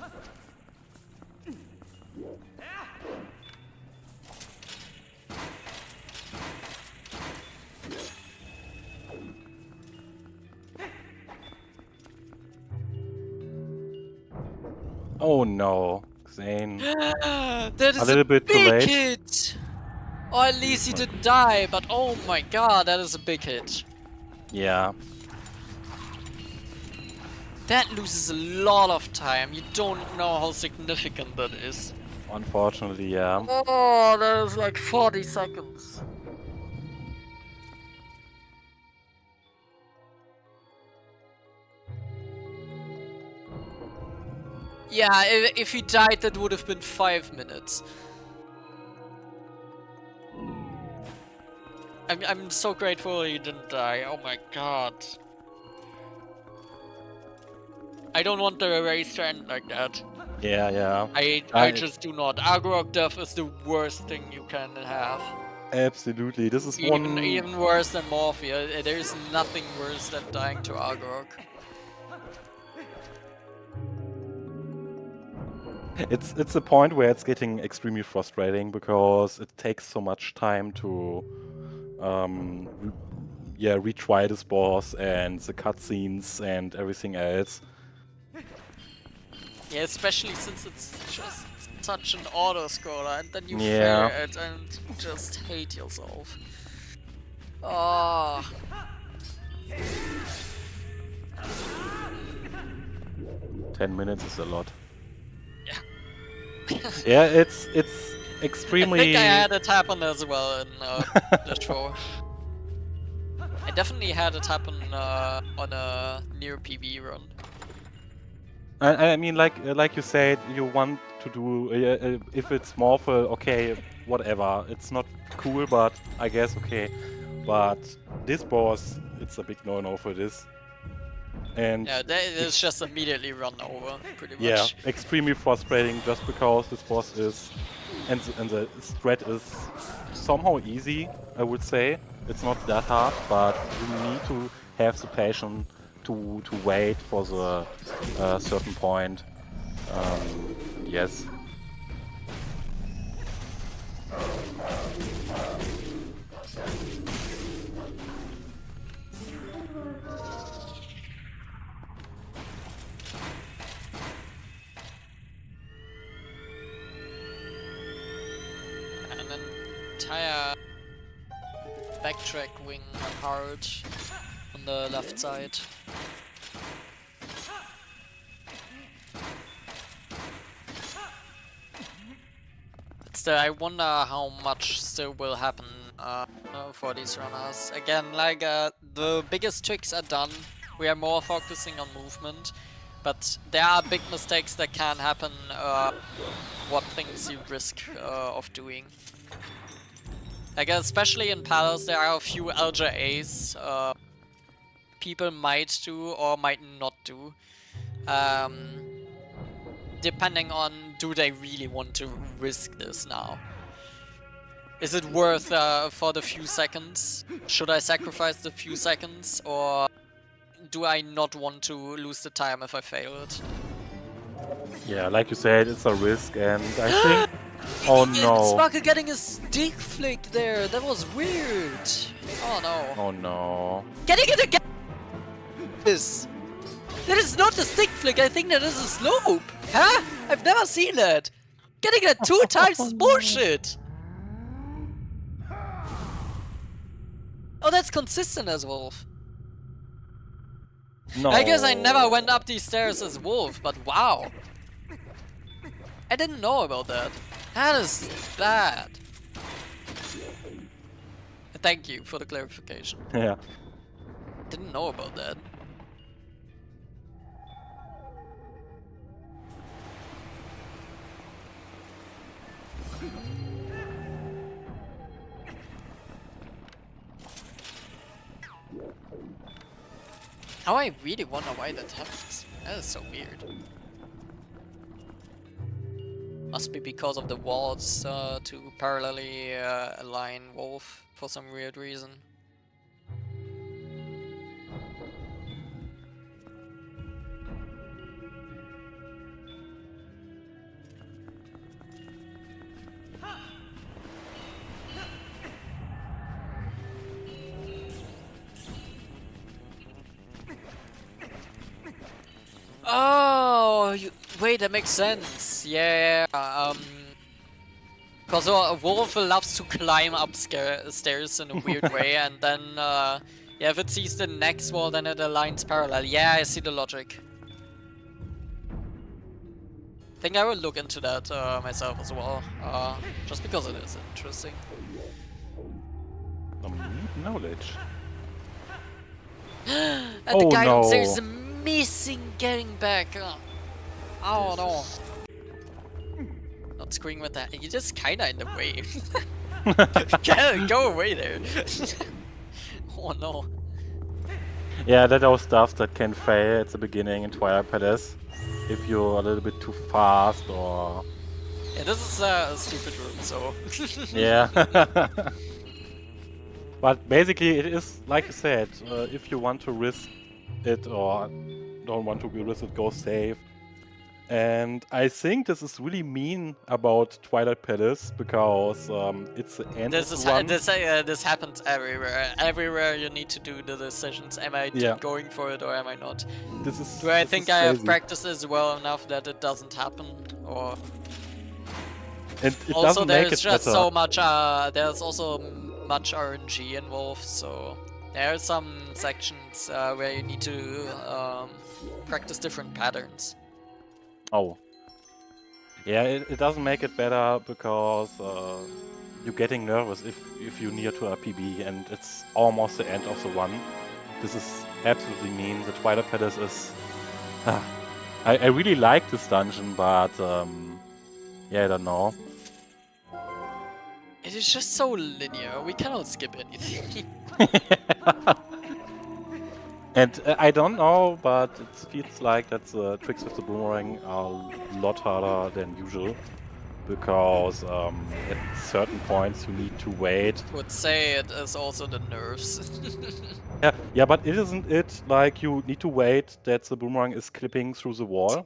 Oh no, Xein. That is A little bit too late. hit! Or at least he didn't die, but oh my god, that is a big hit. Yeah. That loses a lot of time. You don't know how significant that is. Unfortunately, yeah. Oh, that is like 40 seconds. Yeah, if he died, that would have been 5 minutes. I'm so grateful he didn't die. Oh my god. I don't want the race to end like that. Yeah, yeah. I just do not. Argorok death is the worst thing you can have. Absolutely. This is one. Even worse than Morphia. There's nothing worse than dying to Argorok. It's a point where it's getting extremely frustrating because it takes so much time to retry this boss and the cutscenes and everything else. Yeah, especially since it's just such an auto-scroller and then you Yeah. fail it and just hate yourself. Oh. 10 minutes is a lot. Yeah. Yeah, it's extremely. I think I had it happen as well in Dash 4. I definitely had it happen on a near PB run. I mean, like you said, you want to do if it's Morphle, okay, whatever. It's not cool, but I guess okay. But this boss, it's a big no-no for this. And Yeah, it's just immediately run over, pretty much. yeah, extremely frustrating just because this boss is, and the threat is somehow easy, I would say. It's not that hard, but you need to have the patience to wait for the certain point. Yes. An entire backtrack wing hard on the left side. But still, I wonder how much still will happen for these runners. Again, like the biggest tricks are done. We are more focusing on movement, but there are big mistakes that can happen. What things you risk of doing. Like especially in Palace, there are a few LJAs people might do or might not do. Depending on do they really want to risk this now. Is it worth for the few seconds? Should I sacrifice the few seconds, or do I not want to lose the time if I fail it? Yeah, like you said, it's a risk, and I think... Oh no! Sparker getting a stick flick there, that was weird! Oh no. Oh no. Getting it again! This! That is not a stick flick, I think that is a slope! Huh? I've never seen that! Getting it 2 times is bullshit! Oh, that's consistent as Wolf. No. I guess I never went up these stairs as Wolf, but wow. I didn't know about that. That is bad. Thank you for the clarification. Yeah. Didn't know about that. Now I really wonder why that happens. That is so weird. Must be because of the walls to parallelly align Wolf for some weird reason. Oh, wait, that makes sense. Yeah, because Wolf loves to climb up stairs in a weird way, and then, yeah, if it sees the next wall, then it aligns parallel. Yeah, I see the logic. I think I will look into that myself as well, just because it is interesting. Knowledge. And Oh, the guy downstairs no. is missing getting back. Oh no. Not screwing with that. You're just kinda in the way. Go away there. Oh no. Yeah, that are stuff that can fail at the beginning in Twilight Palace. If you're a little bit too fast or... Yeah, this is a stupid room, so... Yeah. But basically it is, like you said, if you want to risk it or don't want to be risk it, go safe. And I think this is really mean about Twilight Palace because it's the end of the run. This happens everywhere. Everywhere you need to do the decisions. Am I going for it or am I not? Do I think I have practiced this well enough that it doesn't happen? Or and it also doesn't make there's it just better. so much. There's also much RNG involved. So there are some sections where you need to practice different patterns. Oh. Yeah, it doesn't make it better because you're getting nervous if you're near to a PB and it's almost the end of the run. This is absolutely mean. The Twilight Palace is... I really like this dungeon, but yeah, I don't know. It is just so linear. We cannot skip anything. And I don't know, but it feels like that the tricks with the boomerang are a lot harder than usual. because at certain points you need to wait. Would say it is also the nerves. Yeah, but it isn't it like you need to wait that the boomerang is clipping through the wall?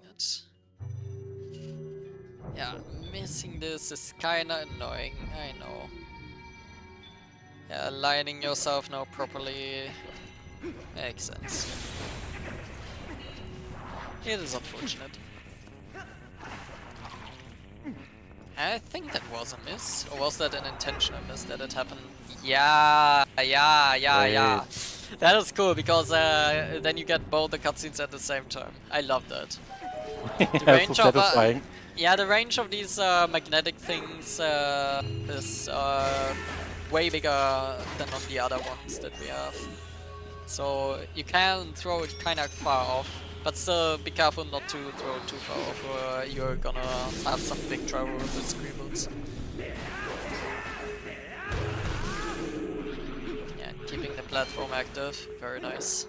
Yeah, missing this is kinda annoying, I know. Yeah, aligning yourself now properly makes sense. It is unfortunate. I think that was a miss, or was that an intentional miss that it happened? Yeah. That is cool because then you get both the cutscenes at the same time. I love that. The Yeah, range so of satisfying. yeah, the range of these magnetic things is way bigger than on the other ones that we have. So you can throw it kind of far off, but still be careful not to throw it too far off, or you're gonna have some big trouble with the scribbles. Yeah, keeping the platform active, very nice.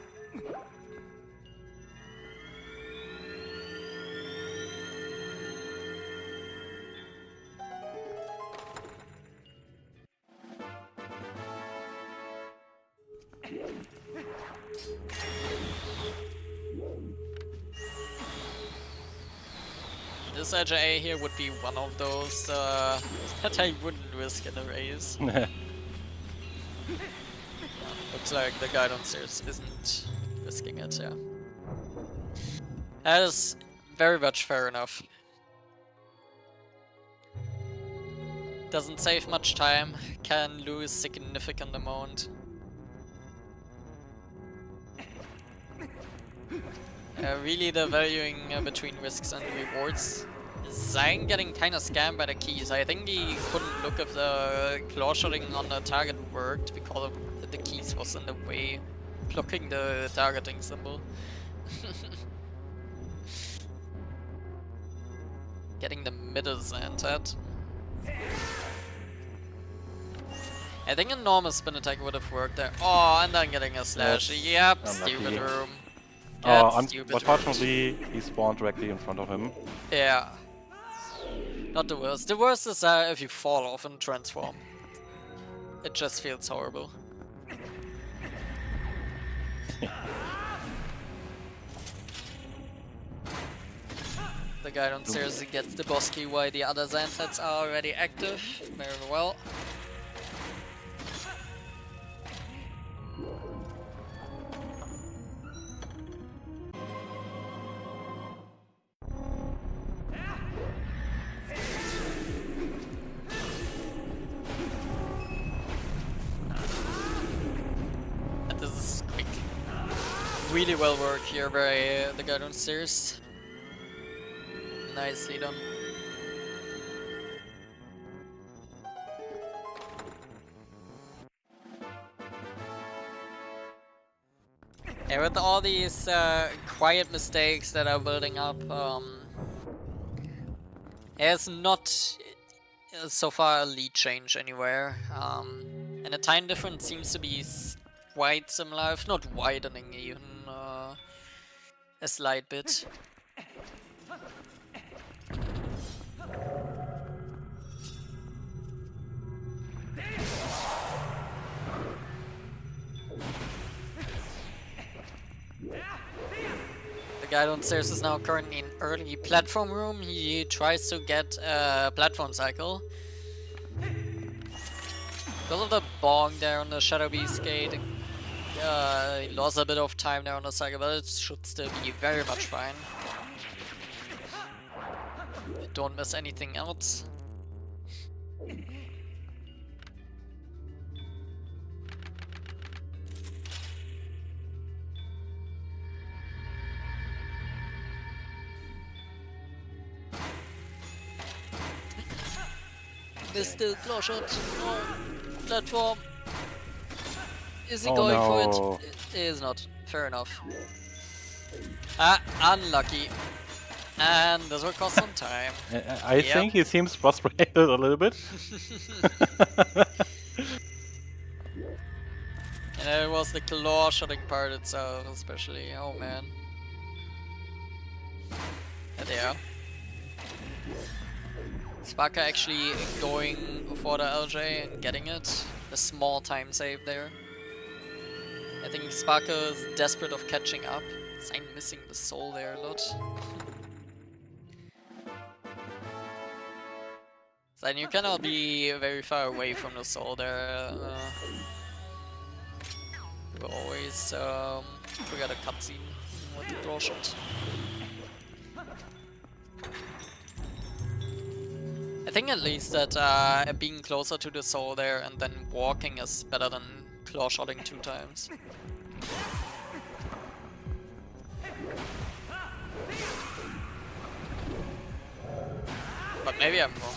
This edge A here would be one of those that I wouldn't risk in a race. Looks like the guy downstairs isn't risking it, yeah. That is very much fair enough. Doesn't save much time, can lose significant amount. Really the valuing between risks and rewards. Xein getting kinda scammed by the keys. I think he couldn't look if the claw shotting on the target worked because the keys was in the way, blocking the targeting symbol. Getting the middle entered. I think a normal spin attack would have worked there. Oh, and then getting a slash. That's Yep, unlucky. stupid room. Unfortunately, he spawned directly in front of him. Yeah. Not the worst. The worst is if you fall off and transform. It just feels horrible. The guy downstairs gets the boss key while the other Xein sets are already active. Very well. This is quick. Really well worked here by the guy downstairs. Nicely done. Yeah, with all these quiet mistakes that are building up, there's not so far a lead change anywhere. And the time difference seems to be quite similar, if not widening even a slight bit. The guy downstairs is now currently in early platform room. He tries to get a platform cycle. Because of the bong there on the Shadow Beast gate, he lost a bit of time there on the cycle, but it should still be very much fine. Don't miss anything else. Missed the claw shot. No. Platform. Is he going for it? He is not. Fair enough. Ah, unlucky. And this will cost some time. I think he seems frustrated a little bit. And it was the claw shotting part itself, especially. Oh man. And there. Sparker actually going for the LJ and getting it. A small time save there. I think Sparker is desperate of catching up. Xein missing the soul there a lot. Xein, you cannot be very far away from the soul there. You always trigger the cutscene with the claw shot. I think at least that being closer to the soul there and then walking is better than claw shotting 2 times. But maybe I'm wrong.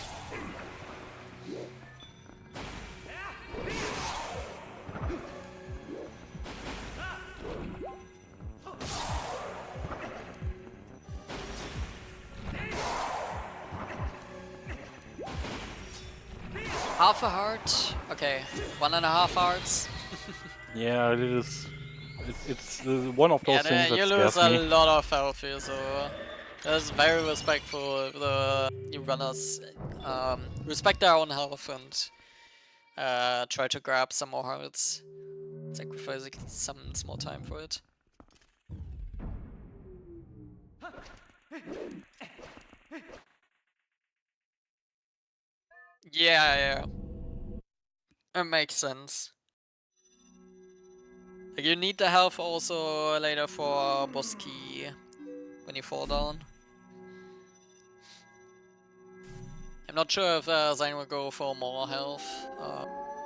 Half a heart? Okay, 1.5 hearts. Yeah, it is. It's one of those things that you lose scares a me. lot of health here, so that's very respectful of the new runners. Respect their own health and try to grab some more hearts, sacrificing some small time for it. Yeah. It makes sense. Like you need the health also later for boss key when you fall down. I'm not sure if Xein will go for more health.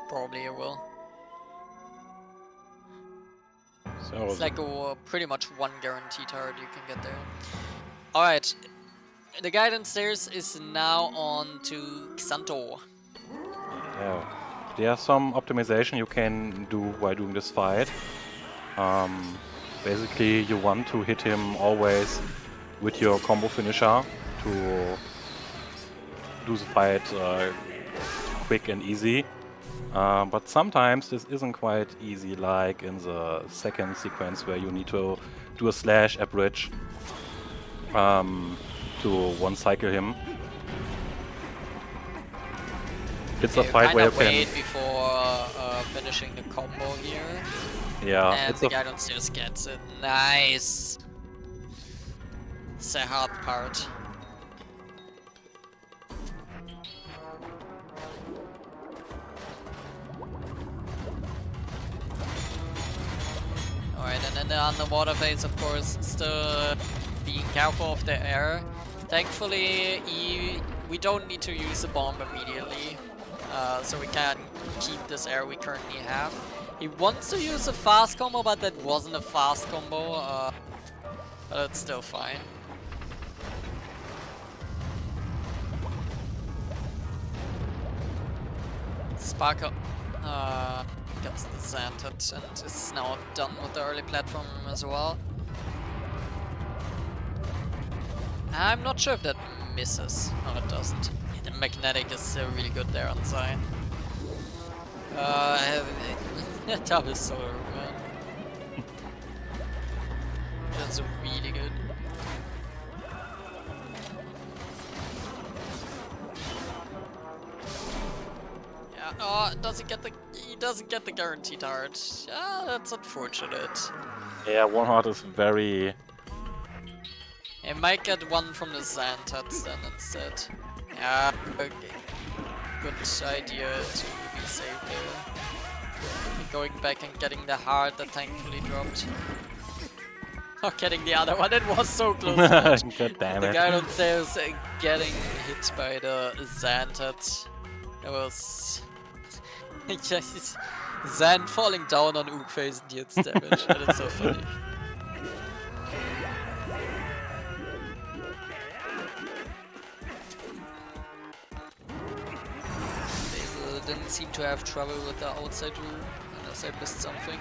Probably it will. So It's like pretty much one guaranteed heart you can get there. Alright. The guidance stairs is now on to Xanto. yeah, there's some optimization you can do while doing this fight. Basically, you want to hit him always with your combo finisher to do the fight quick and easy. But sometimes this isn't quite easy, like in the second sequence where you need to do a slash, a bridge to one-cycle him. It's a fight where you can wait before finishing the combo here. Yeah, And it's the a guy downstairs gets it. Nice! It's a hard part. Alright, and then the underwater phase, of course, still being careful of the air. Thankfully, we don't need to use the bomb immediately, so we can keep this air we currently have. He wants to use a fast combo, but that wasn't a fast combo, but it's still fine. Sparkle gets the Xantet and is now done with the early platform as well. I'm not sure if that misses. No, it doesn't. The magnetic is really good there on Xein. That is so man. That's really good. Yeah, oh, he doesn't get the guaranteed heart. Yeah, that's unfortunate. yeah, one heart is very. He might get one from the Xantats then instead. Yeah, okay. Good idea to be safe there. Going back and getting the heart that thankfully dropped. Or getting the other one, it was so close. God damn The it. guy downstairs getting hit by the Xantat. It was... Yes, Xan falling down on Ook face and deals damage, and it's so funny. Basil didn't seem to have trouble with the outside room, unless I missed something.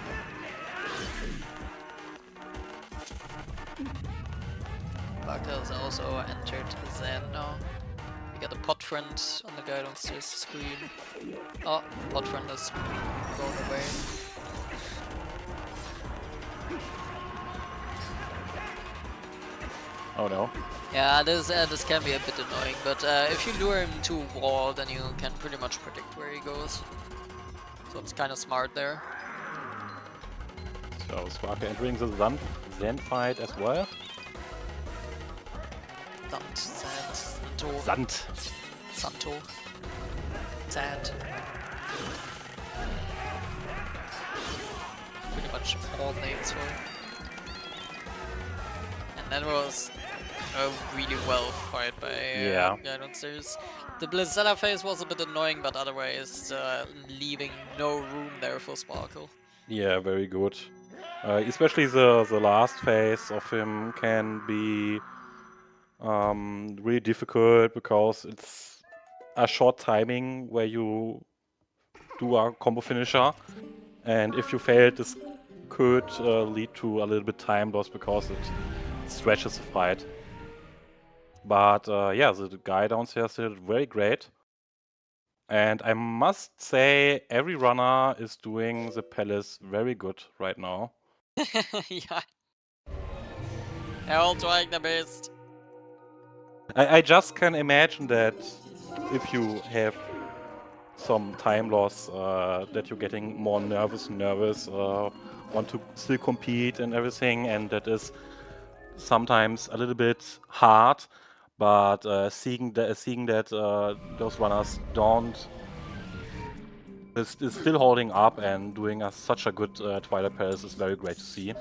Barker has also entered Xen now. We got a pot friend on the guy downstairs screen. Oh, pot friend is going away. Oh no. Yeah, this can be a bit annoying, but if you lure him to a wall, then you can pretty much predict where he goes. So it's kind of smart there. So Sparker entering the Zen fight as well. Santo. Sand. Santo. Sand. Pretty much all names for it. And that was a really well fight by guy downstairs. The Blizzella phase was a bit annoying, but otherwise leaving no room there for Sparkle. Yeah, very good. Especially the last phase of him can be really difficult because it's a short timing where you do a combo finisher, and if you fail, this could lead to a little bit time loss because it stretches the fight. But yeah, the guy downstairs did very great. And I must say, every runner is doing the palace very good right now. Yeah. They're all trying their best. I just can imagine that if you have some time loss, that you're getting more nervous, want to still compete and everything, and that is sometimes a little bit hard. But seeing that those runners is still holding up and doing such a good Twilight Palace is very great to see.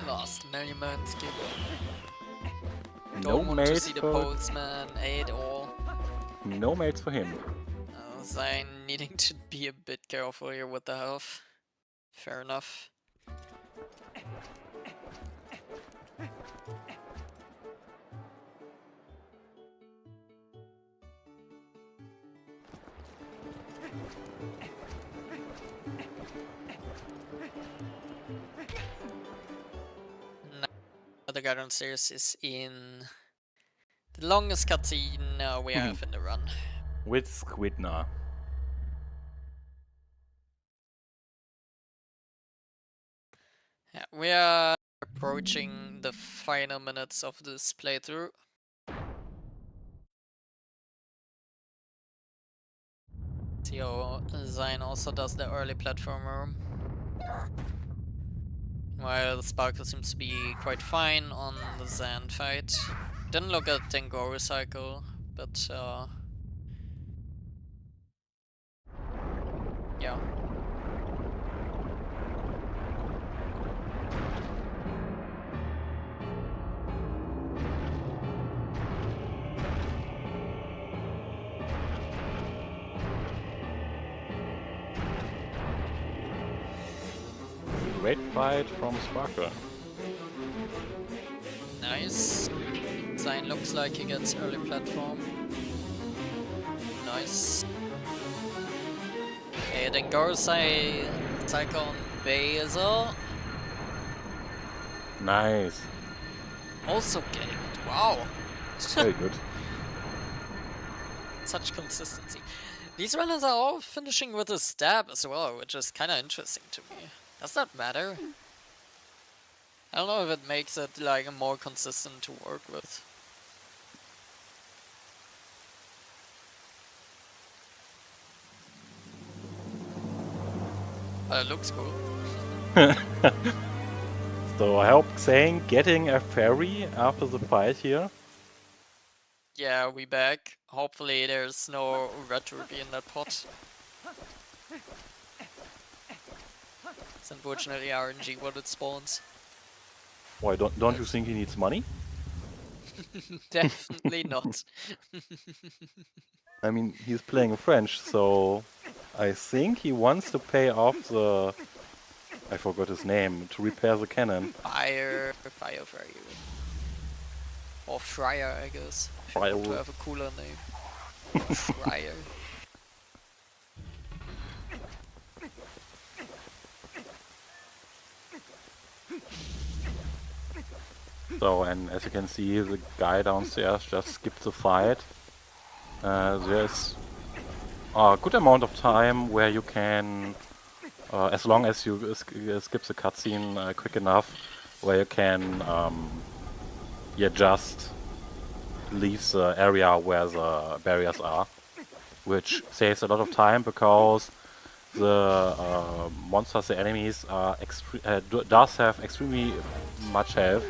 Last Merriman skip. No Don't want to mates see the for postman at all. no mates for him. Xein needing to be a bit careful here with the health. Fair enough. Now the guy downstairs is in the longest cutscene we have in the run. With Squidna. Yeah, we are approaching the final minutes of this playthrough. So Xein also does the early platformer. While Sparkle seems to be quite fine on the Zan fight. Didn't look at Tengoru cycle, but yeah. Great fight from Sparkle. Nice. Xein looks like he gets early platform. Nice. Okay, then Gorosei cycle on Basil. Nice. Also getting it. Wow. Very good. Such consistency. These runners are all finishing with a stab as well, which is kind of interesting to me. Does that matter? I don't know if it makes it like more consistent to work with. But it looks cool. So I hope Xein getting a ferry after the fight here. Yeah, we back. Hopefully there's no red ruby in that pot. It's unfortunately RNG what it spawns. Why don't you think he needs money? Definitely not. I mean, he's playing French, so I think he wants to pay off the... I forgot his name, to repair the cannon. Fire for you. Or Fryer, I guess. Fryer. To have a cooler name. Fryer. So, and as you can see, the guy downstairs just skipped the fight. There's a good amount of time where you can, as long as you skip the cutscene quick enough, where you can just leave the area where the barriers are, which saves a lot of time because the monsters, the enemies, are does have extremely much health.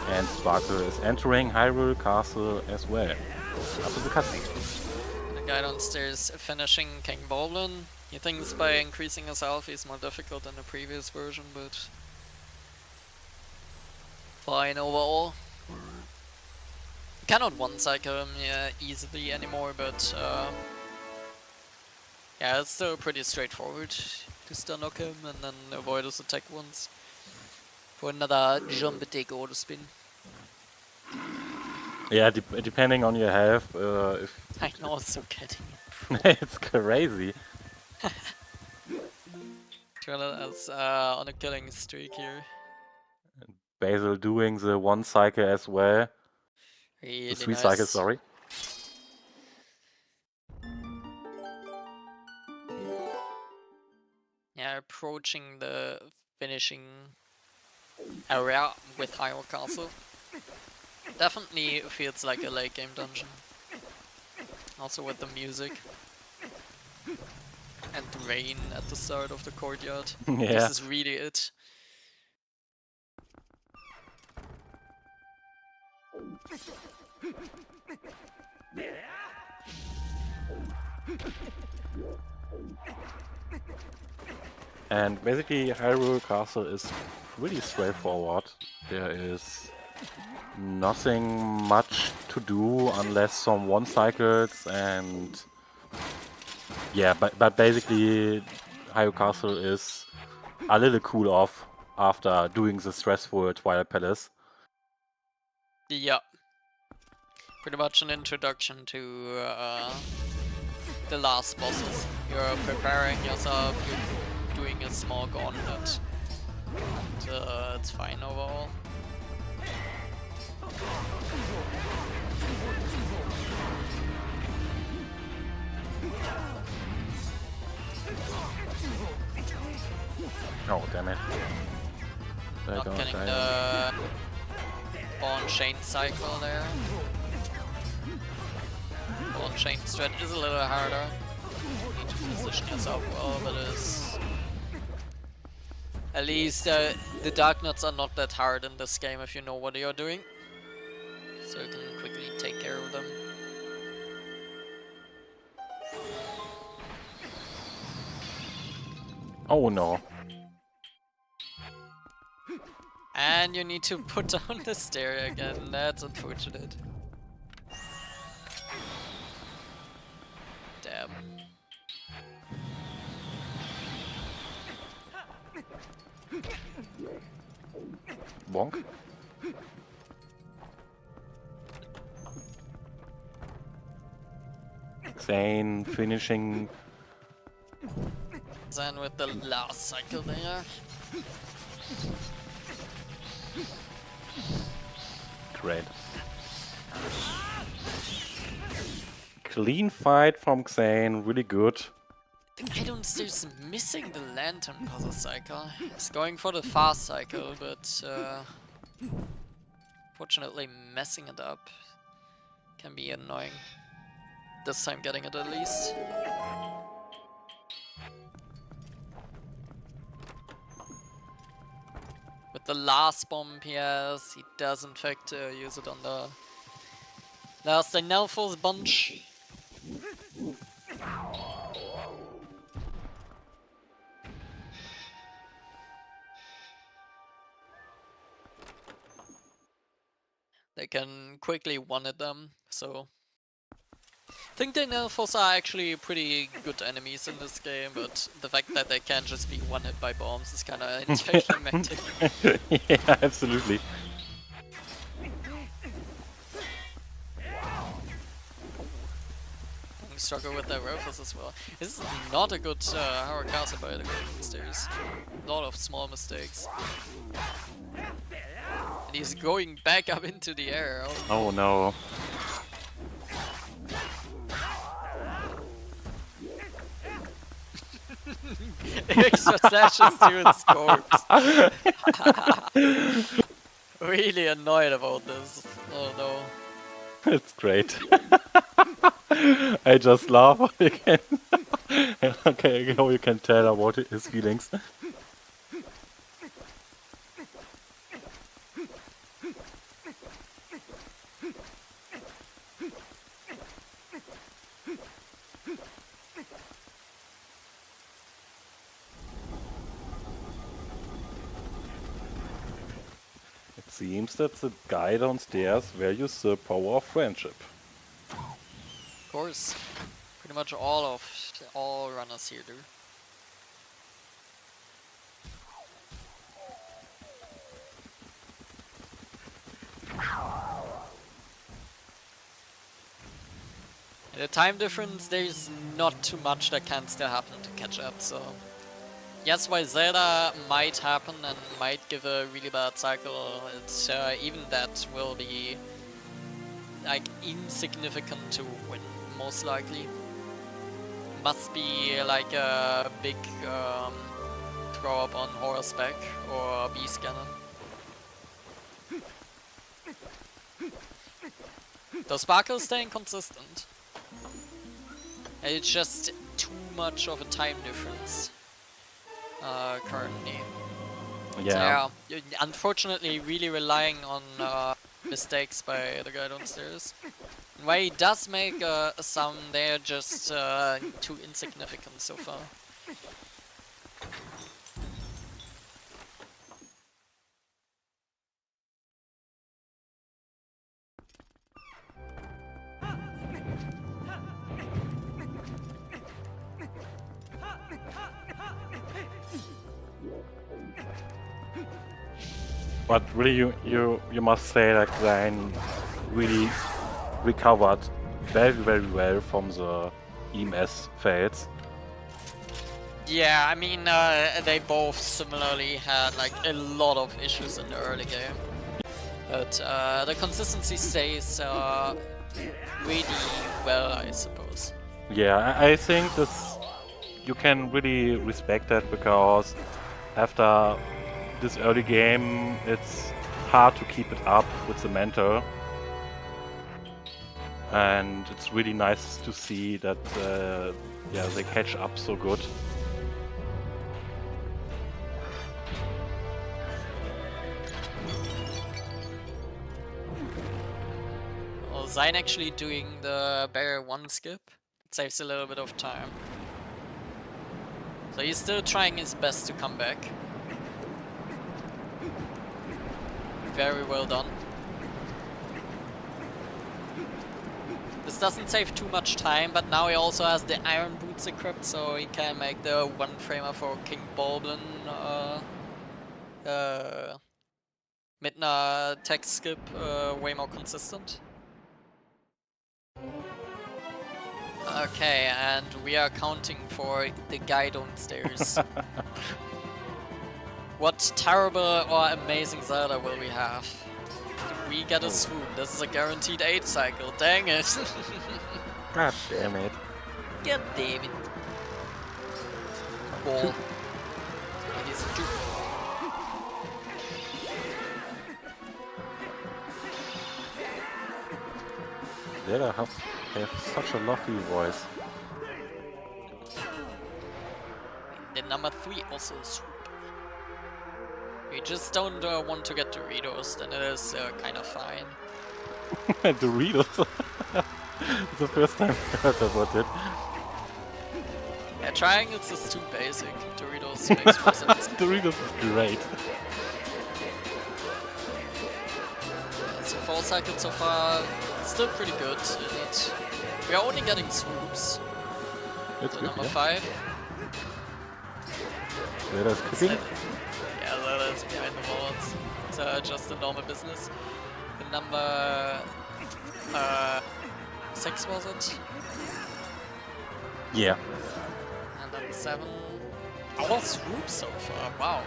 And Sparkle is entering Hyrule Castle as well. After the cutscene. The guy downstairs finishing King Boblin. He thinks by increasing his health he's more difficult than the previous version, but fine overall. Cannot one-cycle him easily anymore, but yeah, it's still pretty straightforward to stun knock him and then avoid his attack once for another jump attack or spin. Yeah, depending on your health, if I know, it's so getting it's crazy. Trilla is on a killing streak here. Basil doing the one cycle as well. Really The three nice. cycles, sorry. Yeah, approaching the finishing area with Hyrule Castle. Definitely feels like a late game dungeon. Also with the music. And the rain at the start of the courtyard. Yeah. This is really it. And basically Hyrule Castle is pretty straightforward. There is nothing much to do unless some one cycles and yeah, but basically Hyrule Castle is a little cool off after doing the stressful Twilight Palace. Yeah. Pretty much an introduction to the last bosses. You're preparing yourself, you're doing a small gauntlet. It's fine overall. Oh, damn it. Not getting the ball chain cycle there. Ball chain strat is a little harder. You need to position yourself well, but it's... At least the dark nuts are not that hard in this game if you know what you're doing. So you can quickly take care of them. Oh no. And you need to put down the stair again, that's unfortunate. Damn. Bonk. Xein finishing. Then with the last cycle there. Great. Clean fight from Xein, really good. The guy downstairs missing the lantern puzzle cycle. He's going for the fast cycle, but fortunately messing it up can be annoying. This time getting it at least. With the last bomb PS, he does in fact use it on the last Nelfos bunch. They can quickly one-hit them, so... I think the Nelfos are actually pretty good enemies in this game, but the fact that they can't just be one-hit by bombs is kinda anticlimactic. Yeah, absolutely. struggle with their rifles as well. This is not a good Howard Castle by the way. There's a lot of small mistakes. And he's going back up into the air. Oh no. Extra slashes to its corpse. Really annoyed about this. Oh no. It's great. I just laugh again. Okay, how you can tell about his feelings. It seems that the guy downstairs values the power of friendship. Of course. Pretty much all runners here do. And the time difference, there's not too much that can still happen to catch up, so... Yes, while Zelda might happen and might give a really bad cycle, it's, even that will be like insignificant to win, most likely. Must be like a big throw up on horseback or beast cannon. The sparkles staying consistent. It's just too much of a time difference currently. Yeah. So, yeah, unfortunately really relying on mistakes by the guy downstairs. And while he does make a sound, they're just too insignificant so far. But really, you must say that Xein really recovered very well from the EMS fails. Yeah, I mean, they both similarly had like a lot of issues in the early game. But the consistency stays really well, I suppose. Yeah, I think this you can really respect that, because after this early game it's hard to keep it up with the mental. And it's really nice to see that yeah, they catch up so good. Well, Xein actually doing the barrier 1 skip. It saves a little bit of time. So he's still trying his best to come back. Very well done. This doesn't save too much time, but now he also has the iron boots equipped, so he can make the one framer for King Boblin Midna tech skip way more consistent. Okay, and we are counting for the guy downstairs. What terrible or amazing Zelda will we have? We get a swoop. This is a guaranteed 8 cycle. Dang it! God damn it. God damn it. Ball. It is a juke. They have such a lovely voice. The number 3 also swoop. We just don't want to get Doritos, then it is kind of fine. Doritos? It's the first time I heard about it. Yeah, triangles is too basic. Doritos makes more sense. Doritos is great. So 4 cycles so far, still pretty good. We are only getting swoops. It's So good, number yeah. 5. Zelda's cooking. Yeah, Zelda is behind the walls. It's just a normal business. The number 6 was it? Yeah. And then 7. All swoops so far, wow.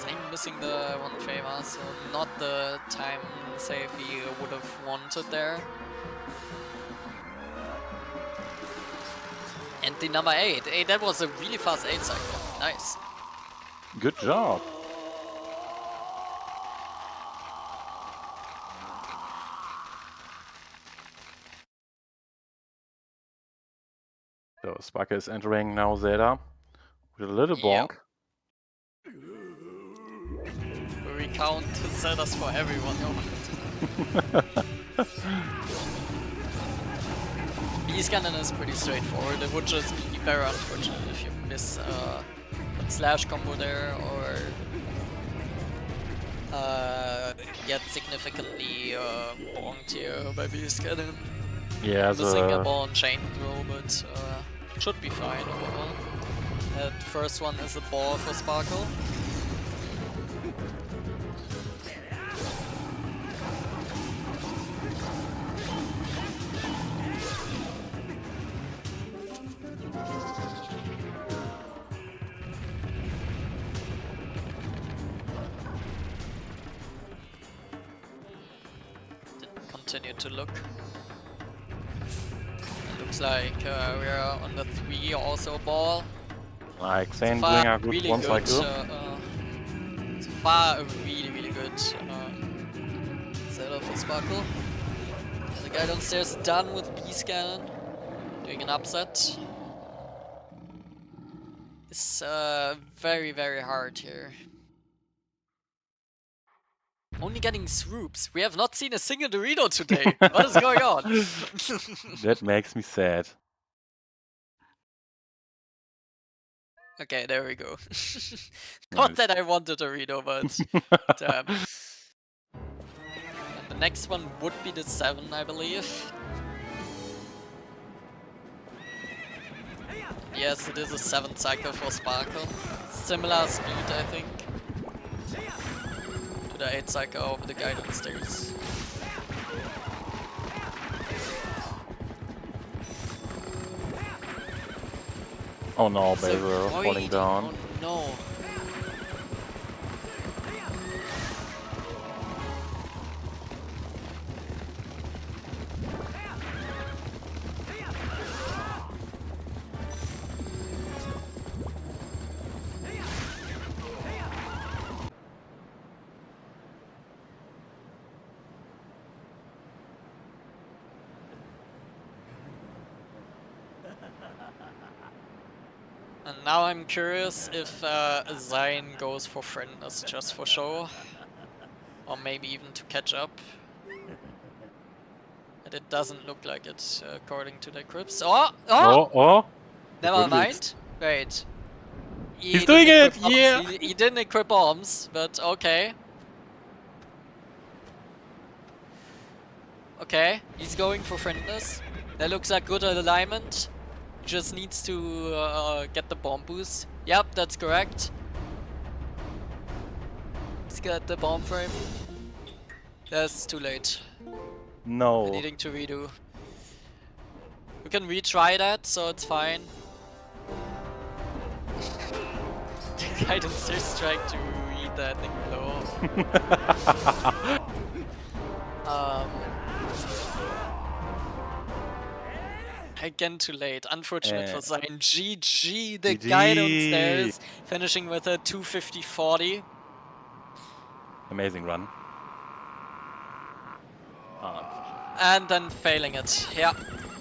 Zane missing the one favor, so not the time save he would have wanted there. And the number 8. Hey, that was a really fast 8 cycle. Nice. Good job. So Sparker is entering now Zelda with a little bonk. We count Zeldas for everyone. Beast Cannon is pretty straightforward. It would just be very unfortunate if you miss a slash combo there or get significantly bonked here by Beast Cannon. Yeah, Missing a ball on chain throw, but should be fine overall. That first one is a ball for Sparkle. Continue to look. It looks like we are on the 3 also ball. like xein Far doing a good really one good, cycle. so far a really good Zelda for Sparkle. And the guy downstairs done with Beast Cannon, doing an upset. It's very hard here. Only getting swoops. We have not seen a single Dorito today. What is going on? That makes me sad. Okay, there we go. Not that I wanted a Dorito, but damn. And the next one would be the 7, I believe. Yes, it is a 7 cycle for Sparkle. Similar speed, I think, to the 8 cycle over the guidance stairs. Oh no, So Basil falling avoiding- down. Oh no. And now I'm curious if Xein goes for friendness just for show. Or maybe even to catch up. But it doesn't look like it according to the crypts. Oh! Oh! Never Good mind. leads. Wait. He's doing didn't it! equip bombs. Yeah! He didn't equip bombs, but okay. Okay, he's going for friendness. That looks like good alignment. Just needs to get the bomb boost. Yep, that's correct. He's got the bomb frame. That's too late. No. Needing to redo. We can retry that, so it's fine. The guy downstairs trying to read that thing below. Again too late. Unfortunate for Xein. GG, the guy downstairs finishing with a 250-40. Amazing run. And then failing it. Yeah.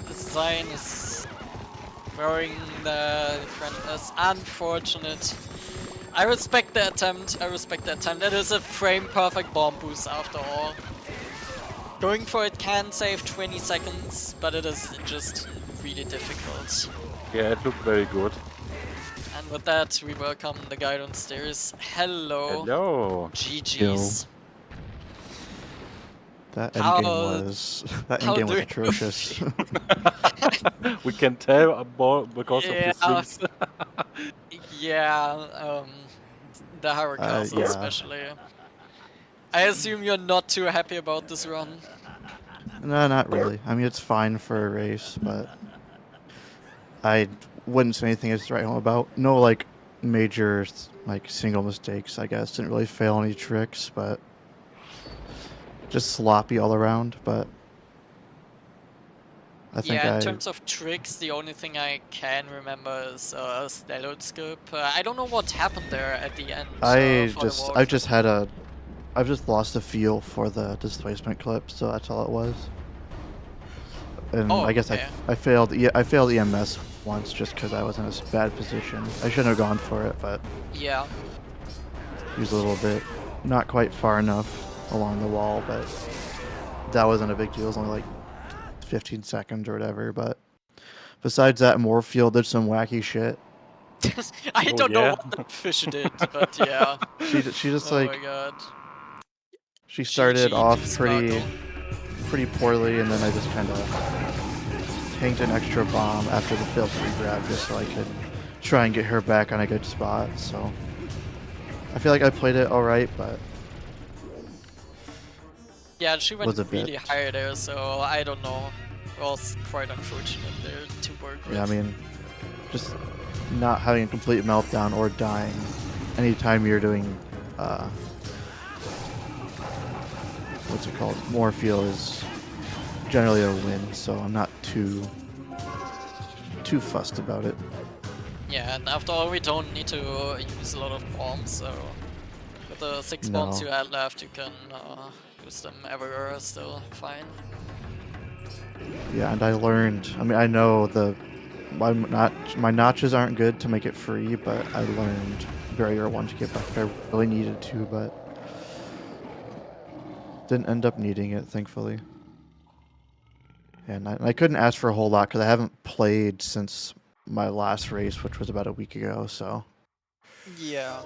Xein is throwing the friendness. Unfortunate. I respect the attempt. That is a frame perfect bomb boost after all. Going for it can save 20 seconds, but it is just really difficult. Yeah, it looked very good. And with that, we welcome the guy downstairs. Hello. Hello. GG's. That endgame was atrocious. We can tell because of the swings. Yeah, the Hurricane yeah. especially. I assume you're not too happy about this run. No, not really. I mean, it's fine for a race, but I wouldn't say anything to write home about. No, like, major, like, single mistakes, I guess. Didn't really fail any tricks, but just sloppy all around, but I think Yeah, in terms of tricks, the only thing I can remember is Stellar Skip. I don't know what happened there at the end for the I've walk. just I've just lost the feel for the displacement clip, so that's all it was. And Oh, I guess okay. I failed. Yeah, I failed EMS once just because I was in a bad position. I shouldn't have gone for it, but Yeah. he was a little bit not quite far enough along the wall, but that wasn't a big deal. It was only like 15 seconds or whatever. But besides that, Moorfield did some wacky shit. I Oh, don't know yeah? what the fish did, but yeah. She just Oh my like god. she started GG off to Sparkle. pretty poorly, and then I just kind of tanked an extra bomb after the failed free grab just so I could try and get her back on a good spot. So I feel like I played it all right, but Yeah, she went was a bit. really high there, so I don't know. It was quite unfortunate there to work with. Yeah, I mean, just not having a complete meltdown or dying anytime you're doing what's it called? Moorfield is generally a win, so I'm not too fussed about it. Yeah, and after all, we don't need to use a lot of bombs, so with the 6 bombs No. you had left, you can use them everywhere, still fine. Yeah, and I learned. I mean, I know my notches aren't good to make it free, but I learned barrier 1 to get back. I really needed to, but didn't end up needing it, thankfully. And I couldn't ask for a whole lot because I haven't played since my last race, which was about a week ago. So, Yeah.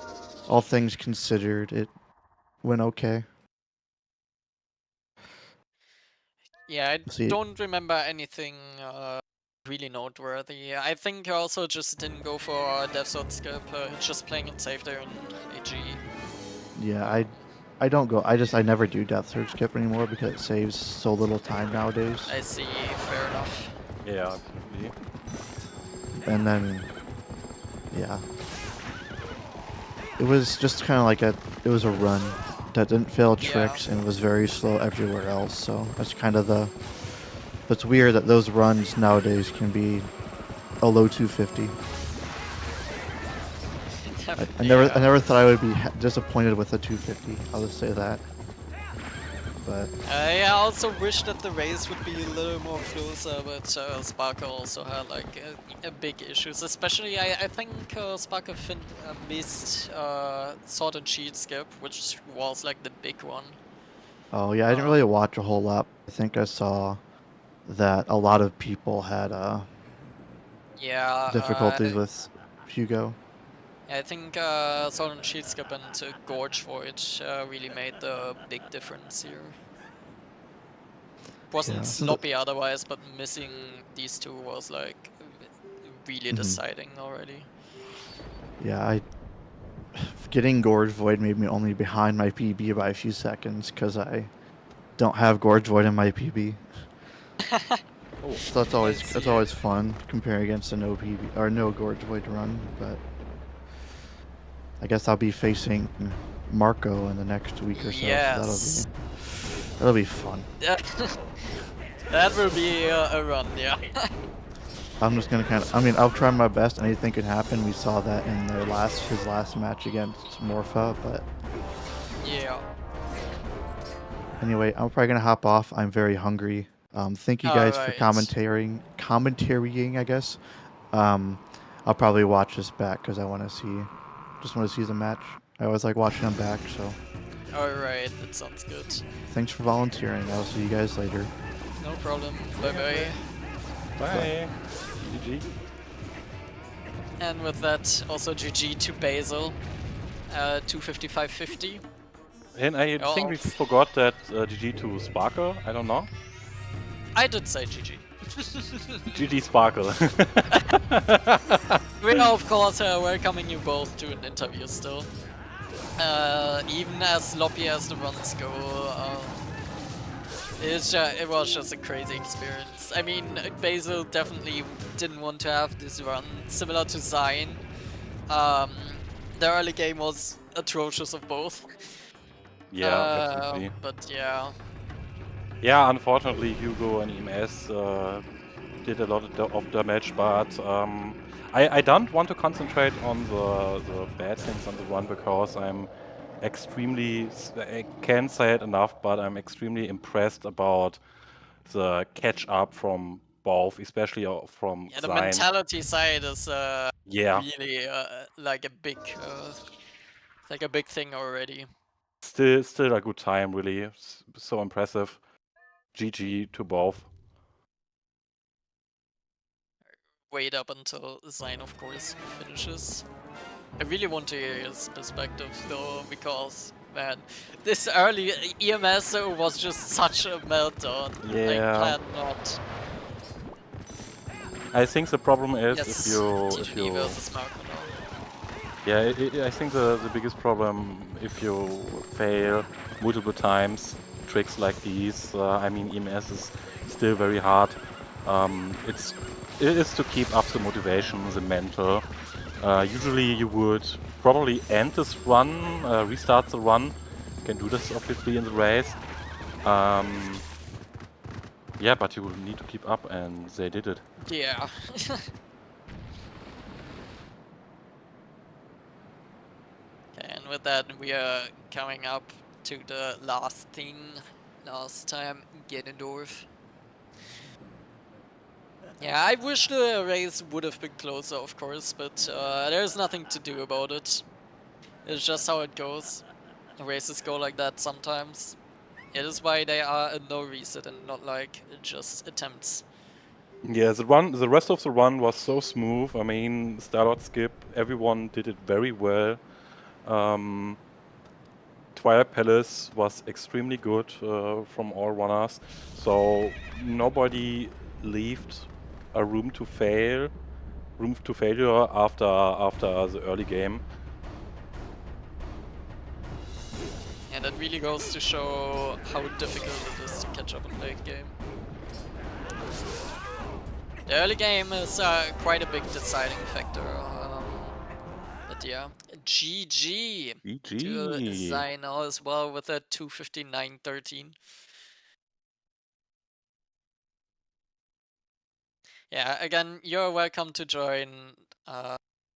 all things considered, it went okay. Yeah, See, don't remember anything really noteworthy. I think I also just didn't go for Death Sword Skip, just playing it safe there in AG. yeah, I don't go. I never do Death Surge Skip anymore because it saves so little time nowadays. I see, fair enough. Yeah. And then, yeah, it was just kind of like it was a run that didn't fail tricks and was very slow everywhere else. So that's kind of it's weird that those runs nowadays can be a low 250. I never thought I would be disappointed with a 250. I'll just say that. But I also wish that the race would be a little more closer, but Sparkle also had like a big issues. Especially, I think Sparkle missed Sword and Shield Skip, which was like the big one. oh yeah, I didn't really watch a whole lot. I think I saw that a lot of people had difficulties with Hugo. I think Sword and Shield Skip and Gorge Void really made the big difference here. Wasn't sloppy otherwise, but missing these two was like really deciding already. Yeah, getting Gorge Void made me only behind my PB by a few seconds because I don't have Gorge Void in my PB. So that's always fun comparing against a no PB or no Gorge Void run, but I guess I'll be facing Marco in the next week or so. Yes. So that'll be fun. That will be a run, yeah. I'm just gonna I'll try my best. Anything could happen. We saw that in his last match against Morpha, but yeah. Anyway, I'm probably gonna hop off. I'm very hungry. Thank you guys for commentarying, I guess. I'll probably watch this back because I want to see the match. I always like watching them back, so. Alright, that sounds good. Thanks for volunteering. I'll see you guys later. No problem. Bye-bye. Bye. GG. And with that, also GG to Basil. 255.50. And I think we forgot that GG to Sparkle. I don't know. I did say GG. GG Sparkle. We are of course welcoming you both to an interview still. Even as sloppy as the runs go, It was just a crazy experience. I mean, Basil definitely didn't want to have this run, similar to xein. The early game was atrocious of both. Yeah, absolutely. But yeah. Yeah, unfortunately, Hugo and EMS did a lot of damage, but I don't want to concentrate on the bad things on the run because I'm extremely, I can't say it enough, but I'm extremely impressed about the catch up from both, especially from Yeah, the xein. mentality side is Yeah, really like a big thing already. still a good time, really. So impressive. GG to both. Wait up until xein, of course, finishes. I really want to hear his perspective though, because man, this early EMS was just such a meltdown. Yeah. Like, planned not. I think the problem is Yes, if you TGD versus Marco now. Yeah, I think the biggest problem if you fail multiple times tricks like these. I mean, EMS is still very hard. It is to keep up the motivation, the mental. Usually you would probably end this run, restart the run. You can do this obviously in the race. Yeah, but you will need to keep up, and they did it. Yeah. Okay, and with that we are coming up to the last thing. Last time, Genendorf. Yeah, I wish the race would have been closer, of course, but there's nothing to do about it. It's just how it goes. Races go like that sometimes. It is why they are a no reset and not like just attempts. Yeah, the rest of the run was so smooth. I mean, Starlord skip, everyone did it very well. Twilight Palace was extremely good from all runners, so nobody left a room to failure after the early game. And that really goes to show how difficult it is to catch up in late game. The early game is quite a big deciding factor. But yeah, GG to xein now as well with a 2:59.13. Yeah, again, you're welcome to join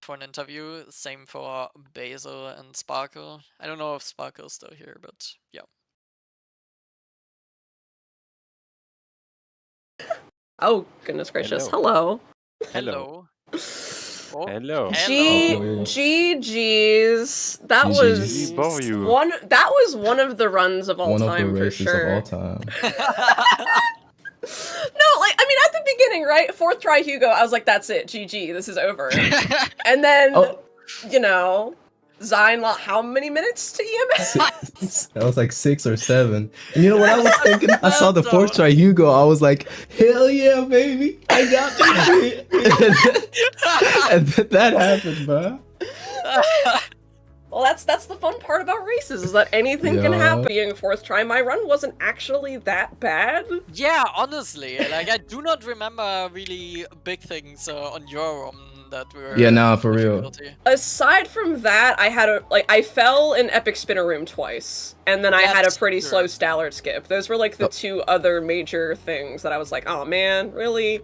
for an interview. Same for Basil and Sparkle. I don't know if Sparkle's still here, but yeah. Oh, goodness gracious. Hello. Hello. Oh, Hello. GG's. That GG's. Both of was you. one of the runs of all time for sure. Of all time. No, like, I mean, at the beginning, right? Fourth try Hugo, I was like, that's it, GG, this is over. And then, you know, xein, how many minutes to EMS? That was like 6 or 7. And you know what I was thinking? I saw the fourth try Hugo. I was like, hell yeah, baby. I got this shit. And then that happened, bro. Well, that's the fun part about races, is that anything can happen. Being fourth try, my run wasn't actually that bad. Yeah, honestly, like I do not remember really big things on your run that were. Yeah, nah, for real. Aside from that, I fell in Epic Spinner Room twice, and then I had a pretty slow Stallard skip. Those were like the two other major things that I was like, oh man, really?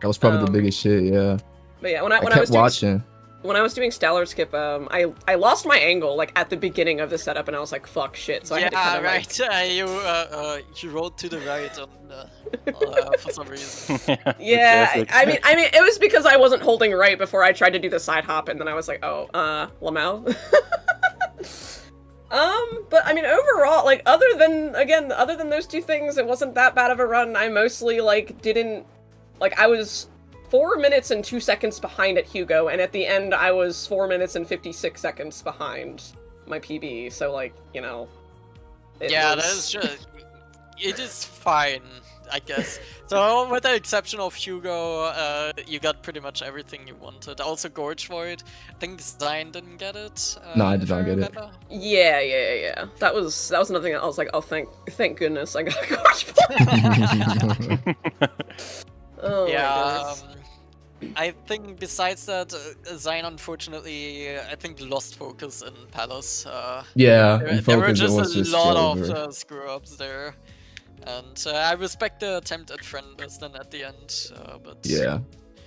That was probably the biggest shit, yeah. But yeah, when I was watching. When I was doing Stallard skip, I lost my angle like at the beginning of the setup, and I was like, "Fuck shit!" So I had to kind of you rolled to the right on for some reason. Yeah, I mean, it was because I wasn't holding right before I tried to do the side hop, and then I was like, "Oh, Lamau." But I mean, overall, like other than those two things, it wasn't that bad of a run. I mostly I was 4 minutes and 2 seconds behind at Hugo, and at the end I was 4 minutes and 56 seconds behind my PB, so like, you know. That is just, it is fine. I guess. So, with the exception of Hugo, you got pretty much everything you wanted. Also, Gorge Void. I think Xein didn't get it. No, I if did not get it. remember. Yeah. That was another thing that I was like, oh, thank goodness I got a Gorge Void. Oh my Yeah. goodness. I think besides that, Xein unfortunately, I think lost focus in Palace. Yeah, There, and there were focus, it just was a just lot over. of screw-ups there. And I respect the attempt at friendless then at the end, but... Yeah.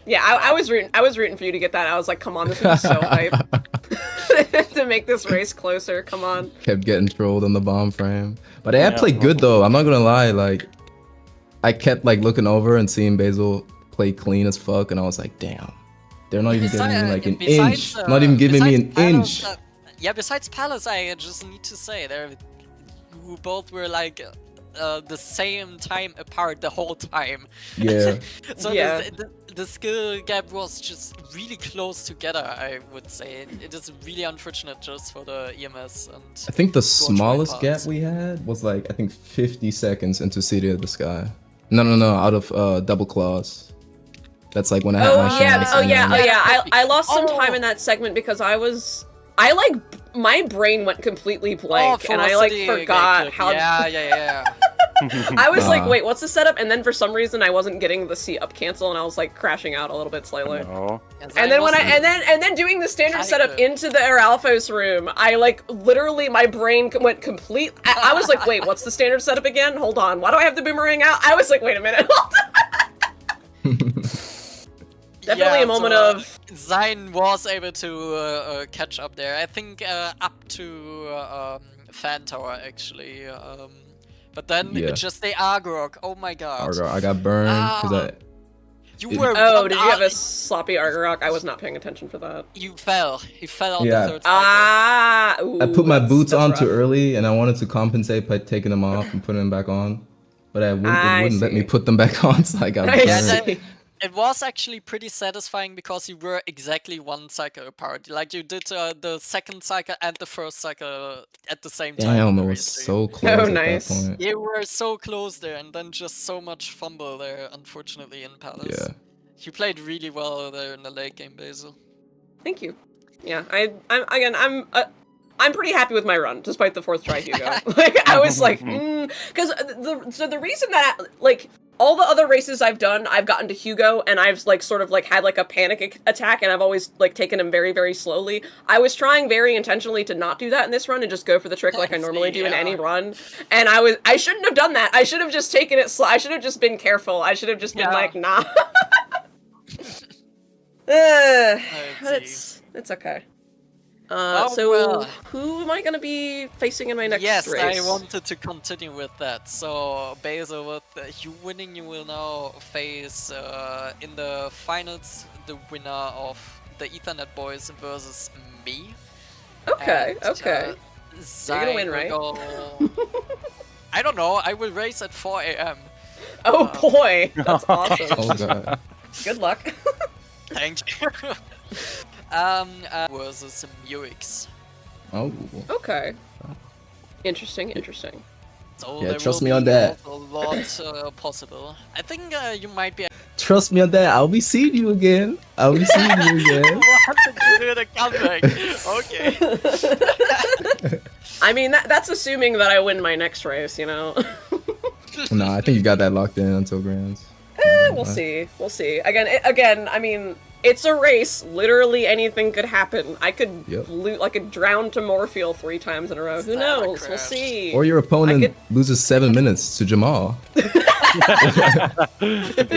Yeah, I was rooting for you to get that. I was like, come on, this would be so hype. To make this race closer, come on. Kept getting trolled on the bomb frame. But I Yeah. played good though, I'm not gonna lie, like I kept like looking over and seeing Basil play clean as fuck, and I was like, damn. They're not even giving me like an inch. Not even giving me an Palace, inch. yeah, besides Palace, I just need to say, you both were like the same time apart the whole time. Yeah. So Yeah. the skill gap was just really close together, I would say. It is really unfortunate just for the EMS and... I think the Gorge Void smallest gap parts. we had was like, I think 50 seconds into City of the Sky. No, out of Double Claws. That's like when I had my chance. and then- I lost some time in that segment because my brain went completely blank and I like Ferocity forgot Gatekeep. how. Yeah. I was like, Nah. wait, what's the setup? And then for some reason I wasn't getting the C up cancel and I was like crashing out a little bit slightly. No. And then when and then doing the standard Kinda setup good. into the Aralphos room, I like literally my brain went complete. I was like, wait, what's the standard setup again? Hold on, why do I have the boomerang out? I was like, wait a minute. Definitely a moment of. Xein was able to catch up there. I think up to Fan Tower actually. But then Yeah. it's just the Argrok. Oh my god. I got burned because You It- were. Oh, one did you have ar- a sloppy Argarok? I was not paying attention for that. You fell. He fell on Yeah. the third cycle. Ah, ooh, I put my boots that's on rough. too early, and I wanted to compensate by taking them off and putting them back on, but it wouldn't let me see. put them back on, so I got I burned. Yeah, see. It was actually pretty satisfying because you were exactly one cycle apart. Like you did the second cycle and the first cycle at the same time. Damn, on it the was race stream. so close Oh, at nice. that point. You were so close there, and then just so much fumble there, unfortunately, in Palace. Yeah. You played really well there in the late game, Basil. Thank you. Yeah, I'm pretty happy with my run, despite the fourth try Hugo. Like I was like, because the reason that like all the other races I've done, I've gotten to Hugo and I've like sort of like had like a panic attack, and I've always like taken him very very slowly. I was trying very intentionally to not do that in this run and just go for the trick like I normally do in any run. And I shouldn't have done that. I should have just taken it slow. I should have just been careful. I should have just been like, nah. It's okay. So well. who am I gonna be facing in my next Yes, race? I wanted to continue with that. So, Basil, with you winning, you will now face in the finals the winner of the Ethernet Boys versus me. Okay, And, okay. You're gonna win, Xein will right? go- I don't know. I will race at 4 a.m. Oh boy, that's awesome. Oh god. Good luck. Thank you. Versus Muix. Oh. Okay. Interesting. So Yeah, there trust will me on be that. A lot possible. I think you might be. Trust me on that. I'll be seeing you again. I'll be seeing you again. wanted to do the comeback. Okay. I mean, that's assuming that I win my next race, you know. No, I think you got that locked in until Grands. We'll see. Again. I mean, it's a race. Literally anything could happen. I could I could drown to Morpheal 3 times in a row. Who Stamina knows? We'll crash. see. Or your opponent could- loses 7 minutes to Jamal. This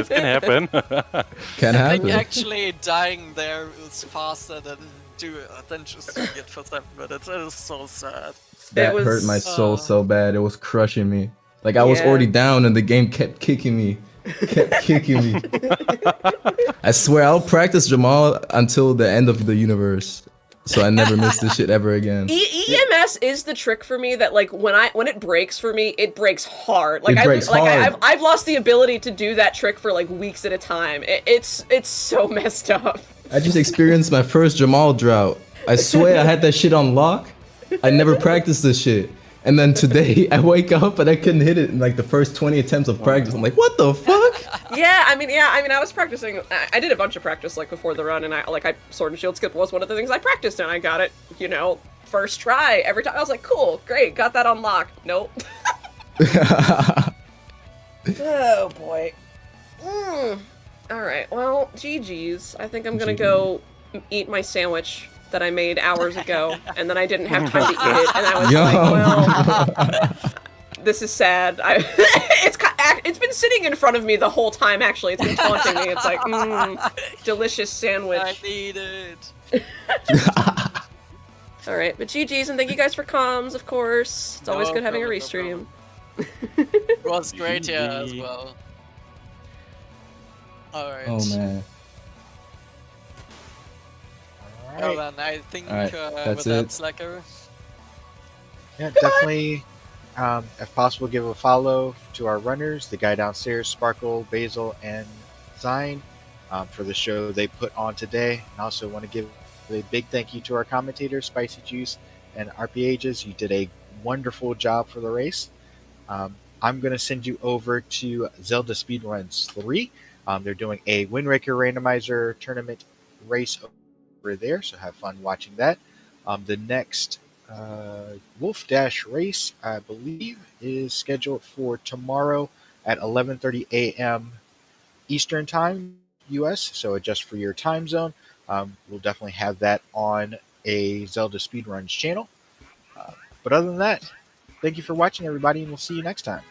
can happen. Can I think happen. actually dying there is faster than just doing it for 7 minutes. It is so sad. That was- hurt my soul so bad. It was crushing me. Like I was Yeah. already down and the game kept kicking me. I swear I'll practice Jamal until the end of the universe. So I never miss this shit ever again. EMS is the trick for me that like when it breaks for me, it breaks hard. Like It breaks hard. I've lost the ability to do that trick for like weeks at a time. It's so messed up. I just experienced my first Jamal drought. I swear I had that shit on lock. I never practiced this shit. And then today I wake up and I couldn't hit it in like the first 20 attempts of practice. I'm like, what the fuck? Yeah, I mean, I was practicing. I did a bunch of practice like before the run, and I Sword and Shield skip was one of the things I practiced, and I got it, first try every time. I was like, cool, great, got that on lock. Nope. Oh boy. All right. Well, GG's. I think I'm gonna go eat my sandwich that I made hours ago, and then I didn't have time to eat it, and I was like, well, this is sad. It's been sitting in front of me the whole time. Actually, it's been taunting me. It's like, delicious sandwich. I need it. All right, but GG's, and thank you guys for comms, of course. It's always No good having a problem, no restream. It was great here as well. Alright. Oh man. Well then, I think Alright, with that's that, it. Slacker. Yeah, definitely. If possible, give a follow to our runners, the guy downstairs, Sparkle, Basil, and Xein, for the show they put on today. And also want to give a big thank you to our commentators, Spicy Juice and RPAges. You did a wonderful job for the race. I'm going to send you over to Zelda Speedruns 3. They're doing a Windraker randomizer tournament race over there, so have fun watching that. The next Wolf Dash race, I believe, is scheduled for tomorrow at 11:30 a.m. Eastern Time, US, so adjust for your time zone. We'll definitely have that on a Zelda Speedruns channel. But other than that, thank you for watching, everybody, and we'll see you next time.